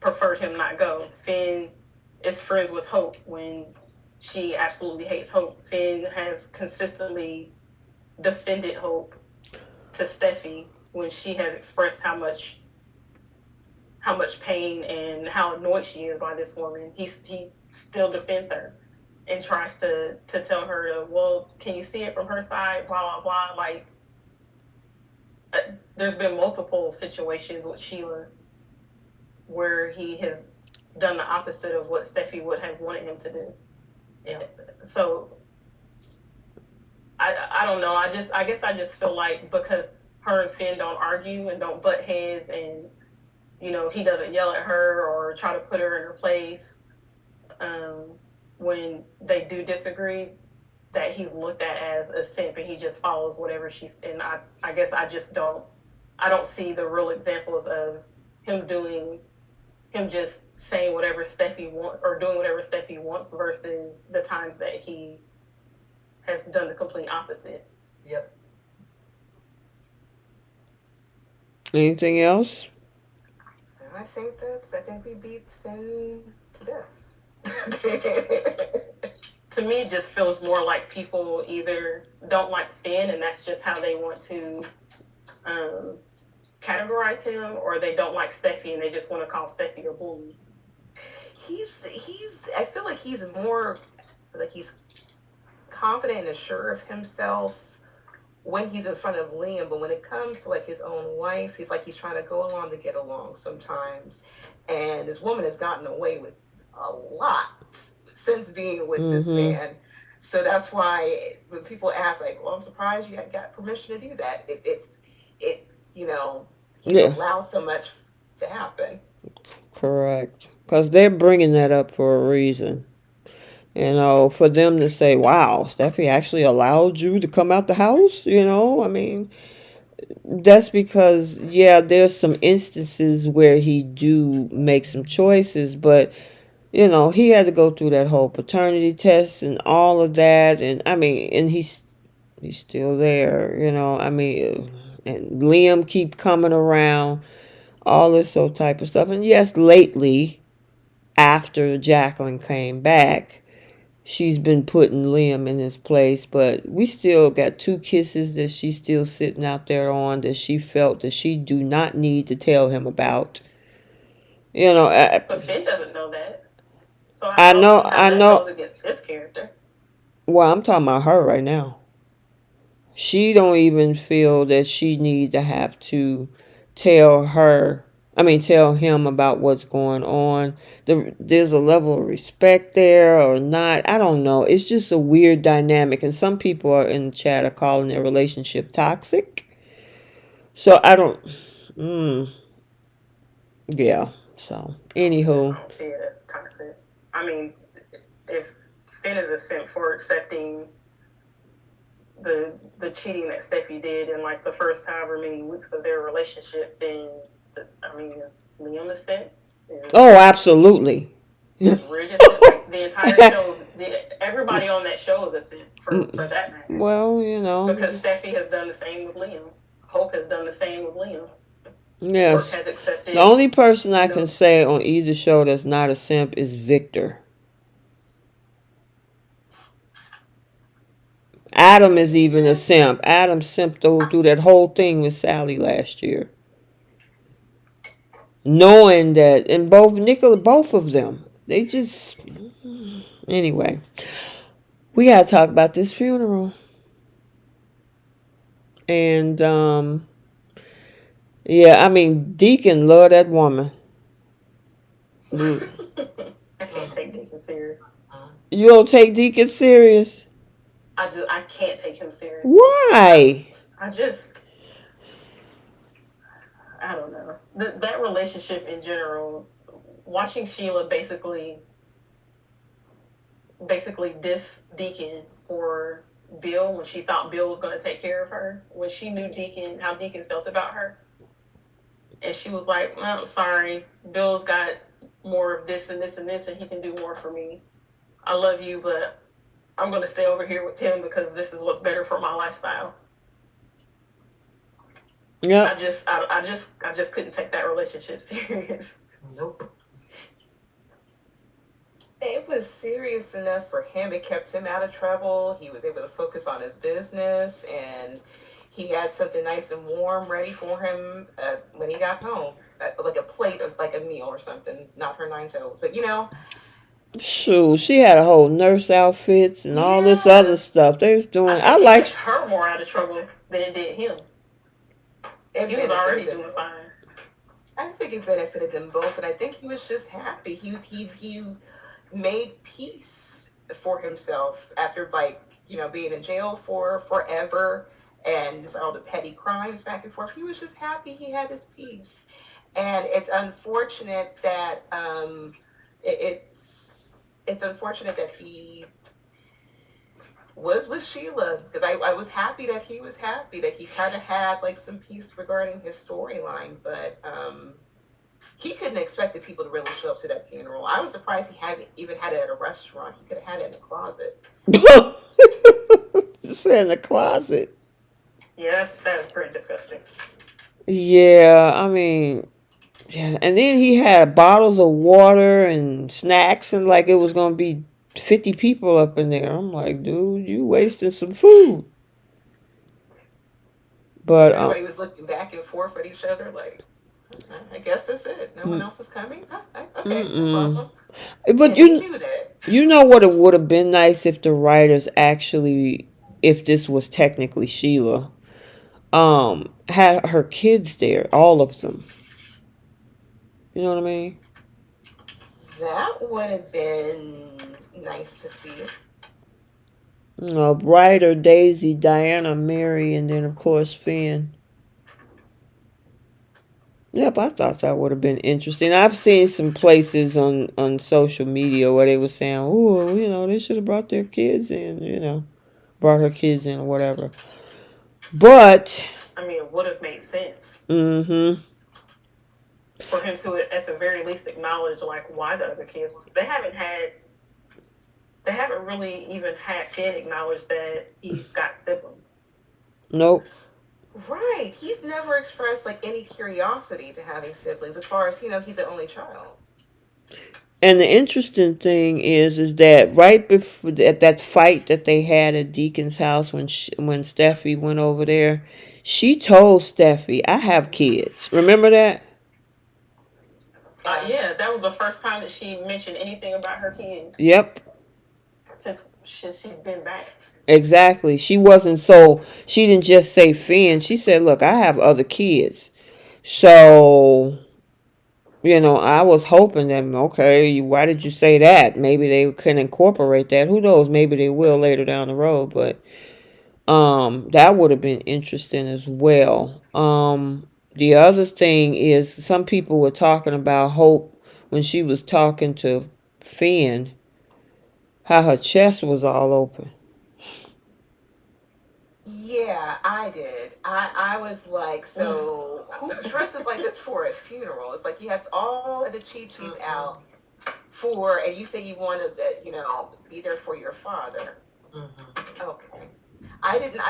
preferred him not go. Finn is friends with Hope when she absolutely hates Hope. Finn has consistently defended Hope to Steffi when she has expressed how much pain and how annoyed she is by this woman. He still defends her and tries to tell her can you see it from her side, blah, blah, blah. Like, there's been multiple situations with Sheila where he has done the opposite of what Steffi would have wanted him to do. Yeah. So I don't know. I guess I just feel like because her and Finn don't argue and don't butt heads, and he doesn't yell at her or try to put her in her place when they do disagree, that he's looked at as a simp and he just follows whatever she's. And I guess I don't see the real examples of him just saying whatever Steffi wants or doing whatever Steffi wants versus the times that he has done the complete opposite. Yep. Anything else? I think we beat Finn to death. To me, it just feels more like people either don't like Finn, and that's just how they want to categorize him, or they don't like Steffy, and they just want to call Steffy a bully. I feel like he's more, like he's confident and sure of himself when he's in front of Liam, but when it comes to like his own wife, he's like he's trying to go along to get along sometimes. And this woman has gotten away with a lot since being with this man. So that's why when people ask, like, well, I'm surprised you got permission to do that. He's allowed so much to happen. Correct. Because they're bringing that up for a reason. For them to say, wow, Steffi actually allowed you to come out the house, I mean, that's because, there's some instances where he do make some choices, but, he had to go through that whole paternity test and all of that, and, I mean, and he's still there, I mean, and Liam keep coming around, all this sort of type of stuff, and yes, lately, after Jacqueline came back, she's been putting Liam in his place, but we still got 2 kisses that she's still sitting out there on that she felt that she do not need to tell him about. But Finn doesn't know that. So I know. That goes against his character. Well, I'm talking about her right now. She don't even feel that she need to have to tell him about what's going on. There's a level of respect there or not. I don't know. It's just a weird dynamic. And some people are in the chat are calling their relationship toxic. So I don't. Yeah. So, anywho. I don't see it as toxic. I mean, if Finn is a simp for accepting the cheating that Steffi did in like the first however many weeks of their relationship, then Liam is sent. Oh, absolutely. We're just like, the entire show. Everybody on that show is a simp for that matter. Well, because Steffi has done the same with Liam. Hope has done the same with Liam. Yes. Has accepted. The only person I can say on either show that's not a simp is Victor. Adam is even a simp. Adam simped through that whole thing with Sally last year. Knowing that, and both of them, they just, anyway. We gotta talk about this funeral. And, Deacon loved that woman. I can't take Deacon serious. You don't take Deacon serious? I can't take him serious. Why? I don't know. That relationship in general, watching Sheila basically diss Deacon for Bill when she thought Bill was going to take care of her, when she knew how Deacon felt about her. And she was like, well, I'm sorry, Bill's got more of this and this and this, and he can do more for me. I love you, but I'm going to stay over here with him because this is what's better for my lifestyle. Yeah. I just couldn't take that relationship serious. Nope. It was serious enough for him. It kept him out of trouble. He was able to focus on his business, and he had something nice and warm ready for him when he got home, like a plate of like a meal or something. Not her 9 toes, but Shoot, she had a whole nurse outfits and all this other stuff they was doing. I liked her more out of trouble than it did him. He was already doing fine. I think it benefited them both, and I think he was just happy. He made peace for himself after being in jail for forever and just all the petty crimes back and forth. He was just happy he had his peace, and it's unfortunate that it's unfortunate that he was with Sheila, because I was happy that he was happy that he kind of had like some peace regarding his storyline, but he couldn't expect the people to really show up to that funeral. I was surprised he even had it at a restaurant. He could have had it in the closet. Just in the closet. Yeah, that's pretty disgusting. Yeah, I mean, yeah. And then he had bottles of water and snacks, and like it was gonna be 50 people up in there. I'm like, dude, you wasting some food. But Everybody was looking back and forth at each other, like, I guess that's it. No one mm, else is coming. Okay, no mm-mm. problem. But And he knew that. you know what, it would have been nice if the writers actually, if this was technically Sheila, had her kids there, all of them. You know what I mean? That would have been nice to see. Ryder, Daisy, Diana, Mary, and then of course Finn. Yep, I thought that would have been interesting. I've seen some places on social media where they were saying, "Oh, they should have brought their kids in," brought her kids in or whatever. But, I mean, it would have made sense mm-hmm. for him to, at the very least, acknowledge like why the other kids. They haven't really even had Finn acknowledge that he's got siblings. Nope. Right. He's never expressed like any curiosity to having siblings. As far as he's the only child. And the interesting thing is that right before that fight that they had at Deacon's house when Steffy went over there, she told Steffy, "I have kids." Remember that? Yeah, that was the first time that she mentioned anything about her kids. Yep. Since she's been back. Exactly. She didn't just say Finn. She said, "Look, I have other kids." So, I was hoping that, okay, why did you say that? Maybe they can incorporate that. Who knows? Maybe they will later down the road, but that would have been interesting as well. The other thing is some people were talking about Hope when she was talking to Finn, how her chest was all open. Yeah, I did. I was like, so who dresses like this for a funeral? It's like you have all of the cheap out and you say you wanted that, be there for your father. Okay. I didn't,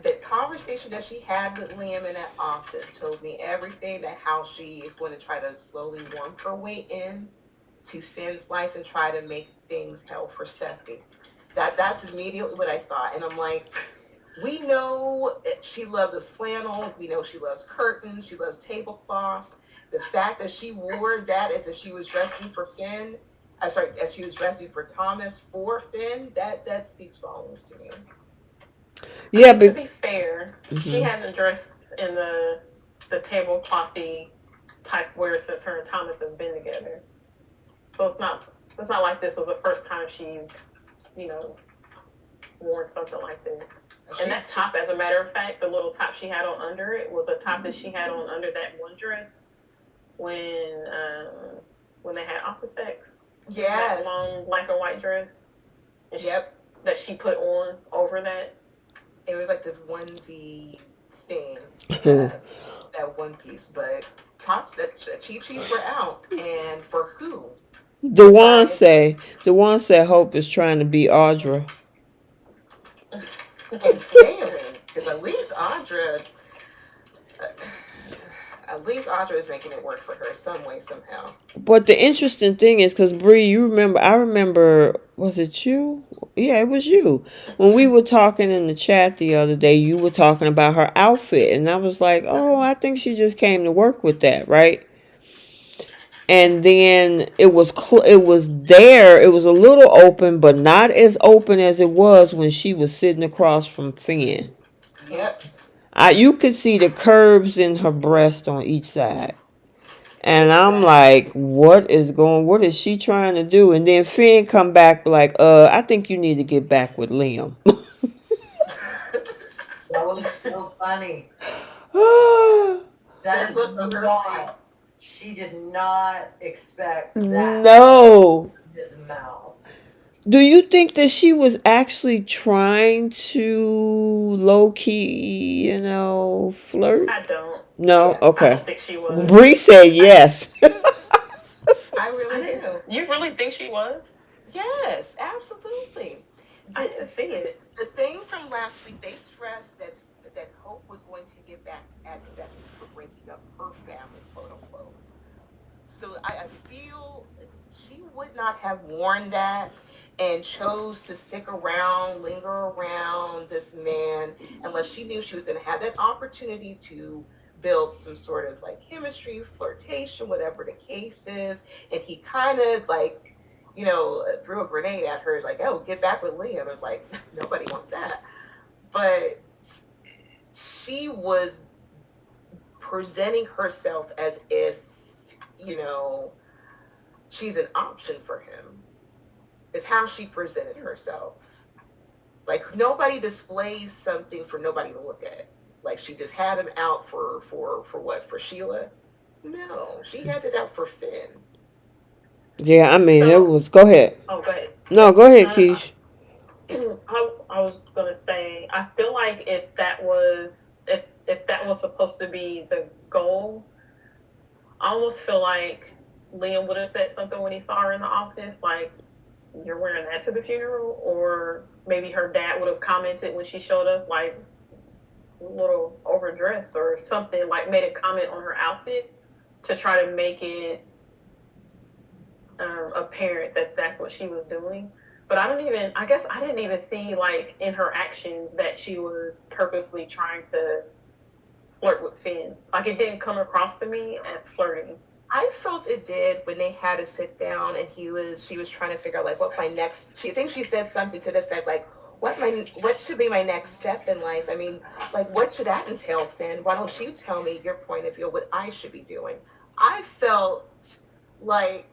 the conversation that she had with Liam in that office told me everything that how she is going to try to slowly worm her way in to Finn's life and try to make things hell for Steffy. That's immediately what I thought. And I'm like, we know she loves a flannel. We know she loves curtains. She loves tablecloths. The fact that she wore that as if she was dressing for Finn, as she was dressing for Thomas for Finn, that speaks volumes to me. Yeah, to be fair, she Mhm. hasn't dressed in the tableclothy type wear since her and Thomas have been together. So it's not like this was the first time she's, worn something like this. And that top, as a matter of fact, the little top she had on under it was a top that she had on under that one dress when they had opposite sex. Yes. That long black and white dress. And that she put on over that. It was like this onesie thing, that one piece, but the cheap sheets were out, and for who? The one say Hope is trying to be Audra. And failing, because at least Audra is making it work for her some way, somehow. But the interesting thing is, because Bree, I remember, was it you? Yeah, it was you. When we were talking in the chat the other day, you were talking about her outfit, and I was like, oh, I think she just came to work with that, right? And then it was there. It was a little open, but not as open as it was when she was sitting across from Finn. Yep. You could see the curves in her breast on each side. And I'm like, what is she trying to do? And then Finn come back like, I think you need to get back with Liam. That was so funny. That is not. She did not expect that. No. In his mouth. Do you think that she was actually trying to low-key, flirt? I don't. No? Yes. Okay. I don't think she was. Bree said yes. I really do. You really think she was? Yes, absolutely. I didn't see it. The thing from last week, they stressed that that Hope was going to get back at Steffy for breaking up her family, quote unquote. So I feel she would not have worn that and chose to stick around, linger around this man, unless she knew she was going to have that opportunity to build some sort of like chemistry, flirtation, whatever the case is. And he kind of like, threw a grenade at her. It's like, oh, get back with Liam. It's like, nobody wants that. But she was presenting herself as if, she's an option for him, is how she presented herself. Like, nobody displays something for nobody to look at. Like, she just had him out for what? For Sheila? No, she had it out for Finn. Yeah, I mean, it So, was. Go ahead. oh, go ahead. No, go ahead, Keish. I was gonna say, I feel like if that was supposed to be the goal, I almost feel like Liam would have said something when he saw her in the office, like, "You're wearing that to the funeral," or maybe her dad would have commented when she showed up, like, a little overdressed or something, like made a comment on her outfit to try to make it apparent that that's what she was doing. But I guess I didn't even see, like, in her actions that she was purposely trying to flirt with Finn. Like, it didn't come across to me as flirting. I felt it did when they had to sit down and she was trying to figure out, like, what my next, she thinks she said something to the effect, like, what should be my next step in life? I mean, like, what should that entail, Finn? Why don't you tell me your point of view, what I should be doing? I felt like,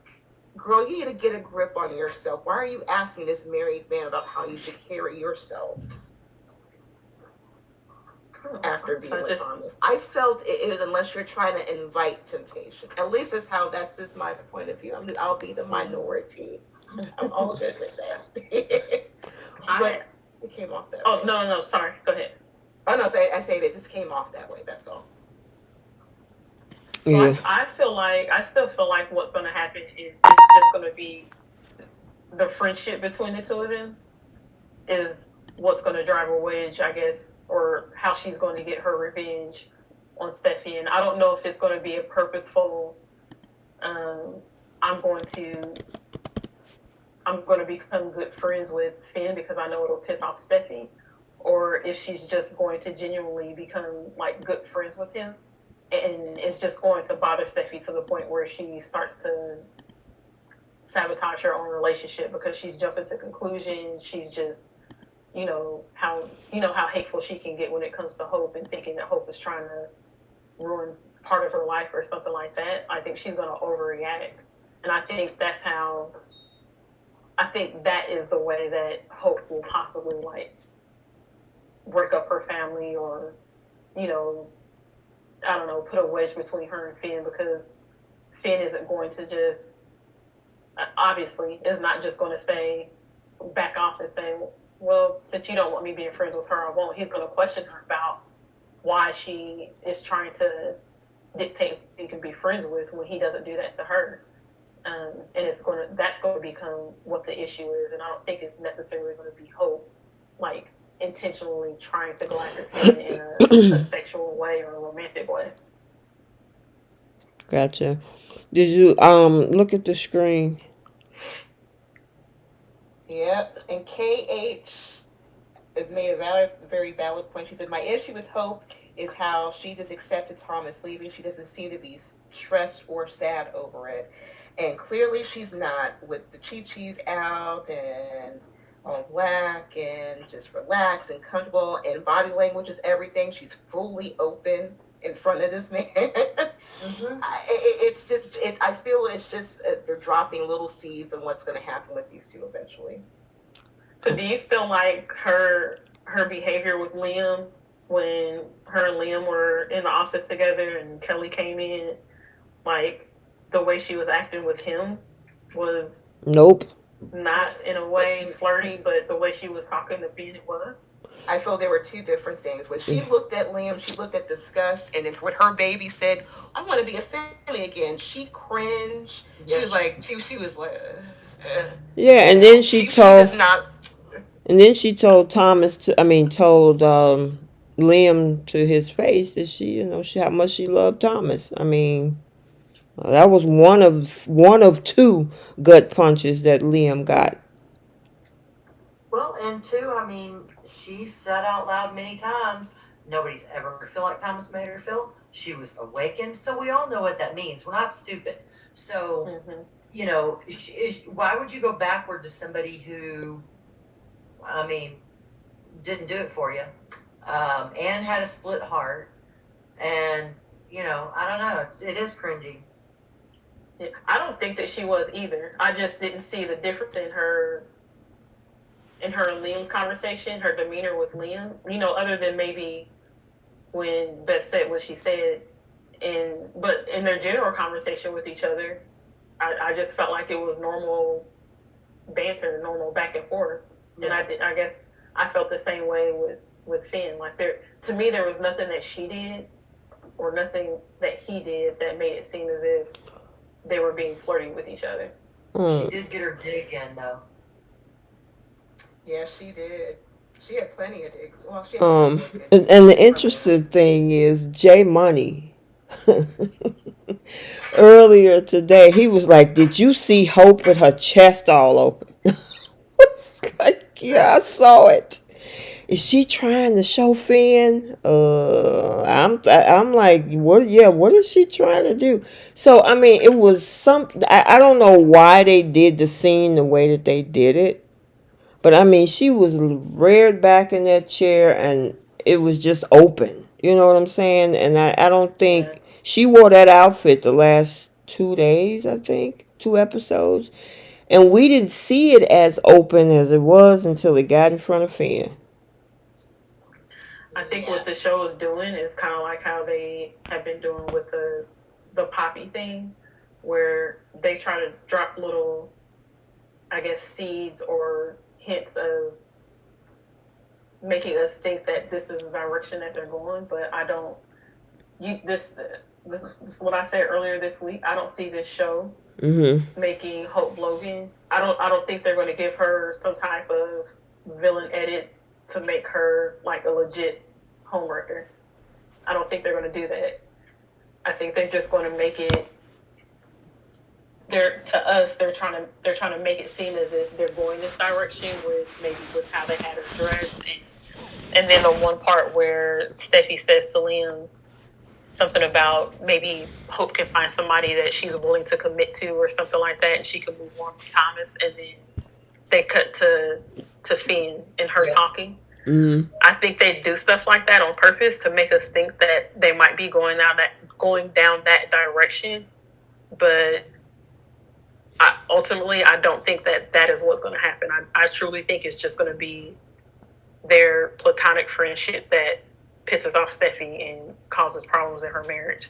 girl, you need to get a grip on yourself. Why are you asking this married man about how you should carry yourself after being with Thomas? I felt it was, unless you're trying to invite temptation. At least that's just my point of view. I'll be the minority. I'm all good with that. But it came off that way. Oh, no, sorry. Go ahead. Oh, no, I say that this came off that way. That's all. So yeah. I still feel like what's going to happen is it's just going to be the friendship between the two of them is what's going to drive a wedge, I guess, or how she's going to get her revenge on Steffy. And I don't know if it's going to be a purposeful, I'm going to become good friends with Finn because I know it'll piss off Steffy, or if she's just going to genuinely become, like, good friends with him. And it's just going to bother Steffy to the point where she starts to sabotage her own relationship because she's jumping to conclusions. She's just, how hateful she can get when it comes to Hope and thinking that Hope is trying to ruin part of her life or something like that. I think she's going to overreact. And I think that is the way that Hope will possibly, like, break up her family or, I don't know, put a wedge between her and Finn, because Finn isn't going to just, obviously, is not just going to say, back off and say, well, since you don't want me being friends with her, I won't. He's going to question her about why she is trying to dictate who he can be friends with when he doesn't do that to her. And that's going to become what the issue is. And I don't think it's necessarily going to be Hope, like, intentionally trying to go after Finn in a sexual way or a romantic way. Gotcha. Did you look at the screen? Yep. And KH made a very valid point. She said, my issue with Hope is how she just accepted Thomas leaving. She doesn't seem to be stressed or sad over it. And clearly she's not, with the chi-chis out and all black and just relaxed and comfortable, and body language is everything. She's fully open in front of this man. Mm-hmm. I feel it's just they're dropping little seeds on what's going to happen with these two eventually. So do you feel like her behavior with Liam, when her and Liam were in the office together and Kelly came in, like, the way she was acting with him was nope, not in a way flirty, but the way she was talking to Ben, it was? I feel there were two different things. When she looked at Liam, she looked at disgust, and then when her baby said, I want to be a family again, she cringed. Yes. She was like, yeah, and then she told, does not. And then she told Liam Liam to his face that she how much she loved Thomas. I mean, that was one of two gut punches that Liam got. Well, and two, I mean, she said out loud many times, nobody's ever feel like Thomas made her feel. She was awakened, so we all know what that means. We're not stupid. So, why would you go backward to somebody who, I mean, didn't do it for you, and had a split heart, and, I don't know, it is cringy. Yeah, I don't think that she was either. I just didn't see the difference in her and Liam's conversation, her demeanor with Liam, other than maybe when Beth said what she said, but in their general conversation with each other, I just felt like it was normal banter, normal back and forth. Yeah. And I guess I felt the same way with Finn. Like, to me, there was nothing that she did or nothing that he did that made it seem as if they were being flirty with each other. She did get her dig in, though. Yeah, she did. She had plenty of digs. Well, she had and the interesting thing is Jay Money. Earlier today, he was like, "Did you see Hope with her chest all open?" Yeah, I saw it. Is she trying to show Finn? I'm like, what? Yeah, what is she trying to do? So I mean, it was I don't know why they did the scene the way that they did it, but I mean, she was reared back in that chair and it was just open. You know what I'm saying? And I don't think she wore that outfit the last 2 days. I think 2 episodes, and we didn't see it as open as it was until it got in front of Finn. I think what the show is doing is kind of like how they have been doing with the Poppy thing, where they try to drop little, I guess, seeds or hints of making us think that this is the direction that they're going. But I don't. This is what I said earlier this week. I don't see this show making Hope Logan. I don't think they're going to give her some type of villain edit to make her like a legit homewrecker. I don't think they're going to do that. I think they're just going to make it. They're trying to make it seem as if they're going this direction with how they had her dressed, and then the one part where Steffy says to Liam something about maybe Hope can find somebody that she's willing to commit to or something like that, and she can move on from Thomas, and then they cut to Finn and her talking. Mm-hmm. I think they do stuff like that on purpose to make us think that they might be going down that direction, but ultimately I don't think that is what's going to happen. I truly think it's just going to be their platonic friendship that pisses off Steffy and causes problems in her marriage.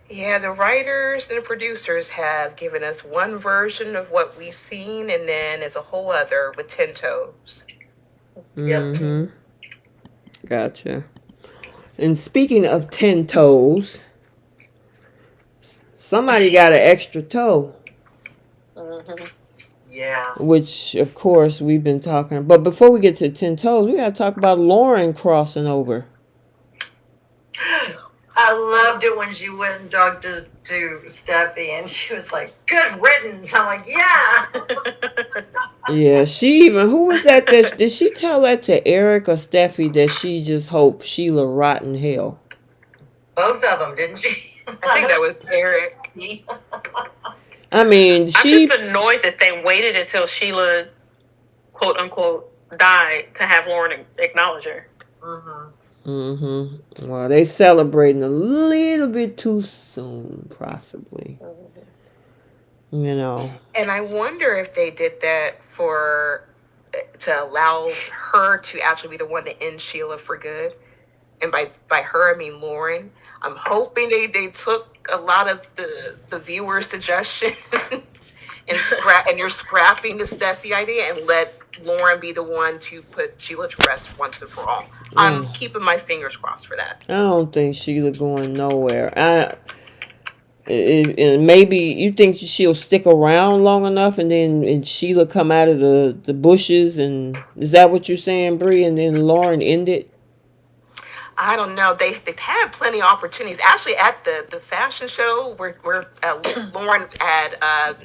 Yeah, the writers and the producers have given us one version of what we've seen, and then there's a whole other with 10 toes. Mm-hmm. Gotcha. And speaking of 10 toes, somebody got an extra toe. Mm-hmm. Yeah. Which, of course, we've been talking about. But before we get to 10 toes, we got to talk about Lauren crossing over. I loved it when she went and talked to Steffy, and she was like, "Good riddance." I'm like, "Yeah." Yeah, who was that? Did she tell that to Eric or Steffy that she just hoped Sheila rot in hell? Both of them, didn't she? I think that was Eric. I mean, I'm just annoyed that they waited until Sheila, quote unquote, died to have Lauren acknowledge her. Well, they celebrating a little bit too soon, possibly. You know. And I wonder if they did that to allow her to actually be the one to end Sheila for good. And by her, I mean Lauren. I'm hoping they took a lot of the viewers' suggestions and you're scrapping the Steffy idea and let Lauren be the one to put Sheila to rest once and for all. I'm keeping my fingers crossed for that. I don't think Sheila going nowhere. And maybe you think she'll stick around long enough, and Sheila come out of the bushes, and is that what you're saying, Bree? And then Lauren end it? I don't know. They've had plenty of opportunities. Actually, at the fashion show where Lauren had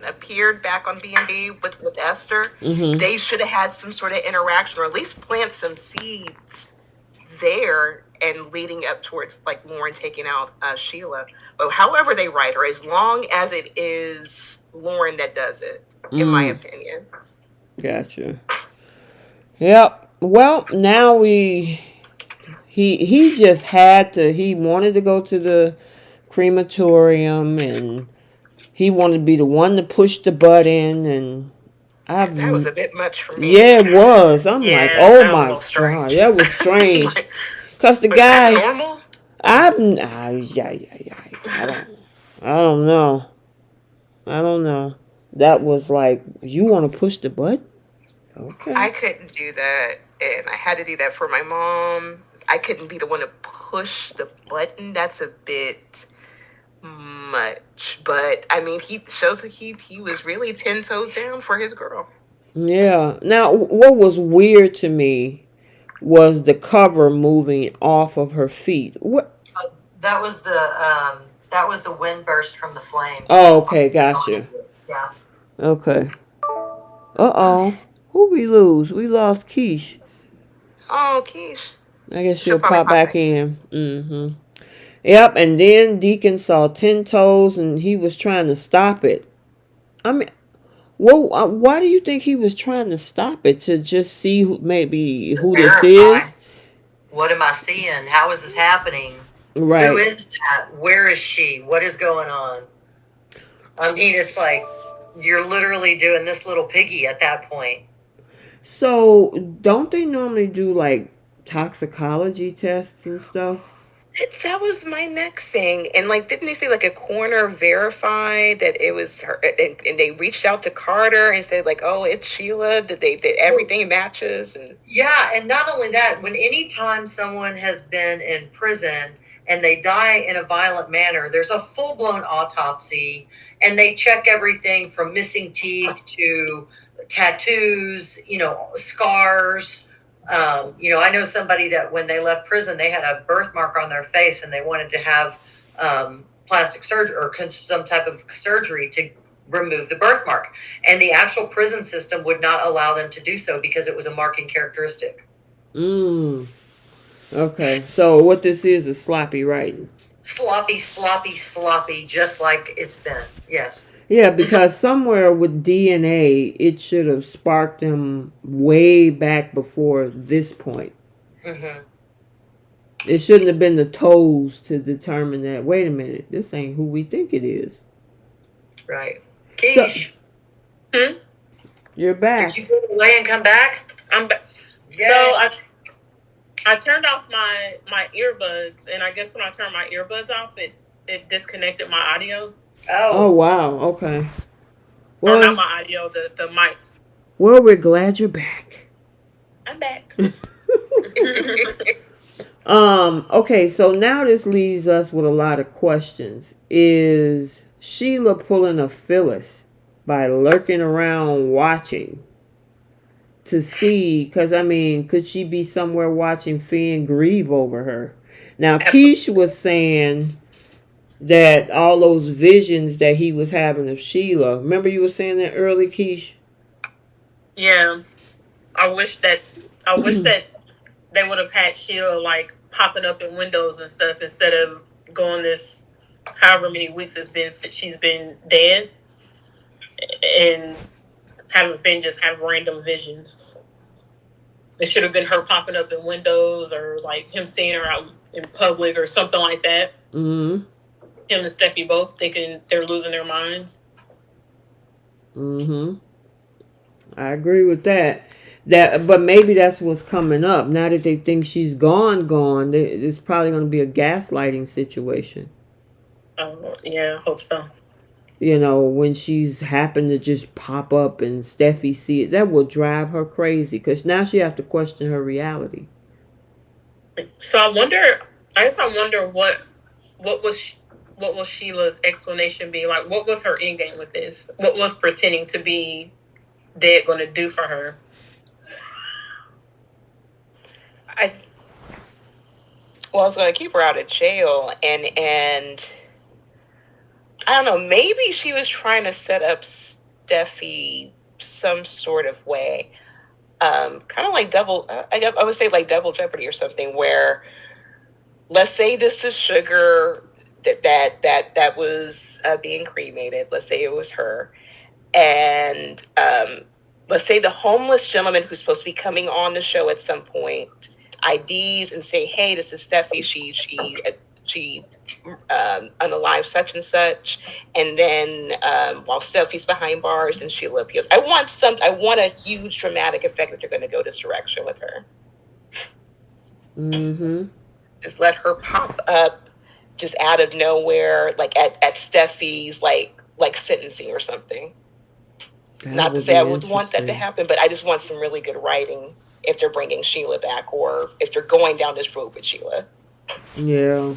appeared back on B&B with Esther, Mm-hmm. they should have had some sort of interaction, or at least plant some seeds there, and leading up towards like Lauren taking out Sheila. But however they write her, as long as it is Lauren that does it, in my opinion. Gotcha. Yep. Well, now he just had to. He wanted to go to the crematorium, and he wanted to be the one to push the button, and That was I've a bit much for me. yeah, it was. I'm like, Yeah, oh that was a my little god, strange. that was strange. Like, Cause the was that guy, normal? I don't know. I don't know. That was like, you want to push the button? Okay. I couldn't do that, and I had to do that for my mom. I couldn't be the one to push the button. That's a bit much, but I mean, he shows that he was really 10 toes down for his girl. Yeah. Now, what was weird to me was the cover moving off of her feet. What? That was the wind burst from the flame. Oh, okay, gotcha. Yeah. Okay. Uh-oh. Who we lose? We lost Keish. Oh, Keish. I guess She'll she'll probably pop pop back back in. Mm-hmm. Yep, and then Deacon saw 10 toes and he was trying to stop it. I mean, well, why do you think he was trying to stop it? To just see maybe who this Verify. is? What am I seeing? How is this happening? Right. Who is that? Where is she? What is going on? I mean, it's like you're literally doing this little piggy at that point. So, don't they normally do like toxicology tests and stuff? That was my next thing. And like, didn't they say like a coroner verified that it was her? And they reached out to Carter and said like, oh, it's Sheila. That everything matches. And yeah, and not only that, when any time someone has been in prison and they die in a violent manner, there's a full-blown autopsy, and they check everything from missing teeth to tattoos, scars. I know somebody that when they left prison, they had a birthmark on their face, and they wanted to have plastic surgery or some type of surgery to remove the birthmark. And the actual prison system would not allow them to do so because it was a marking characteristic. Okay, so what this is sloppy writing. Sloppy, just like it's been. Yes. Yeah, because somewhere with DNA, it should have sparked them way back before this point. Mm-hmm. It shouldn't have been the toes to determine that, wait a minute, this ain't who we think it is. Right. Keish. You're back. Did you go away and come back? I'm back. Yeah. So I turned off my earbuds, and I guess when I turned my earbuds off, it disconnected my audio. Oh wow, okay. Well, not my audio, the mic. Well, we're glad you're back. I'm back. Okay, so now this leaves us with a lot of questions. Is Sheila pulling a Phyllis by lurking around watching to see? Because, I mean, could she be somewhere watching Finn grieve over her? Now, Keish was saying that all those visions that he was having of Sheila. Remember you were saying that early, Keish? Yeah. I wish that they would have had Sheila like popping up in windows and stuff instead of going this however many weeks it's been since she's been dead, and having Finn just have random visions. It should have been her popping up in windows, or like him seeing her out in public or something like that. Mm-hmm. Him and Steffy both thinking they're losing their minds. Mm-hmm. I agree with that. But maybe that's what's coming up. Now that they think she's gone, it's probably going to be a gaslighting situation. Yeah, I hope so. When she's happened to just pop up and Steffy see it, that will drive her crazy because now she have to question her reality. So I wonder what was Sheila's explanation be? Like, what was her end game with this? What was pretending to be dead going to do for her? Well, I was going to keep her out of jail, and I don't know. Maybe she was trying to set up Steffy some sort of way, kind of like double. I would say like double jeopardy or something. Where let's say this is sugar that was being cremated. Let's say it was her, and let's say the homeless gentleman who's supposed to be coming on the show at some point IDs and say, "Hey, this is Steffi. She unalive such and such," and then while Steffi's behind bars and Sheila appears. I want a huge dramatic effect if they're going to go this direction with her. Mm-hmm. Just let her pop up just out of nowhere, like at Steffi's like sentencing or something. Not to say I would want that to happen, but I just want some really good writing if they're bringing Sheila back or if they're going down this road with Sheila. Yeah.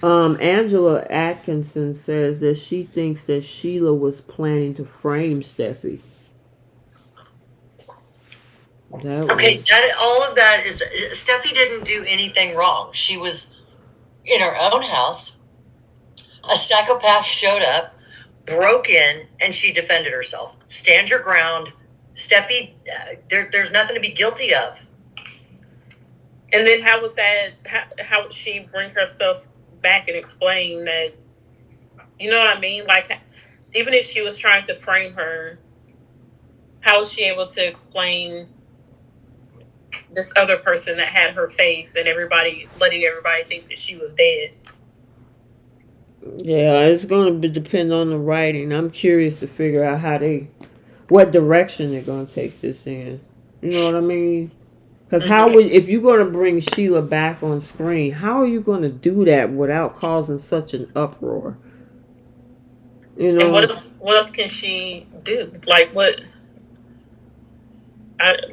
Angela Atkinson says that she thinks that Sheila was planning to frame Steffi. Okay, all of that is Steffi didn't do anything wrong. She was in her own house. A psychopath showed up, broke in, and she defended herself. Stand your ground. Steffi, there's nothing to be guilty of. And then how would she bring herself back and explain that, you know what I mean? Like, even if she was trying to frame her, how was she able to explain this other person that had her face and letting everybody think that she was dead? Yeah, it's going to depend on the writing. I'm curious to figure out what direction they're going to take this in. You know what I mean? Because if you're going to bring Sheila back on screen, how are you going to do that without causing such an uproar? You know. And what else can she do? Like what? I don't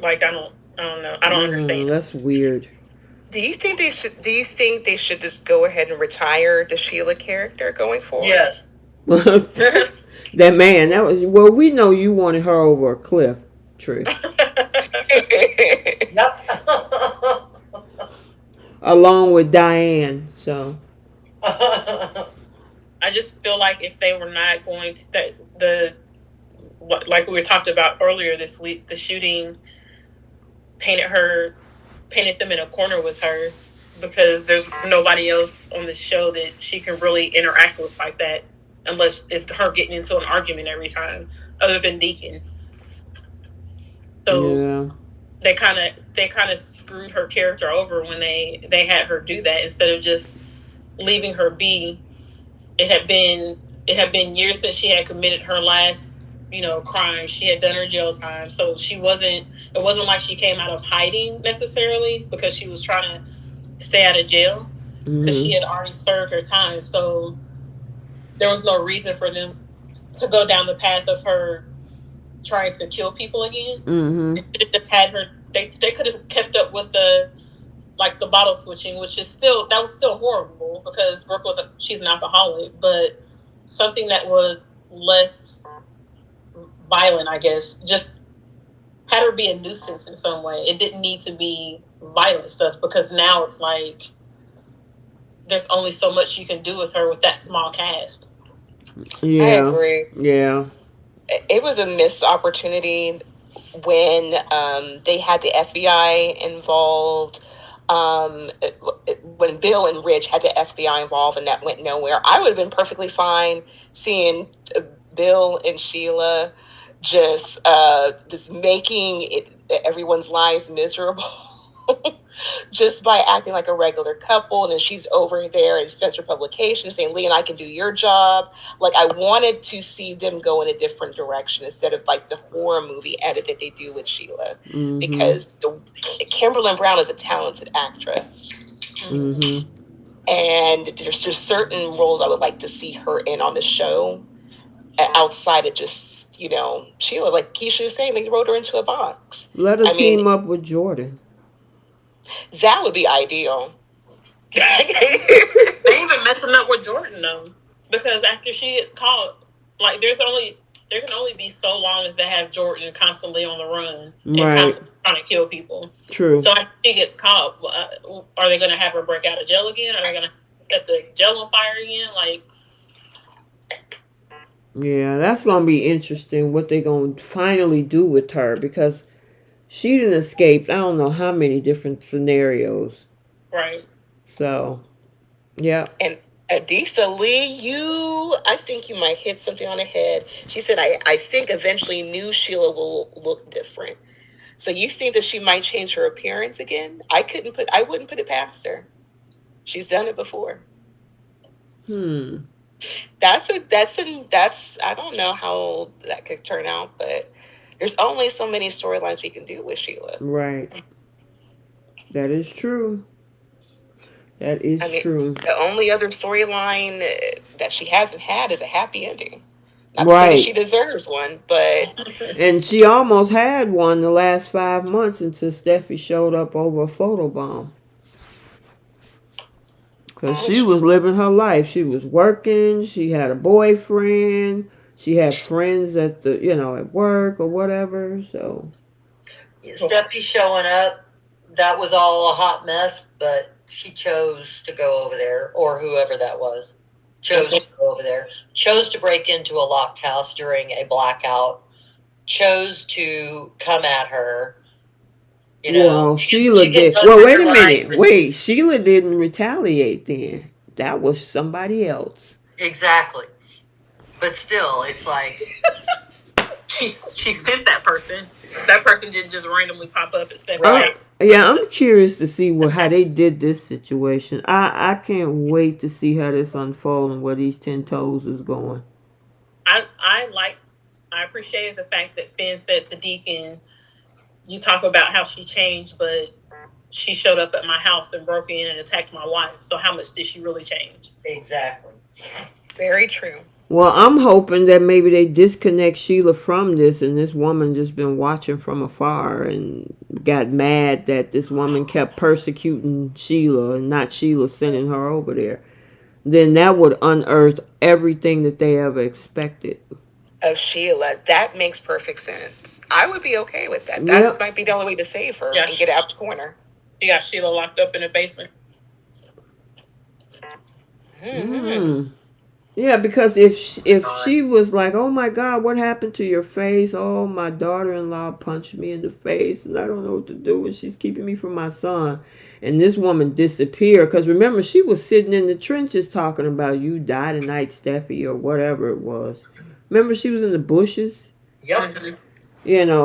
know. I don't understand. That's weird. Do you think they should just go ahead and retire the Sheila character going forward? Yes. That man, we know you wanted her over a cliff, Trish. Yep. Along with Diane, so. I just feel like if they were not going to like we were talked about earlier this week, the shooting painted them in a corner with her because there's nobody else on the show that she can really interact with like that unless it's her getting into an argument every time, other than Deacon. So yeah. they kind of screwed her character over when they had her do that instead of just leaving her be. It had been years since she had committed her last, crime. She had done her jail time, so it wasn't like she came out of hiding necessarily because she was trying to stay out of jail because she had already served her time. So there was no reason for them to go down the path of her trying to kill people again. They could have just had her. They could have kept up with the bottle switching, which is still horrible because Brooke she's an alcoholic, but something that was less violent, I guess, just had her be a nuisance in some way. It didn't need to be violent stuff because now it's like there's only so much you can do with her with that small cast. Yeah, I agree. Yeah, it was a missed opportunity when they had the FBI involved. When Bill and Rich had the FBI involved and that went nowhere, I would have been perfectly fine seeing Bill and Sheila just making everyone's lives miserable just by acting like a regular couple. And then she's over there at Spencer Publications saying, "Lee and I can do your job." Like, I wanted to see them go in a different direction instead of like the horror movie edit that they do with Sheila, because Kimberlyn Brown is a talented actress. And there's just certain roles I would like to see her in on the show outside of just, Sheila, like Keisha was saying, they wrote her into a box. Let her team up with Jordan. That would be ideal. They even messing up with Jordan though, because after she gets caught, like there can only be so long that they have Jordan constantly on the run and trying to kill people. True. So if she gets caught, are they going to have her break out of jail again? Are they going to set the jail on fire again? Like, yeah, that's gonna be interesting. What they gonna finally do with her, because she didn't escape. I don't know how many different scenarios. right. So, yeah. And Aditha Lee, I think you might hit something on the head. She said, I think eventually new Sheila will look different. So you think that she might change her appearance again? I wouldn't put it past her. She's done it before. That's I don't know how that could turn out, but there's only so many storylines we can do with Sheila. Right. That is true. That is true. The only other storyline that she hasn't had is a happy ending. Not to Right. say that she deserves one, but And she almost had one the last 5 months until Steffy showed up over a photobomb. Because she was living her life. She was working. She had a boyfriend. She had friends at the, at work or whatever. So Steffi showing up, that was all a hot mess, but she chose to go over there, or whoever that was, chose to go over there, chose to break into a locked house during a blackout, chose to come at her. Well, Sheila did. Well, wait a minute. Wait, Sheila didn't retaliate then. That was somebody else. Exactly. But still, it's like she sent that person. That person didn't just randomly pop up and step out. Yeah, I'm curious to see how they did this situation. I can't wait to see how this unfolds and where these 10 toes is going. I appreciated the fact that Finn said to Deacon, you talk about how she changed, but she showed up at my house and broke in and attacked my wife. So how much did she really change? Exactly. Very true. Well, I'm hoping that maybe they disconnect Sheila from this, and this woman just been watching from afar and got mad that this woman kept persecuting Sheila and not Sheila sending her over there. Then that would unearth everything that they ever expected of Sheila. That makes perfect sense. I would be okay with that. That might be the only way to save her and get out the corner. She got Sheila locked up in the basement. Yeah, because if she was like, oh my God, what happened to your face? Oh, my daughter-in-law punched me in the face and I don't know what to do and she's keeping me from my son. And this woman disappeared, because remember, she was sitting in the trenches talking about you die tonight, Steffi, or whatever it was. Remember, she was in the bushes? Yep.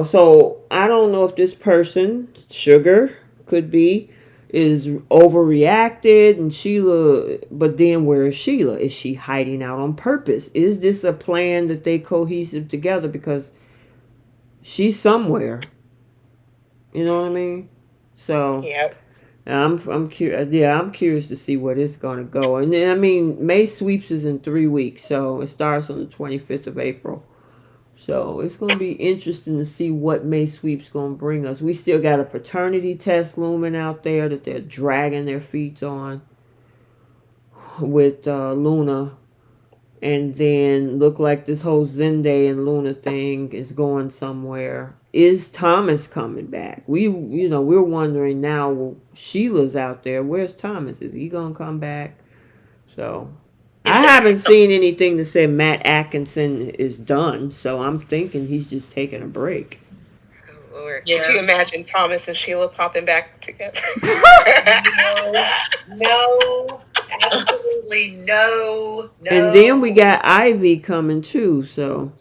So I don't know if this person, Sugar, could be, is overreacted, and Sheila, but then where is Sheila? Is she hiding out on purpose? Is this a plan that they cohesive together? Because she's somewhere. You know what I mean? So yep. I'm curious. Yeah, I'm curious to see where it's gonna go. And then, I mean, May sweeps is in 3 weeks, so it starts on the 25th of April. So it's going to be interesting to see what May Sweep's going to bring us. We still got a paternity test looming out there that they're dragging their feet on with Luna. And then look like this whole Zende and Luna thing is going somewhere. Is Thomas coming back? We're wondering now, well, Sheila's out there. Where's Thomas? Is he going to come back? So I haven't seen anything that said Matt Atkinson is done, so I'm thinking he's just taking a break. Oh, Lord. Yeah. Could you imagine Thomas and Sheila popping back together? No, absolutely no. And then we got Ivy coming too, so.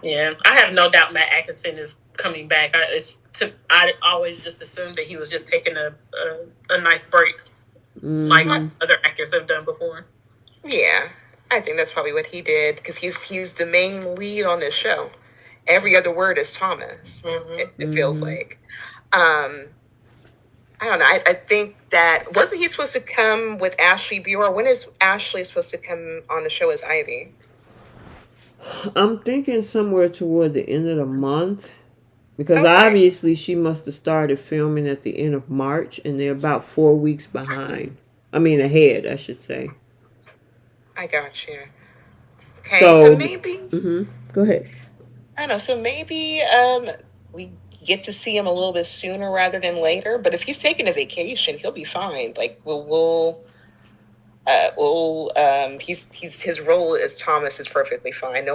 Yeah, I have no doubt Matt Atkinson is coming back. I always just assumed that he was just taking a nice break. Like other actors have done before. Yeah, I think that's probably what he did, because he's the main lead on this show. Every other word is Thomas. It feels like. I don't know. I think that wasn't he supposed to come with Ashley Buer? When is Ashley supposed to come on the show as Ivy? I'm thinking somewhere toward the end of the month. Because obviously she must have started filming at the end of March, and they're about 4 weeks behind. Ahead, I should say. I got you. Okay, so maybe... Go ahead. I don't know, so maybe get to see him a little bit sooner rather than later. But if he's taking a vacation, he'll be fine. Like he's his role as Thomas is perfectly fine.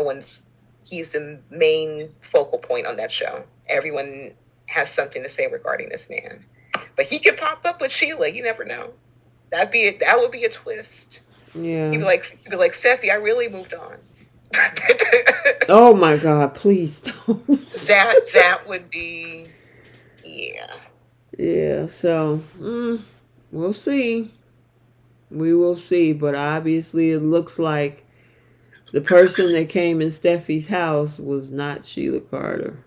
He's the main focal point on that show. Everyone has something to say regarding this man, but he could pop up with Sheila. You never know. That would be a twist. Yeah. You'd be like Steffy, I really moved on. Oh my God! Please don't. that would be, yeah. Yeah. So we'll see. We will see. But obviously, it looks like the person that came in Steffi's house was not Sheila Carter.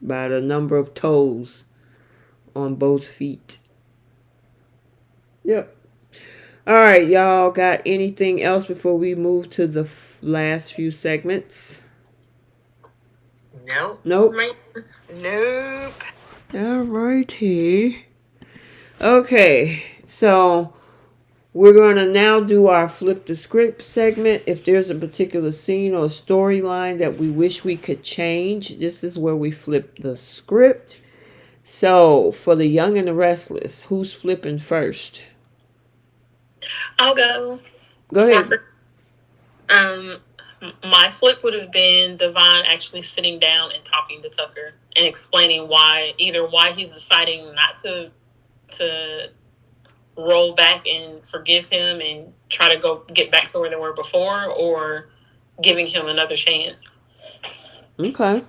By the number of toes on both feet. Yep. All right, y'all got anything else before we move to the last few segments? Nope. Nope. Nope. All righty. Okay, so we're going to now do our flip the script segment. If there's a particular scene or storyline that we wish we could change, this is where we flip the script. So, for the Young and the Restless, who's flipping first? I'll go. Go ahead. My flip would have been Devon actually sitting down and talking to Tucker and explaining why he's deciding not to roll back and forgive him and try to go get back to where they were before, or giving him another chance. Okay.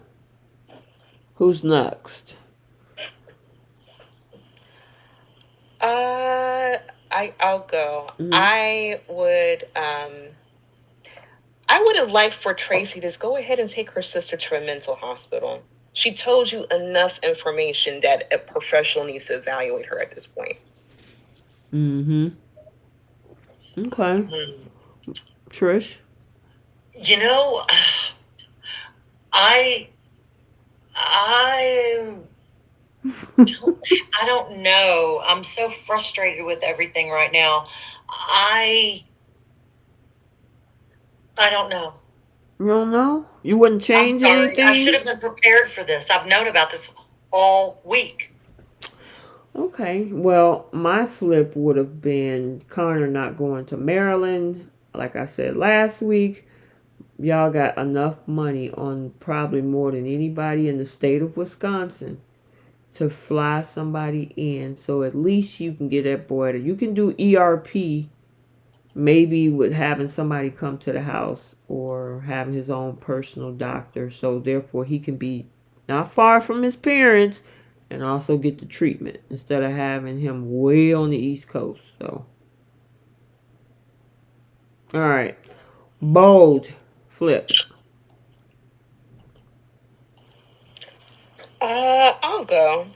Who's next? I'll go. Mm-hmm. I would have liked for Tracy to just go ahead and take her sister to a mental hospital. She told you enough information that a professional needs to evaluate her at this point. Mm-hmm. Okay. Trish? You know, I don't know. I'm so frustrated with everything right now. I don't know. You don't know? You wouldn't change I'm sorry. anything? I should have been prepared for this. I've known about this all week. Okay. Well, my flip would have been Connor not going to Maryland. Like I said last week, y'all got enough money on probably more than anybody in the state of Wisconsin to fly somebody in. So at least you can get that boy. You can do ERP, maybe with having somebody come to the house or having his own personal doctor. So therefore he can be not far from his parents and also get the treatment instead of having him way on the East Coast. So, all right. Bold flip. I'll go.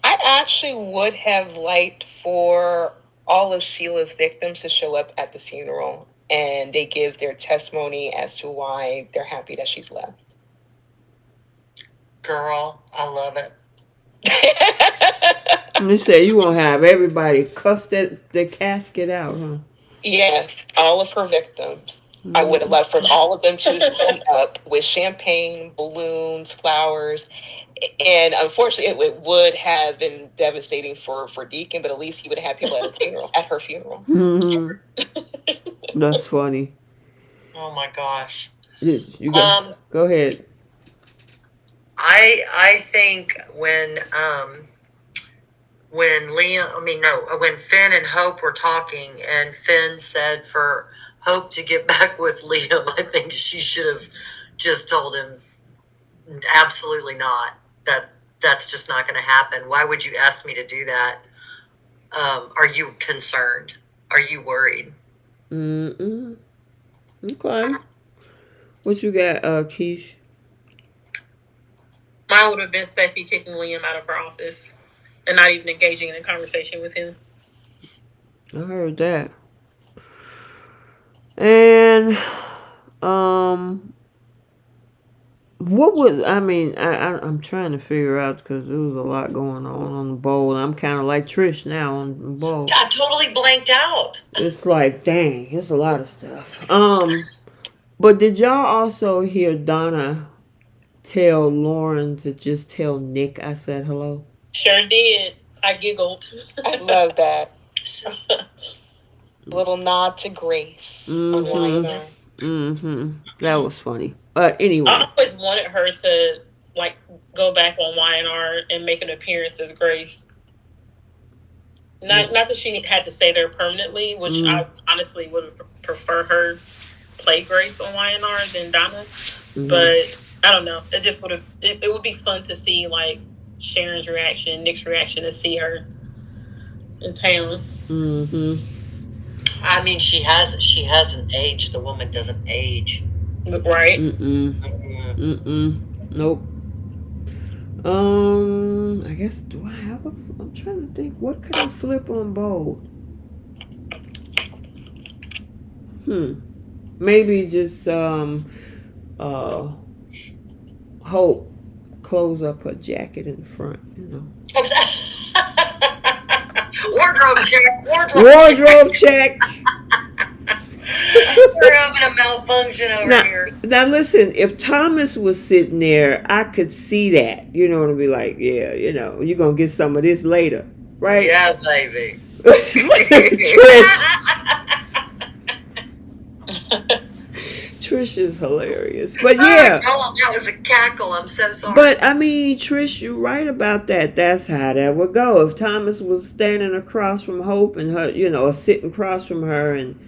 I actually would have liked for all of Sheila's victims to show up at the funeral and they give their testimony as to why they're happy that she's left. Girl, I love it. You say you won't have everybody cuss the casket out, huh? Yes, all of her victims. Mm-hmm. I would have loved for all of them to show up with champagne, balloons, flowers. And unfortunately, it would have been devastating for Deacon, but at least he would have had people at her funeral. Mm-hmm. That's funny. Oh my gosh. Yes, you go ahead. I think when Finn and Hope were talking and Finn said for Hope to get back with Liam, I think she should have just told him absolutely not. That's just not going to happen. Why would you ask me to do that? Are you concerned? Are you worried? Mm-mm. Okay. What you got, Keish? Mine would have been Steffy kicking Liam out of her office and not even engaging in a conversation with him. I heard that. And what would I'm trying to figure out because there was a lot going on the bowl. I'm kind of like Trish now on the bowl. I totally blanked out. It's like, dang, it's a lot of stuff. But did y'all also hear Donna tell Lauren to just tell Nick I said hello? Sure did. I giggled. I love that. Little nod to Grace on Mm-hmm. YNR. That was funny. But anyway. I always wanted her to like go back on YNR and make an appearance as Grace. Not that she had to stay there permanently, which I honestly would prefer her play Grace on YNR than Donna. But I don't know. It just would have. It would be fun to see like Sharon's reaction, Nick's reaction, to see her in town. I mean, she hasn't aged. The woman doesn't age. Right? Nope. I guess, do I have I'm trying to think, what could I flip on bold? Maybe just, Hope close up her jacket in the front, you know. Wardrobe check. We're having a malfunction over here. Now listen, if Thomas was sitting there, I could see that. You know, to be like, yeah, you know, you're gonna get some of this later, right? Yeah, baby. Trish is hilarious. But yeah. Oh, that was a cackle. I'm so sorry. But I mean, Trish, you're right about that. That's how that would go. If Thomas was standing across from Hope and her, you know, or sitting across from her and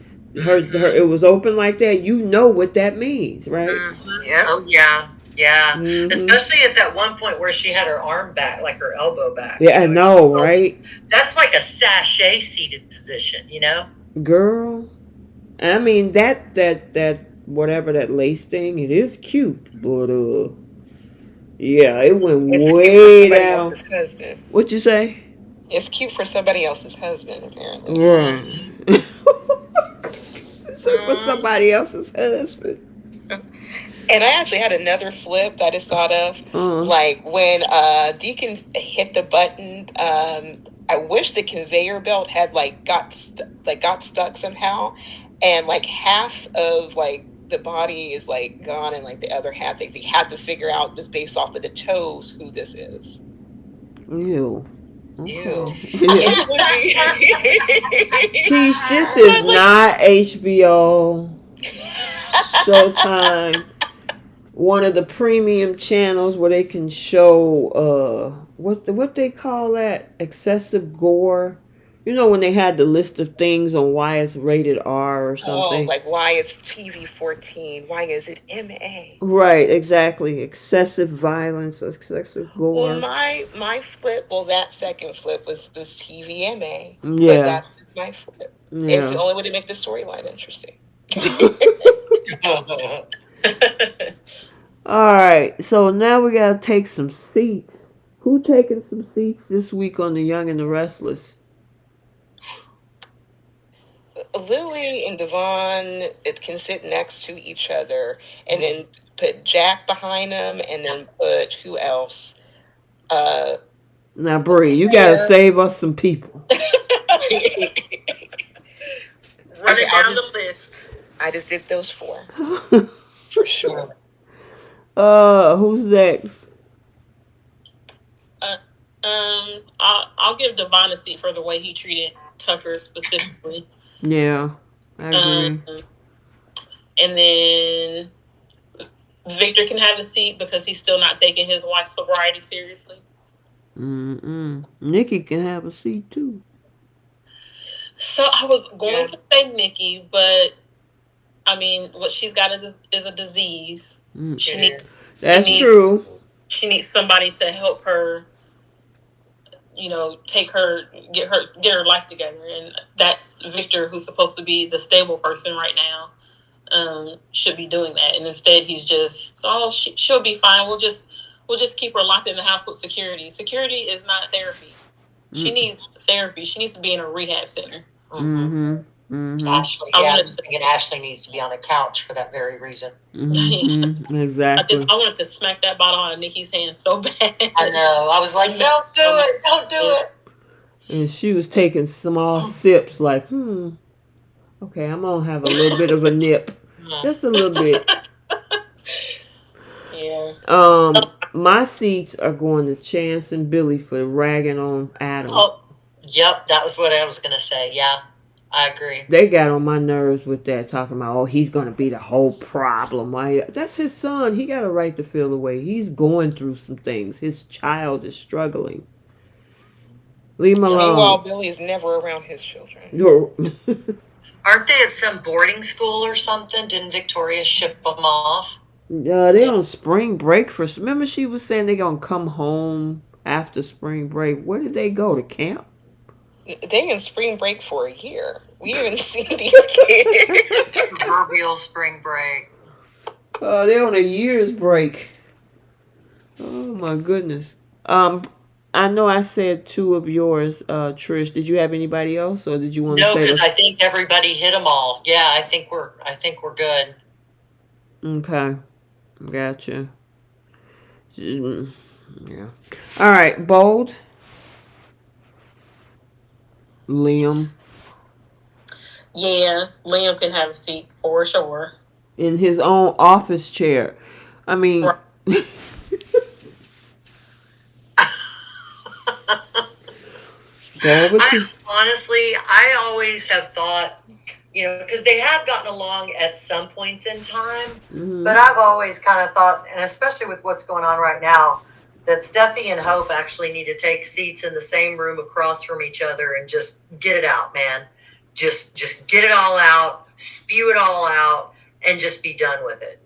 her it was open like that, you know what that means, right? Yeah. Oh yeah. Yeah. Especially at that one point where she had her arm back, like her elbow back. Yeah, I know, right? That's like a sachet seated position, you know? Girl. I mean that whatever that lace thing, it is cute. But yeah, it went way down. What'd you say? It's cute for somebody else's husband, apparently. Right. For somebody else's husband. And I actually had another flip that I just thought of. Like when Deacon hit the button, I wish the conveyor belt had got stuck somehow, and like half of like the body is like gone, and like the other half they had to figure out just based off of the toes who this is. Ew. Okay. Ew. Keesh, this is not HBO, Showtime, one of the premium channels where they can show what they call that, excessive gore. You know, when they had the list of things on why it's rated R or something. Oh, like why is TV 14? Why is it MA? Right, exactly. Excessive violence, excessive gore. Well, my flip, that second flip was TV MA. Yeah. But that was my flip. Yeah. It's the only way to make the storyline interesting. All right, so now we gotta take some seats. Who taking some seats this week on The Young and the Restless? Louie and Devon can sit next to each other, and then put Jack behind them, and then put who else? Now, Bree, you gotta save us some people. Running down the list. I just did those 4 for sure. Who's next? I'll give Devon a seat for the way he treated Tucker specifically. Yeah, I agree. And then Victor can have a seat because he's still not taking his wife's sobriety seriously. Nikki can have a seat too. So I was going to say Nikki, but I mean, what she's got is a disease. That's true. She needs somebody to help her, you know, get her life together, and that's Victor, who's supposed to be the stable person right now. Should be doing that, and instead he's just, she'll be fine. We'll just keep her locked in the house with security. Security is not therapy. She needs therapy. She needs to be in a rehab center. Ashley, Ashley needs to be on a couch for that very reason. Exactly. I wanted to smack that bottle out of Nikki's hand so bad. I know. I was like, don't do it. Don't do it. And she was taking small sips like, okay, I'm going to have a little bit of a nip. Just a little bit. Yeah. My seats are going to Chance and Billy for ragging on Adam. Oh, yep, that was what I was gonna say. Yeah, I agree. They got on my nerves with that, talking about, oh, he's going to be the whole problem. Why? That's his son. He got a right to feel the way. He's going through some things. His child is struggling. Leave him alone. Meanwhile, Billy is never around his children. Aren't they at some boarding school or something? Didn't Victoria ship them off? They on spring break for. Remember, she was saying they gonna come home after spring break. Where did they go, to camp? They in spring break for a year. We haven't seen these kids. Proverbial spring break. They're on a year's break. Oh my goodness. I know I said two of yours, Trish. Did you have anybody else, or did you want to No, say? because I think everybody hit them all. Yeah, I think we're good. Okay, gotcha. Yeah. All right, bold. Liam. Yeah, Liam can have a seat for sure. In his own office chair. I mean. Right. I always have thought, because they have gotten along at some points in time, but I've always kind of thought, and especially with what's going on right now, that Steffy and Hope actually need to take seats in the same room across from each other and just get it out, man. Just get it all out, spew it all out, and just be done with it.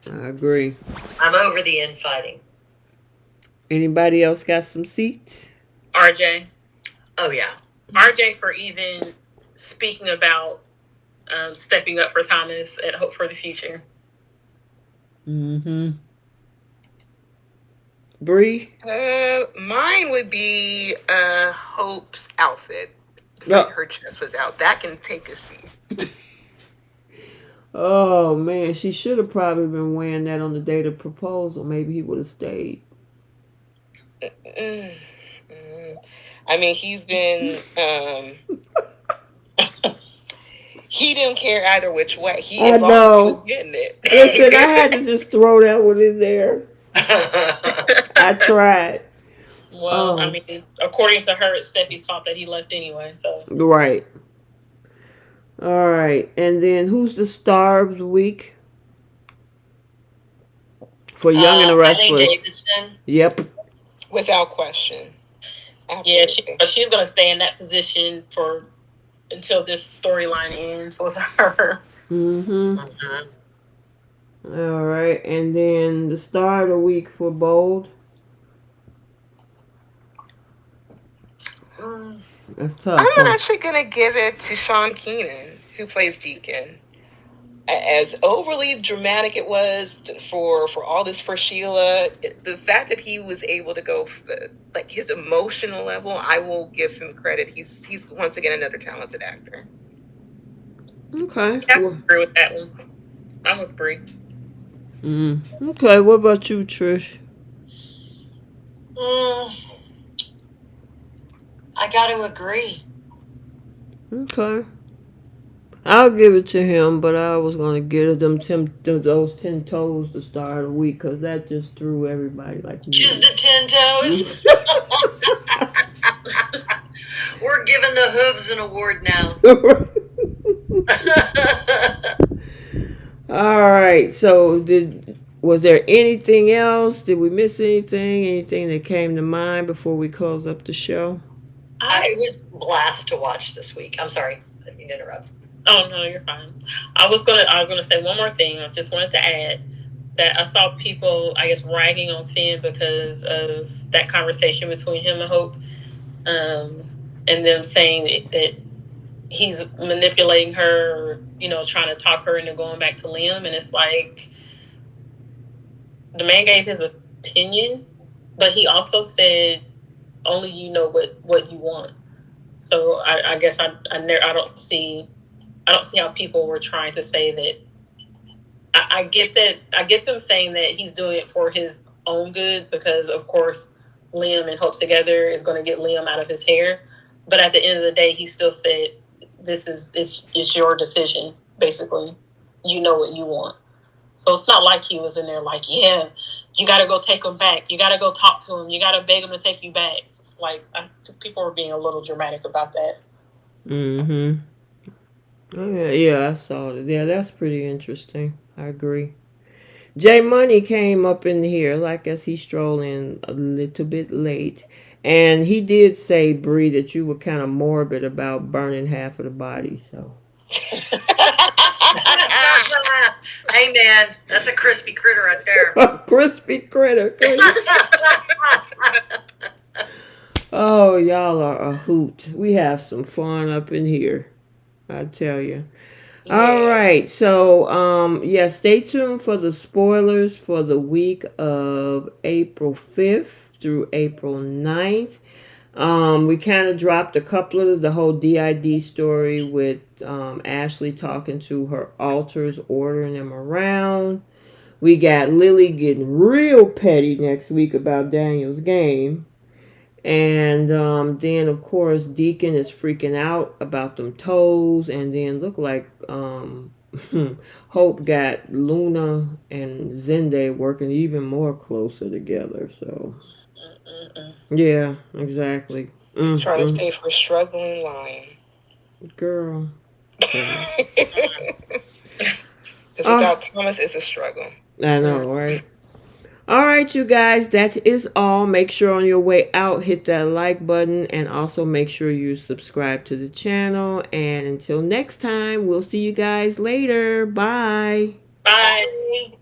I agree. I'm over the infighting. Anybody else got some seats? RJ. Oh, yeah. RJ for even speaking about stepping up for Thomas at Hope for the Future. Bree? Mine would be Hope's outfit. The fact her chest was out. That can take a seat. Oh, man. She should have probably been wearing that on the day of proposal. Maybe he would have stayed. I mean, he's been... he didn't care either which way. As long as he was getting it. Listen, I had to just throw that one in there. I tried. Well, I mean, according to her, it's Steffi's fault that he left anyway. So right. All right, and then who's the star of the week for Young and the Restless? I think Davidson. Yep. Without question. Absolutely. Yeah, she's going to stay in that position until this storyline ends with her. All right, and then the star of the week for Bold. That's tough. I'm actually going to give it to Sean Keenan, who plays Deacon. As overly dramatic it was for all this for Sheila, the fact that he was able to go like his emotional level, I will give him credit. He's once again another talented actor. Okay. I agree with that one. I'm with Bree. Okay, what about you, Trish? I got to agree. Okay. I'll give it to him, but I was going to give those 10 toes the star of the week, because that just threw everybody like... Just the 10 toes? We're giving the hooves an award now. All right, so was there anything else? Did we miss anything? Anything that came to mind before we close up the show? It was a blast to watch this week. I'm sorry. I didn't mean to interrupt. Oh, no, you're fine. I was gonna say one more thing. I just wanted to add that I saw people, I guess, ragging on Finn because of that conversation between him and Hope, and them saying that he's manipulating her, trying to talk her into going back to Liam. And it's like, the man gave his opinion, but he also said, only you know what you want. So I guess I don't see how people were trying to say that. I get that. I get them saying that he's doing it for his own good because, of course, Liam and Hope together is going to get Liam out of his hair. But at the end of the day, he still said, "This is your decision. Basically, you know what you want." So it's not like he was in there like, yeah, you got to go take him back. You got to go talk to him. You got to beg him to take you back. Like, people were being a little dramatic about that. Mm-hmm. Yeah, I saw it. Yeah, that's pretty interesting. I agree. J Money came up in here, like as he strolled in a little bit late. And he did say, Bree, that you were kind of morbid about burning half of the body. So. Hey man, that's a crispy critter right there. Crispy critter. Oh, y'all are a hoot. We have some fun up in here, I tell you. Yeah. All right, so yeah, stay tuned for the spoilers for the week of April 5th through April 9th. We kind of dropped a couple of the whole DID story with Ashley talking to her alters, ordering them around. We got Lily getting real petty next week about Daniel's game. And then, of course, Deacon is freaking out about them toes. And then look like Hope got Luna and Zende working even more closer together. So, yeah, exactly. Trying to stay for struggling lion. Girl. Because without Thomas, it's a struggle. I know, right? All right, you guys, that is all. Make sure on your way out, hit that like button, and also make sure you subscribe to the channel. And until next time, we'll see you guys later. Bye. Bye.